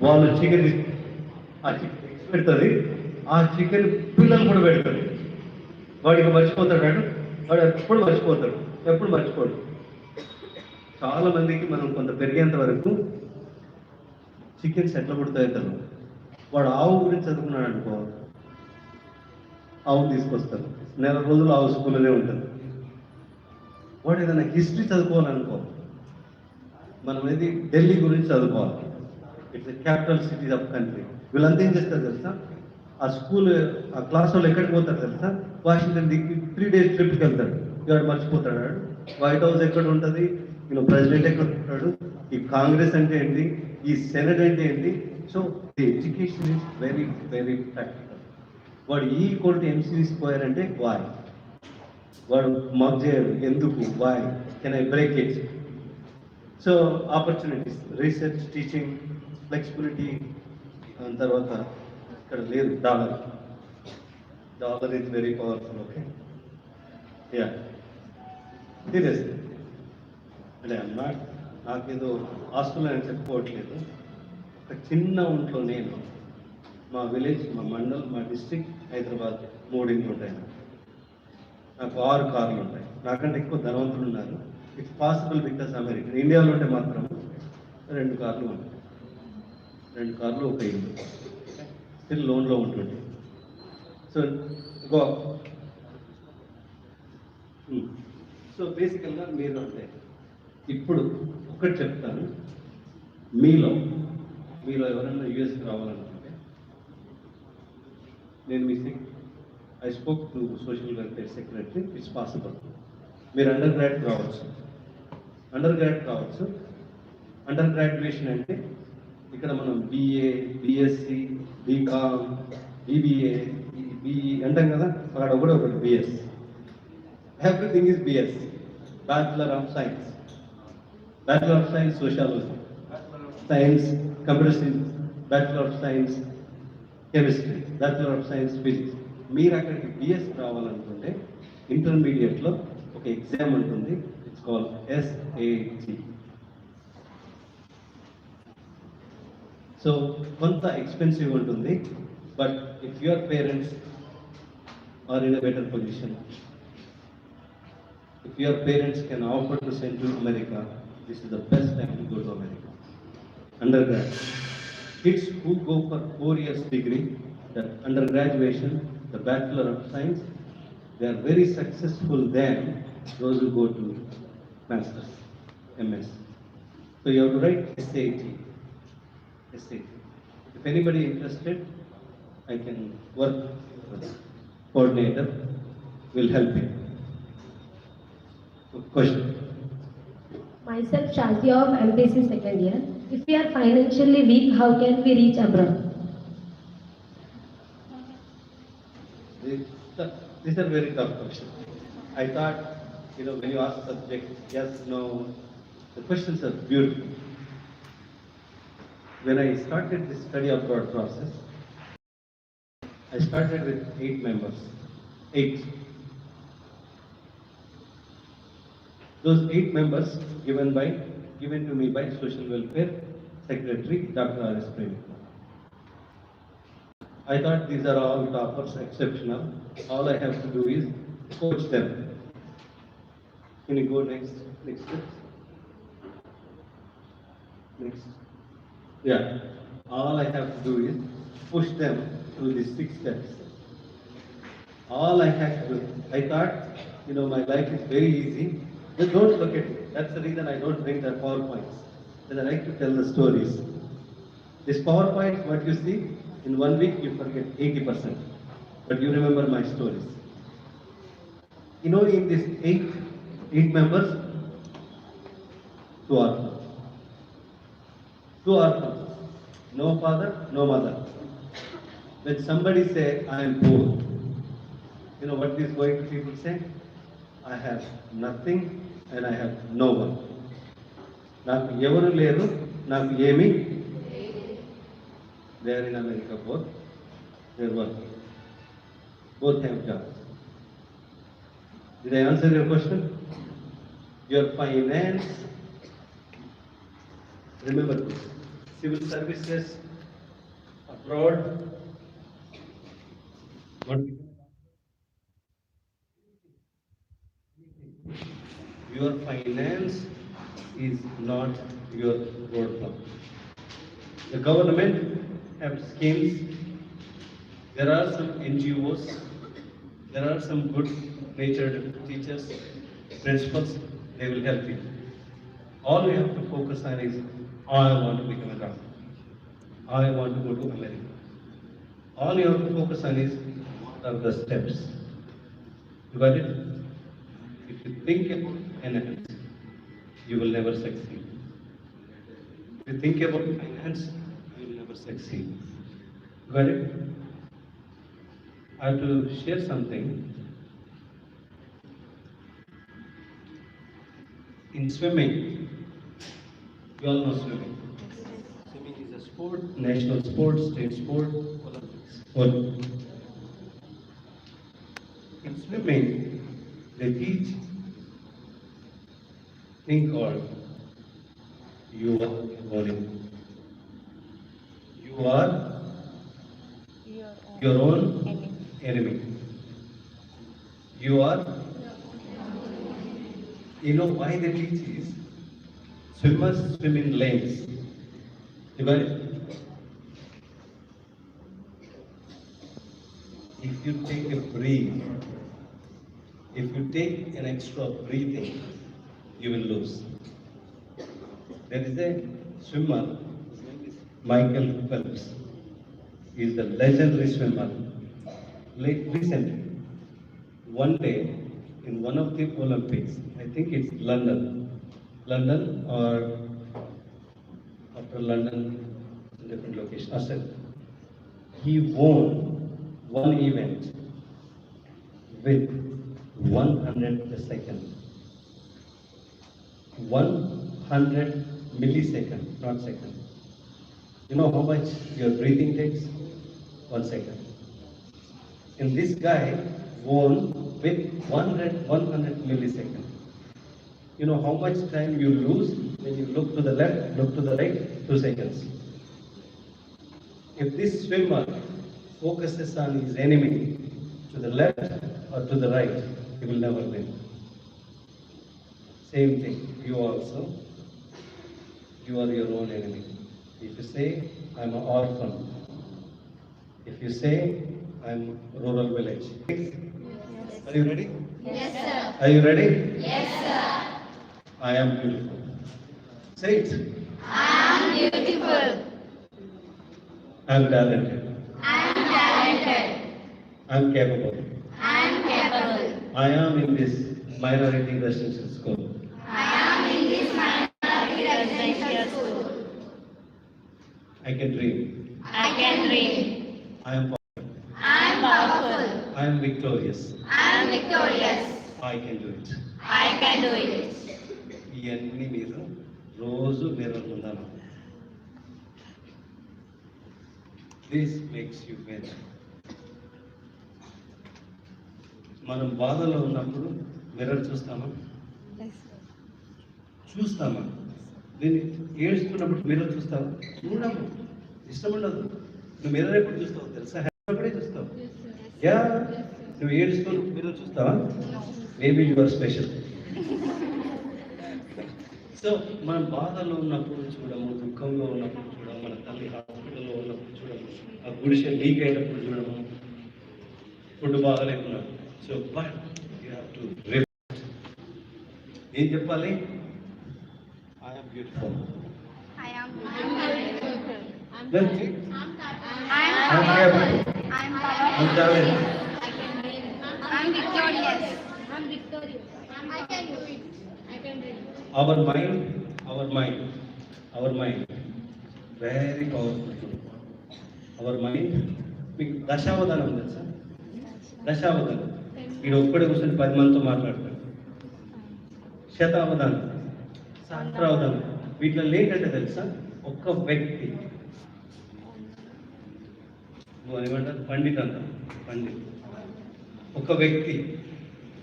వాళ్ళు చికెన్ ఆ చికెన్ పెడుతుంది ఆ చికెన్ పిల్లలు కూడా పెడతారు వాడికి మర్చిపోతాడు వాడు ఎప్పుడు మర్చిపోడు చాలా మందికి మనం కొంత పెరిగేంత వరకు చికెన్స్ ఎట్లా పుడతాయి తను వాడు ఆవు గురించి చదువుకున్నాడు అనుకో ఆవు తీసుకొస్తారు నెల రోజులు ఆవు స్కూల్లోనే ఉంటుంది వాడు ఏదైనా హిస్టరీ చదువుకోవాలనుకో మనం ఏది ఢిల్లీ గురించి చదువుకోవాలి it's capital city of country వీళ్ళంతా ఏం చేస్తారు తెలుసా ఆ క్లాస్ వాళ్ళు ఎక్కడికి పోతారు తెలుసా వాషింగ్టన్ దిక్కి 3 days ట్రిప్కి వెళ్తాడు వాడు మర్చిపోతాడు వైట్ హౌస్ ఎక్కడ ఉంటుంది ప్రెసిడెంట్ ఎక్కడ ఉంటాడు ఈ కాంగ్రెస్ అంటే ఏంటి ఈ సెనెట్ అంటే ఏంటి so the education is very very practical వాడు MC పోయారంటే వాయ్ వాడు మాకు చేయరు ఎందుకు వాయ్ can I break it so opportunities research teaching flexibility తర్వాత ఇక్కడ లేదు dollar is very powerful okay yeah serious అంటే నాకేదో హాస్టల్ అని చెప్పుకోవట్లేదు ఒక చిన్న ఒంట్లో నేను మా విలేజ్ మా మండల్ మా డిస్ట్రిక్ట్ హైదరాబాద్ 3 ఇంట్లు ఉంటాయి నాకు 6 కార్లు ఉంటాయి నాకంటే ఎక్కువ ధనవంతులు ఉన్నారు ఇట్స్ పాసిబుల్ బికాస్ అమెరికా ఇండియాలో ఉంటే మాత్రం 2 కార్లు ఉంటాయి 2 కార్లు ఒక ఇల్లు స్టిల్ లోన్లో ఉంటుండే సో బేసికల్గా మీరు అంటే ఇప్పుడు ఒకటి చెప్తాను మీలో ఎవరైనా యూఎస్కి రావాలనుకుంటే నేను I spoke to social welfare secretary it's possible మీరు అండర్ గ్రాడ్యుయేషన్ అండర్ గ్రాడ్యుయేషన్ అంటే ఇక్కడ మనం BA BSc BCom BBA BE అంటాం కదా అక్కడ ఒకటి BS everything is BS bachelor of science sociology science computer science bachelor of science chemistry bachelor of science physics మీరు అక్కడికి BS రావాలనుకుంటే ఇంటర్మీడియట్లో ఒక ఎగ్జామ్ ఉంటుంది ఇట్స్ కాల్డ్ SAT సో కొంత ఎక్స్పెన్సివ్ ఉంటుంది but if your parents are in a better position if your parents can offer to send to America, this is the best time to go to America. Undergrad. Kids who go for 4 years degree, the undergraduation, the Bachelor of Science, they are very successful than those who go to Masters, MS. So you have to write SAT. If anybody interested, I can work with coordinator, will help you. Question.
Myself, Shazia of MPC second year. If we are financially weak, how can we reach abroad?
These are very tough questions. I thought, when you ask subject, yes, no, the questions are beautiful. When I started this study abroad process, I started with 8 members. 8. Those 8 members given to me by Social Welfare Secretary Dr. R.S. Premi. I thought these are all toppers, exceptional. All I have to do is coach them. Can you go next step? Next. Yeah. All I have to do is push them through these 6 steps. All I have to do. I thought, my life is very easy. Just don't look at it. That's the reason I don't bring the PowerPoints. Because I like to tell the stories. This PowerPoint, what you see, in 1 week you forget 80%. But you remember my stories. In these 8 members, 2 orphans. 2 orphans. No father, no mother. When somebody say, I am poor, what is going to people say? I have nothing and I have no one. Naku evaru leru, naku emi. They are in America both. They are working. Both have jobs. Did I answer your question? Your finance, remember this, civil services, abroad, your finance is not your roadblock. The government have schemes. There are some NGOs. There are some good-natured teachers, principals. They will help you. All you have to focus on is, I want to become a doctor. I want to go to America. All you have to focus on is, what are the steps? You got it? If you think about finance, you will never succeed. If you think about finance, you will never succeed. Got it? I have to share something. In swimming, you all know swimming. Swimming is a sport, national sport, state sport, Olympics. In swimming, they teach thing called you are owning. You are your own enemy. You are. You know why they teach is swimmers swim in lanes. You got it? If you take a breathe, if you take an extra breathing, you will lose. There is a swimmer, his name is Michael Phelps. He is the legendary swimmer. Recently, one day in one of the Olympics, I think it's London or after London, different location, Australia. He won one event with 100 a second. 100 millisecond, not second. You know how much your breathing takes? 1 second. And this guy won with 100 millisecond. You know how much time you lose when you look to the left, look to the right? 2 seconds. If this swimmer focuses on his enemy to the left or to the right, he will never win. Same thing, you also. You are your own enemy. If you say, I'm an orphan. If you say, I'm rural village. Are you ready?
Yes, sir.
Are you ready?
Yes, sir.
I am beautiful. Say it.
I am beautiful.
I am talented.
I am talented.
I am capable.
I am capable.
I am in this minority residential school.
I am in this minority residential school.
I can dream.
I can dream.
I am powerful.
I am powerful.
I am victorious.
I am victorious.
I can do it.
I can do it.
ఇవన్నీ మీరు రోజు mirror ముందర. This makes you win. మనం బాధలో ఉన్నప్పుడు mirror చూస్తామా? చూస్తామా? నేను ఏడుస్తున్నప్పుడు mirror చూస్తావా? చూడము, ఇష్టం ఉండదు. నువ్వు మిర్రర్ ఎప్పుడు చూస్తావు తెలుసా? అప్పుడే చూస్తావు. యా, నువ్వు ఏడుస్తూ మిర్రర్ చూస్తావా? Maybe you are special. So మనం బాధలో ఉన్నప్పుడు చూడము, దుఃఖంలో ఉన్నప్పుడు చూడము, మన తల్లి హాస్పిటల్లో ఉన్నప్పుడు చూడము, ఆ గుడిసె లీక్ అయినప్పుడు చూడము, ఫుడ్ బాగాలేకున్నాడు. So but you have to reflect. ఏం చెప్పాలి? I'm beautiful.
I am
That's it.
I'm
I'm capable.
I'm
I'm talented.
I'm victorious.
I'm victorious.
I can do it.
I can read.
Our mind, very powerful. Our mind, మీకు దశావధానం తెలుసా? దశావధానం వీడు ఒక్కడే కూర్చొని 10 మందితో మాట్లాడతాడు. శతావధానం, సహస్రావధానం, వీటిలో ఏంటంటే తెలుసా? ఒక్క వ్యక్తి, నువ్వు ఏమంటారు పండిట్ అంట, పండిట్ ఒక వ్యక్తి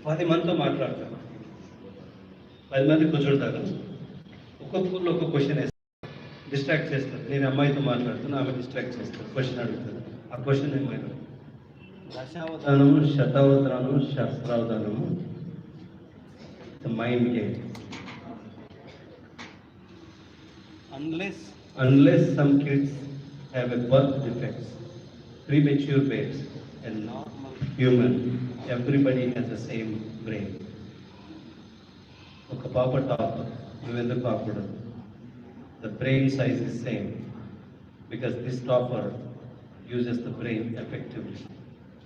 10 మందితో మాట్లాడతాడు. 10 మంది కూర్చుంటారు, ఒక్కొక్కరు ఒక్కొక్క క్వశ్చన్ వేస్తారు, డిస్ట్రాక్ట్ చేస్తారు. నేను అమ్మాయితో మాట్లాడుతున్నా, ఆమె డిస్ట్రాక్ట్ చేస్తారు, క్వశ్చన్ అడుగుతారు. ఆ క్వశ్చన్ ఏమైనా దశావధానము, శతావధానము, శాస్త్రావధానము, mind game. Unless some kids have a birth defects, premature babes, and normal human, everybody has the same brain. ఒక పాప టాప్, నువ్వెందుకు కాకూడదు? The brain size is same because this topper uses the brain effectively.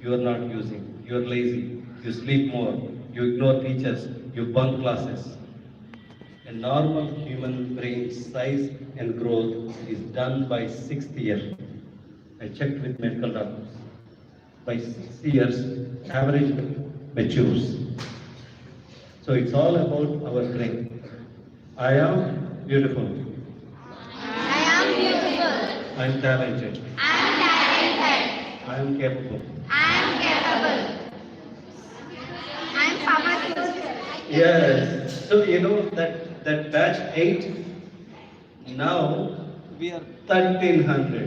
You are not using. You are lazy. You sleep more. You ignore teachers. You bunk classes. A normal human brain size and growth is done by 6th year. I checked with medical doctors. By 6 years, average matures. So it's all about our brain. I am beautiful.
I am beautiful.
I am talented.
I am talented.
I am capable.
I am capable. I am powerful.
Yes. So you know that batch 8. Now we are 1300.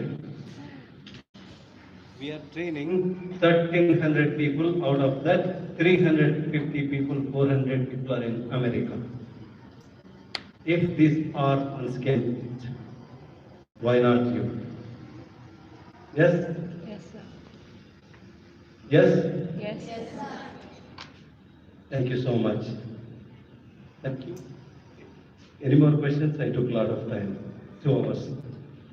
We are training 1300 people. Out of that, 350 people, 400 people are in America. If these are unskilled, why not you? Yes?
Yes, sir.
Yes?
Yes.
Thank you so much. Thank you. Any more questions? I took a lot of time. 2 hours.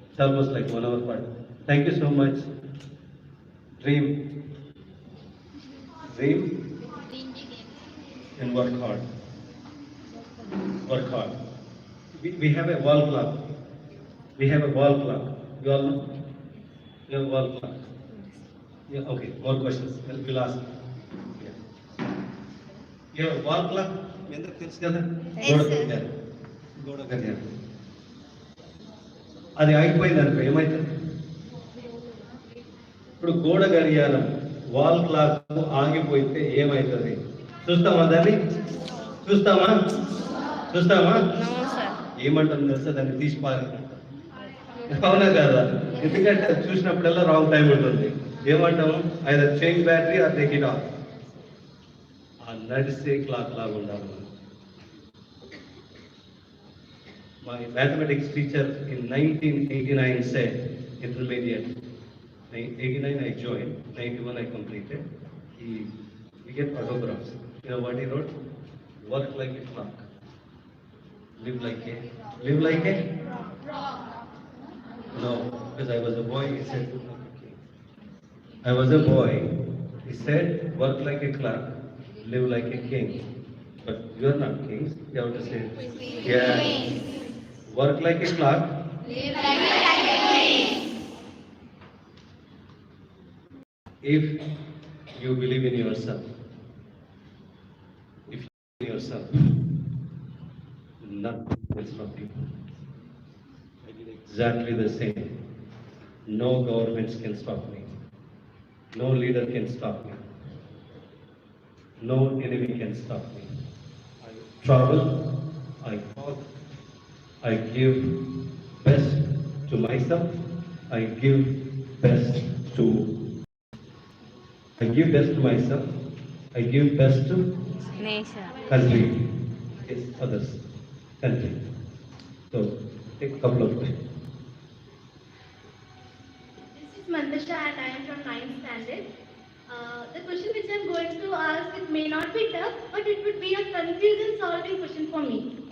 It's almost like 1 hour part. Thank you so much. Dream and work hard. Work hard. We have a wall clock. We have a wall clock. You all know? You have a wall clock. Yeah, okay. More questions. We'll ask. Yeah. You have a wall clock? ఎందుకు తెలుసు కదా? గోడ గడియారం. అది అయిపోయింది అనుకో ఏమవుతుంది? ఇప్పుడు గోడ గడియారం వాల్ క్లాక్ ఆగిపోతే ఏమవుతుంది? చూస్తామా దాన్ని? చూస్తామా?
No, sir.
ఏమంటుంది తెలుసా? దాన్ని తీసి పారేయాలి. అవునా కదా? ఎందుకంటే అది చూసినప్పుడల్లా రాంగ్ టైం ఉంటుంది. ఏమంటాము? Either change battery or take it off. ఆ నడిసే క్లాక్ లాగా ఉండాలి. My mathematics teacher in 1989 said, intermediate, 89 I joined, 91 I completed. We get photographs. You know what he wrote? Work like a clock. Live like a? No, because I was a boy, he said, I was a boy. He said, work like a clock, live like a king. But you are not kings, you have to say, yeah. Work like a clock.
Live like a king.
If you believe in yourself, if you believe in yourself, nothing will stop you. I did exactly the same. No governments can stop me. No leader can stop me. No enemy can stop me. I travel, I walk, I give best to myself, I give best to I give best to myself, I give best to country, yes, others, country. So take a couple of them.
This is Mandasha and I am from 9th standard. The question which I am going to ask, it may not be tough, but it would be a confusion solving question for me.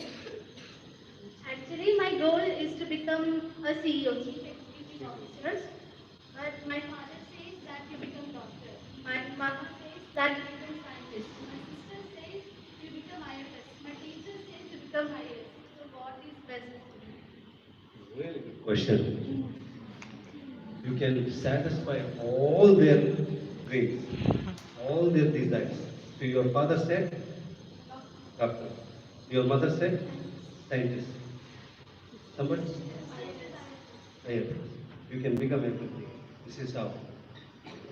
Actually, my goal is to become a CEO, Chief Executive Officer. But my father says that you become doctor. My mother says that you become scientist. My sister says you become IFS. My teacher says you become IAS. So what is best for me?
Really good question. You can satisfy all their dreams, all their desires. So your father said, doctor. Your mother said, scientist. Somebody? Yes. You can become everything. This is how.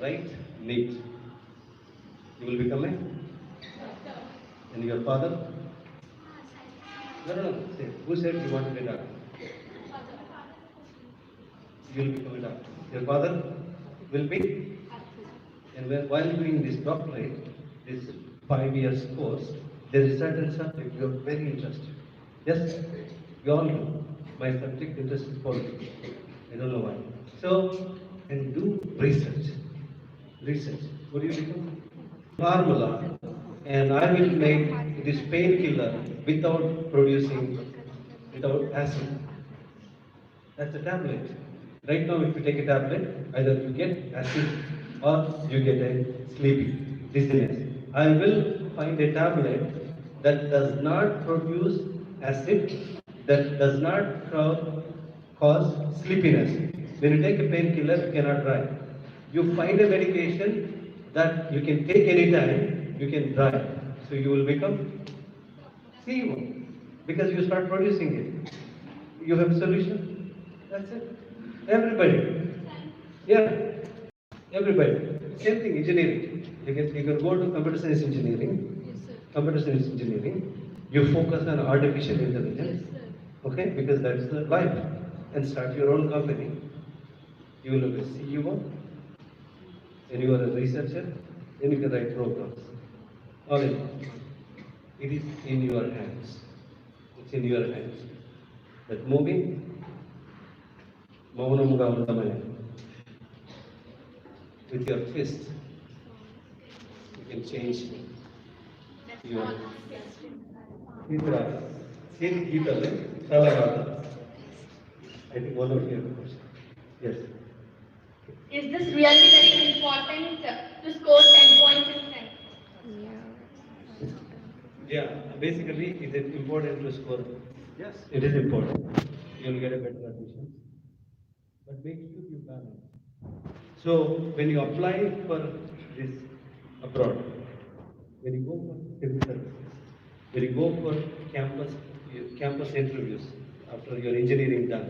Right? Neat. You will become a? And your father? No, no, no. Say, who said you want to be a doctor? You will become a doctor. Your father will be? And while doing this doctorate, this 5 years course, there is certain subject you are very interested. Yes, you all do. My subject interest is politics. I don't know why. So, and do research. Research. What do you become? Formula, and I will make this painkiller without producing, without acid. That's a tablet. Right now, if you take a tablet, either you get acid or you get a sleepy dizziness. I will find a tablet that does not produce acid, that does not cause sleepiness. When you take a painkiller, you cannot drive. You find a medication that you can take anytime, you can drive. So you will become CEO because you start producing it. You have a solution? That's it. Everybody. Yeah. Everybody. Same thing, engineering. You can go to computer science engineering. Computer science engineering. You focus on artificial intelligence. Okay? Because that's the life. And start your own company. You will be a CEO. Then you are a researcher. Then you can write programs. All in all. It is in your hands. It's in your hands. That moving, మౌనముగా ఉండమని. With your fist, you can change your. Gita, see Gita, Salagata. I think one of you. Yes.
Is this really very important to score 10 points in 10?
Yeah, basically, is it important to score? Yes, it is important. You will get a better admission. But make sure you balance. So, when you apply for this abroad, when you go for civil services, when you go for campus interviews after your engineering done,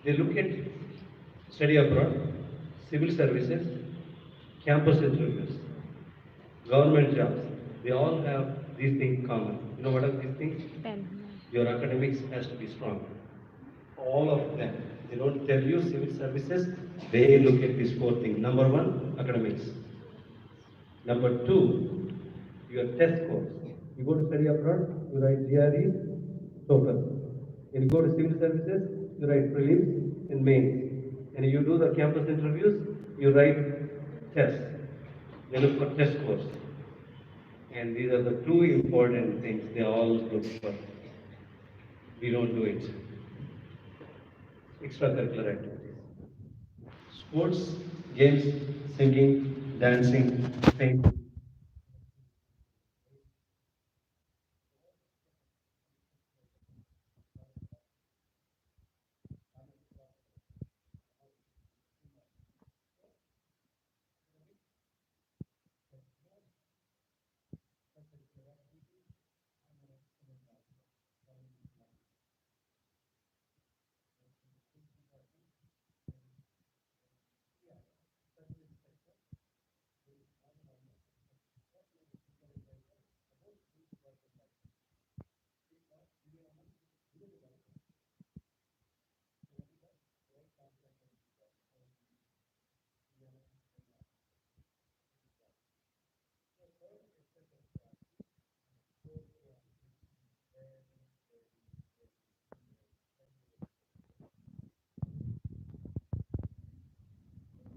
they look at study abroad, civil services, campus interviews, government jobs. They all have these things common. You know what are these things? Your academics has to be strong. All of them. They don't tell you civil services, they look at these 4 things. Number 1, academics. Number 2, your test scores. You go to study abroad, you write GRE, TOEFL. When you go to civil services, you write prelims and mains. And you do the campus interviews, you write tests. They look for test scores. And these are the 2 important things they all look for. We don't do it. Extracurricular activities. Sports, games, singing, dancing, painting.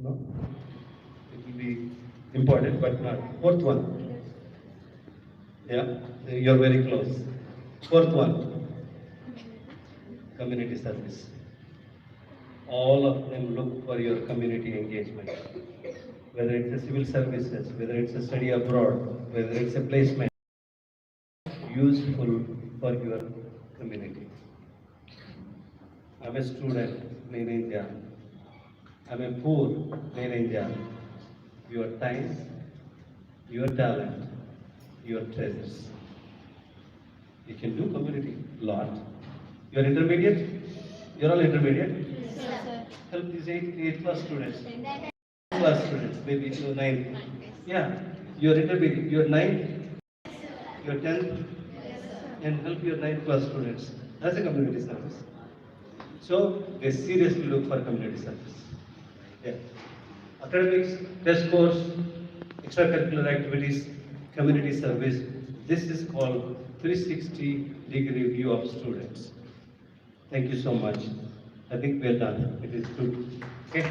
No? It will be important, but not. Fourth one. Yeah, you're very close. Fourth one, community service. All of them look for your community engagement. Whether it's a civil services, whether it's a study abroad, whether it's a placement, useful for your community. I'm a student in India. I'm a poor in India. Your time, your talent, your treasures. You can do community lot. You're intermediate? You're all intermediate? Help these eighth class students. Class students, maybe you're ninth. Yeah, you're intermediate. You're ninth, you're 10th, and help your ninth class students. That's a community service. So they seriously look for community service. Yeah. Academics, test scores, extracurricular activities, community service. This is called 360-degree view of students. Thank you so much. I think we're done. It is good. Okay.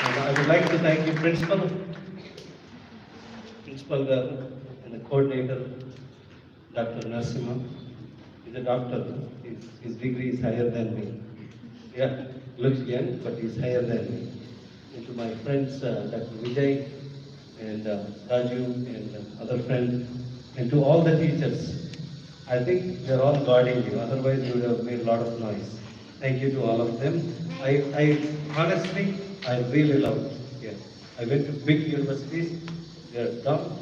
And I would like to thank you, Principal Garu, and the coordinator, Dr. Narasimha. He's a doctor. His degree is higher than me. Yeah, looks young, but he's higher than me. And to my friends, Dr. Vijay and Raju and other friends, and to all the teachers, I think they're all guarding you. Otherwise, you would have made a lot of noise. Thank you to all of them. I honestly, I really love it here. I went to big universities. They're dumb.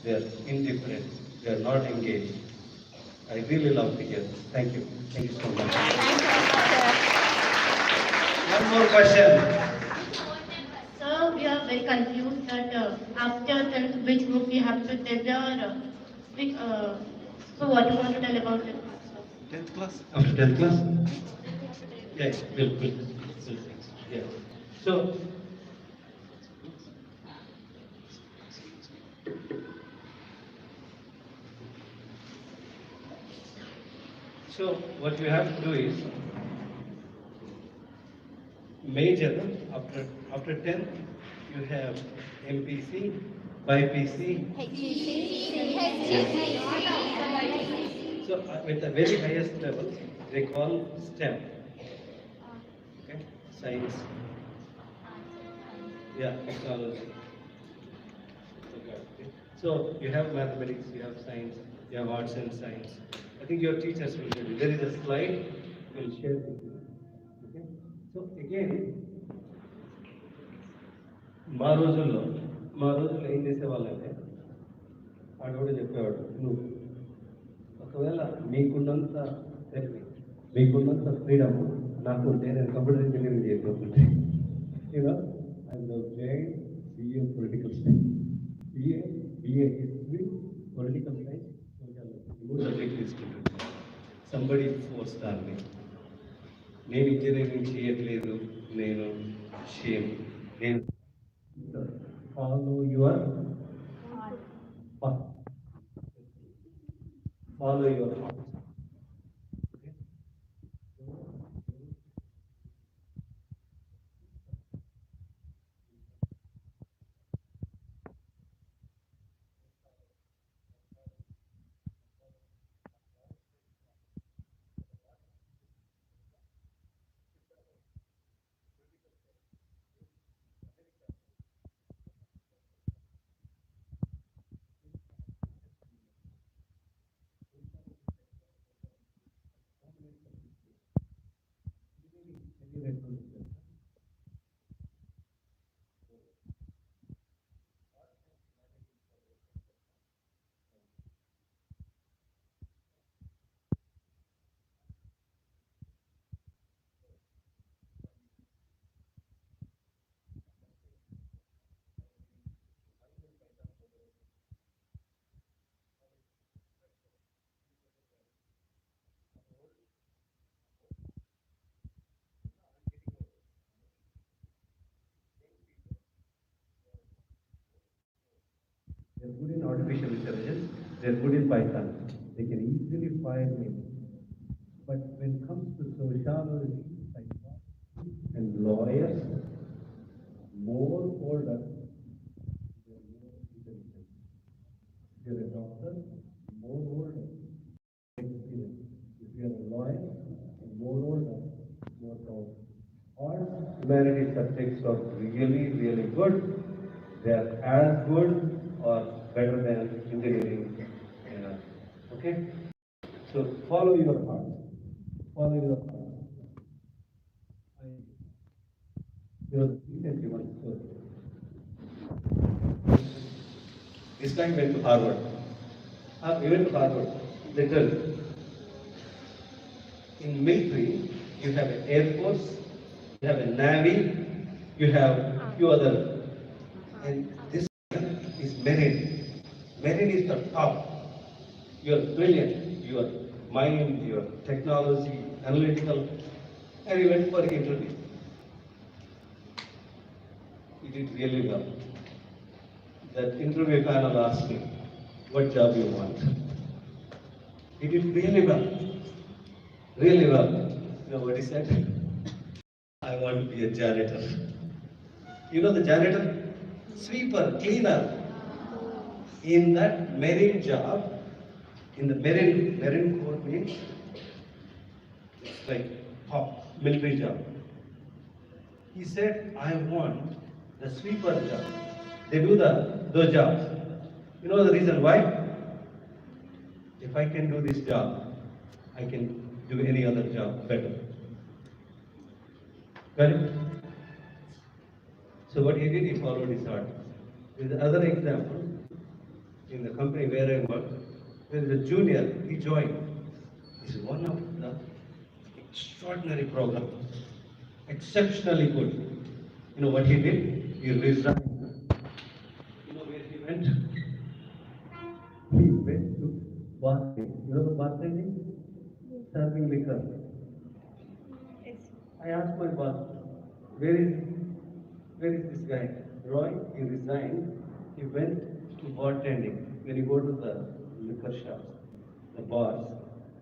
They're indifferent. They're not engaged. I really love to hear this. Thank you. Thank you so much. One more question.
So we are very confused that after 10th, which group we have to tell so what do you want to tell about it?
10th class? After 10th class? Yeah, will. Yeah. So what you have to do is major after 10th you have MPC, BIPC. So at the very highest level they call STEM. Okay, science. Yeah, technology. Okay. So you have mathematics, you have science, you have arts and science. I think your teachers will tell you. There is a slide we'll share with you. Okay? So again, మా రోజుల్లో ఏం చేసేవాళ్ళంటే ఆడవాడు చెప్పేవాడు నువ్వు ఒకవేళ మీకున్నంత తెలివి మీకున్నంత freedom నాకు ఉంటే నేను కంప్యూటర్ ఇంజనీరింగ్ చేయకపోతుంటే you know I join BA political science BA history political science మూడు సబ్జెక్ట్ తీసుకుంటాను సంబడి ఫోర్స్ దాన్ని నేను ఇంజనీరింగ్ చేయట్లేదు నేను షేమ్ నేను follow your path. Follow your heart. Okay? They're good in artificial intelligence, they're good in Python. They can easily fire me. But when it comes to sociology, psychology, All humanities subjects are really, really good. They are as good or better than engineering. Okay? So follow your heart. Follow your heart. You're the brilliant human soul. This guy went to Harvard. He went to Harvard. They tell in military, you have an air force, you have a navy, you have few other, and this is marine. Marine is the top. You are brilliant. Your mind, your technology, analytical, and you went for interview. You did really well. That interview panel asked me, what job you want? He did really well. Really well. You know what he said? I want to be a janitor. You know the janitor? Sweeper, cleaner. In that marine job, in the marine corps means, it's like top military job. He said, I want the sweeper job. They do those jobs. You know the reason why? If I can do this job, I can do any other job better. Got it? So what he did, he followed his heart. There's another example in the company where I work. There is a junior, he joined. This is one of the extraordinary program, exceptionally good. You know what he did? He resigned. You know where he went? He went to Barclays. You know the Barclays? Serving liquor. I asked my boss, where is this guy? Roy, he resigned. He went to bartending. When you go to the liquor shops, the bars,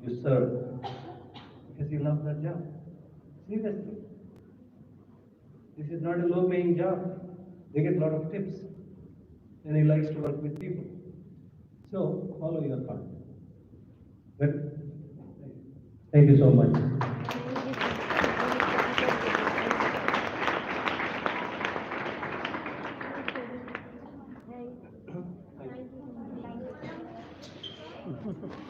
you serve because he loves that job. Seriously. This is not a low-paying job. They get a lot of tips. And he likes to work with people. So, follow your heart. Good? Thank you so much.
Thank you.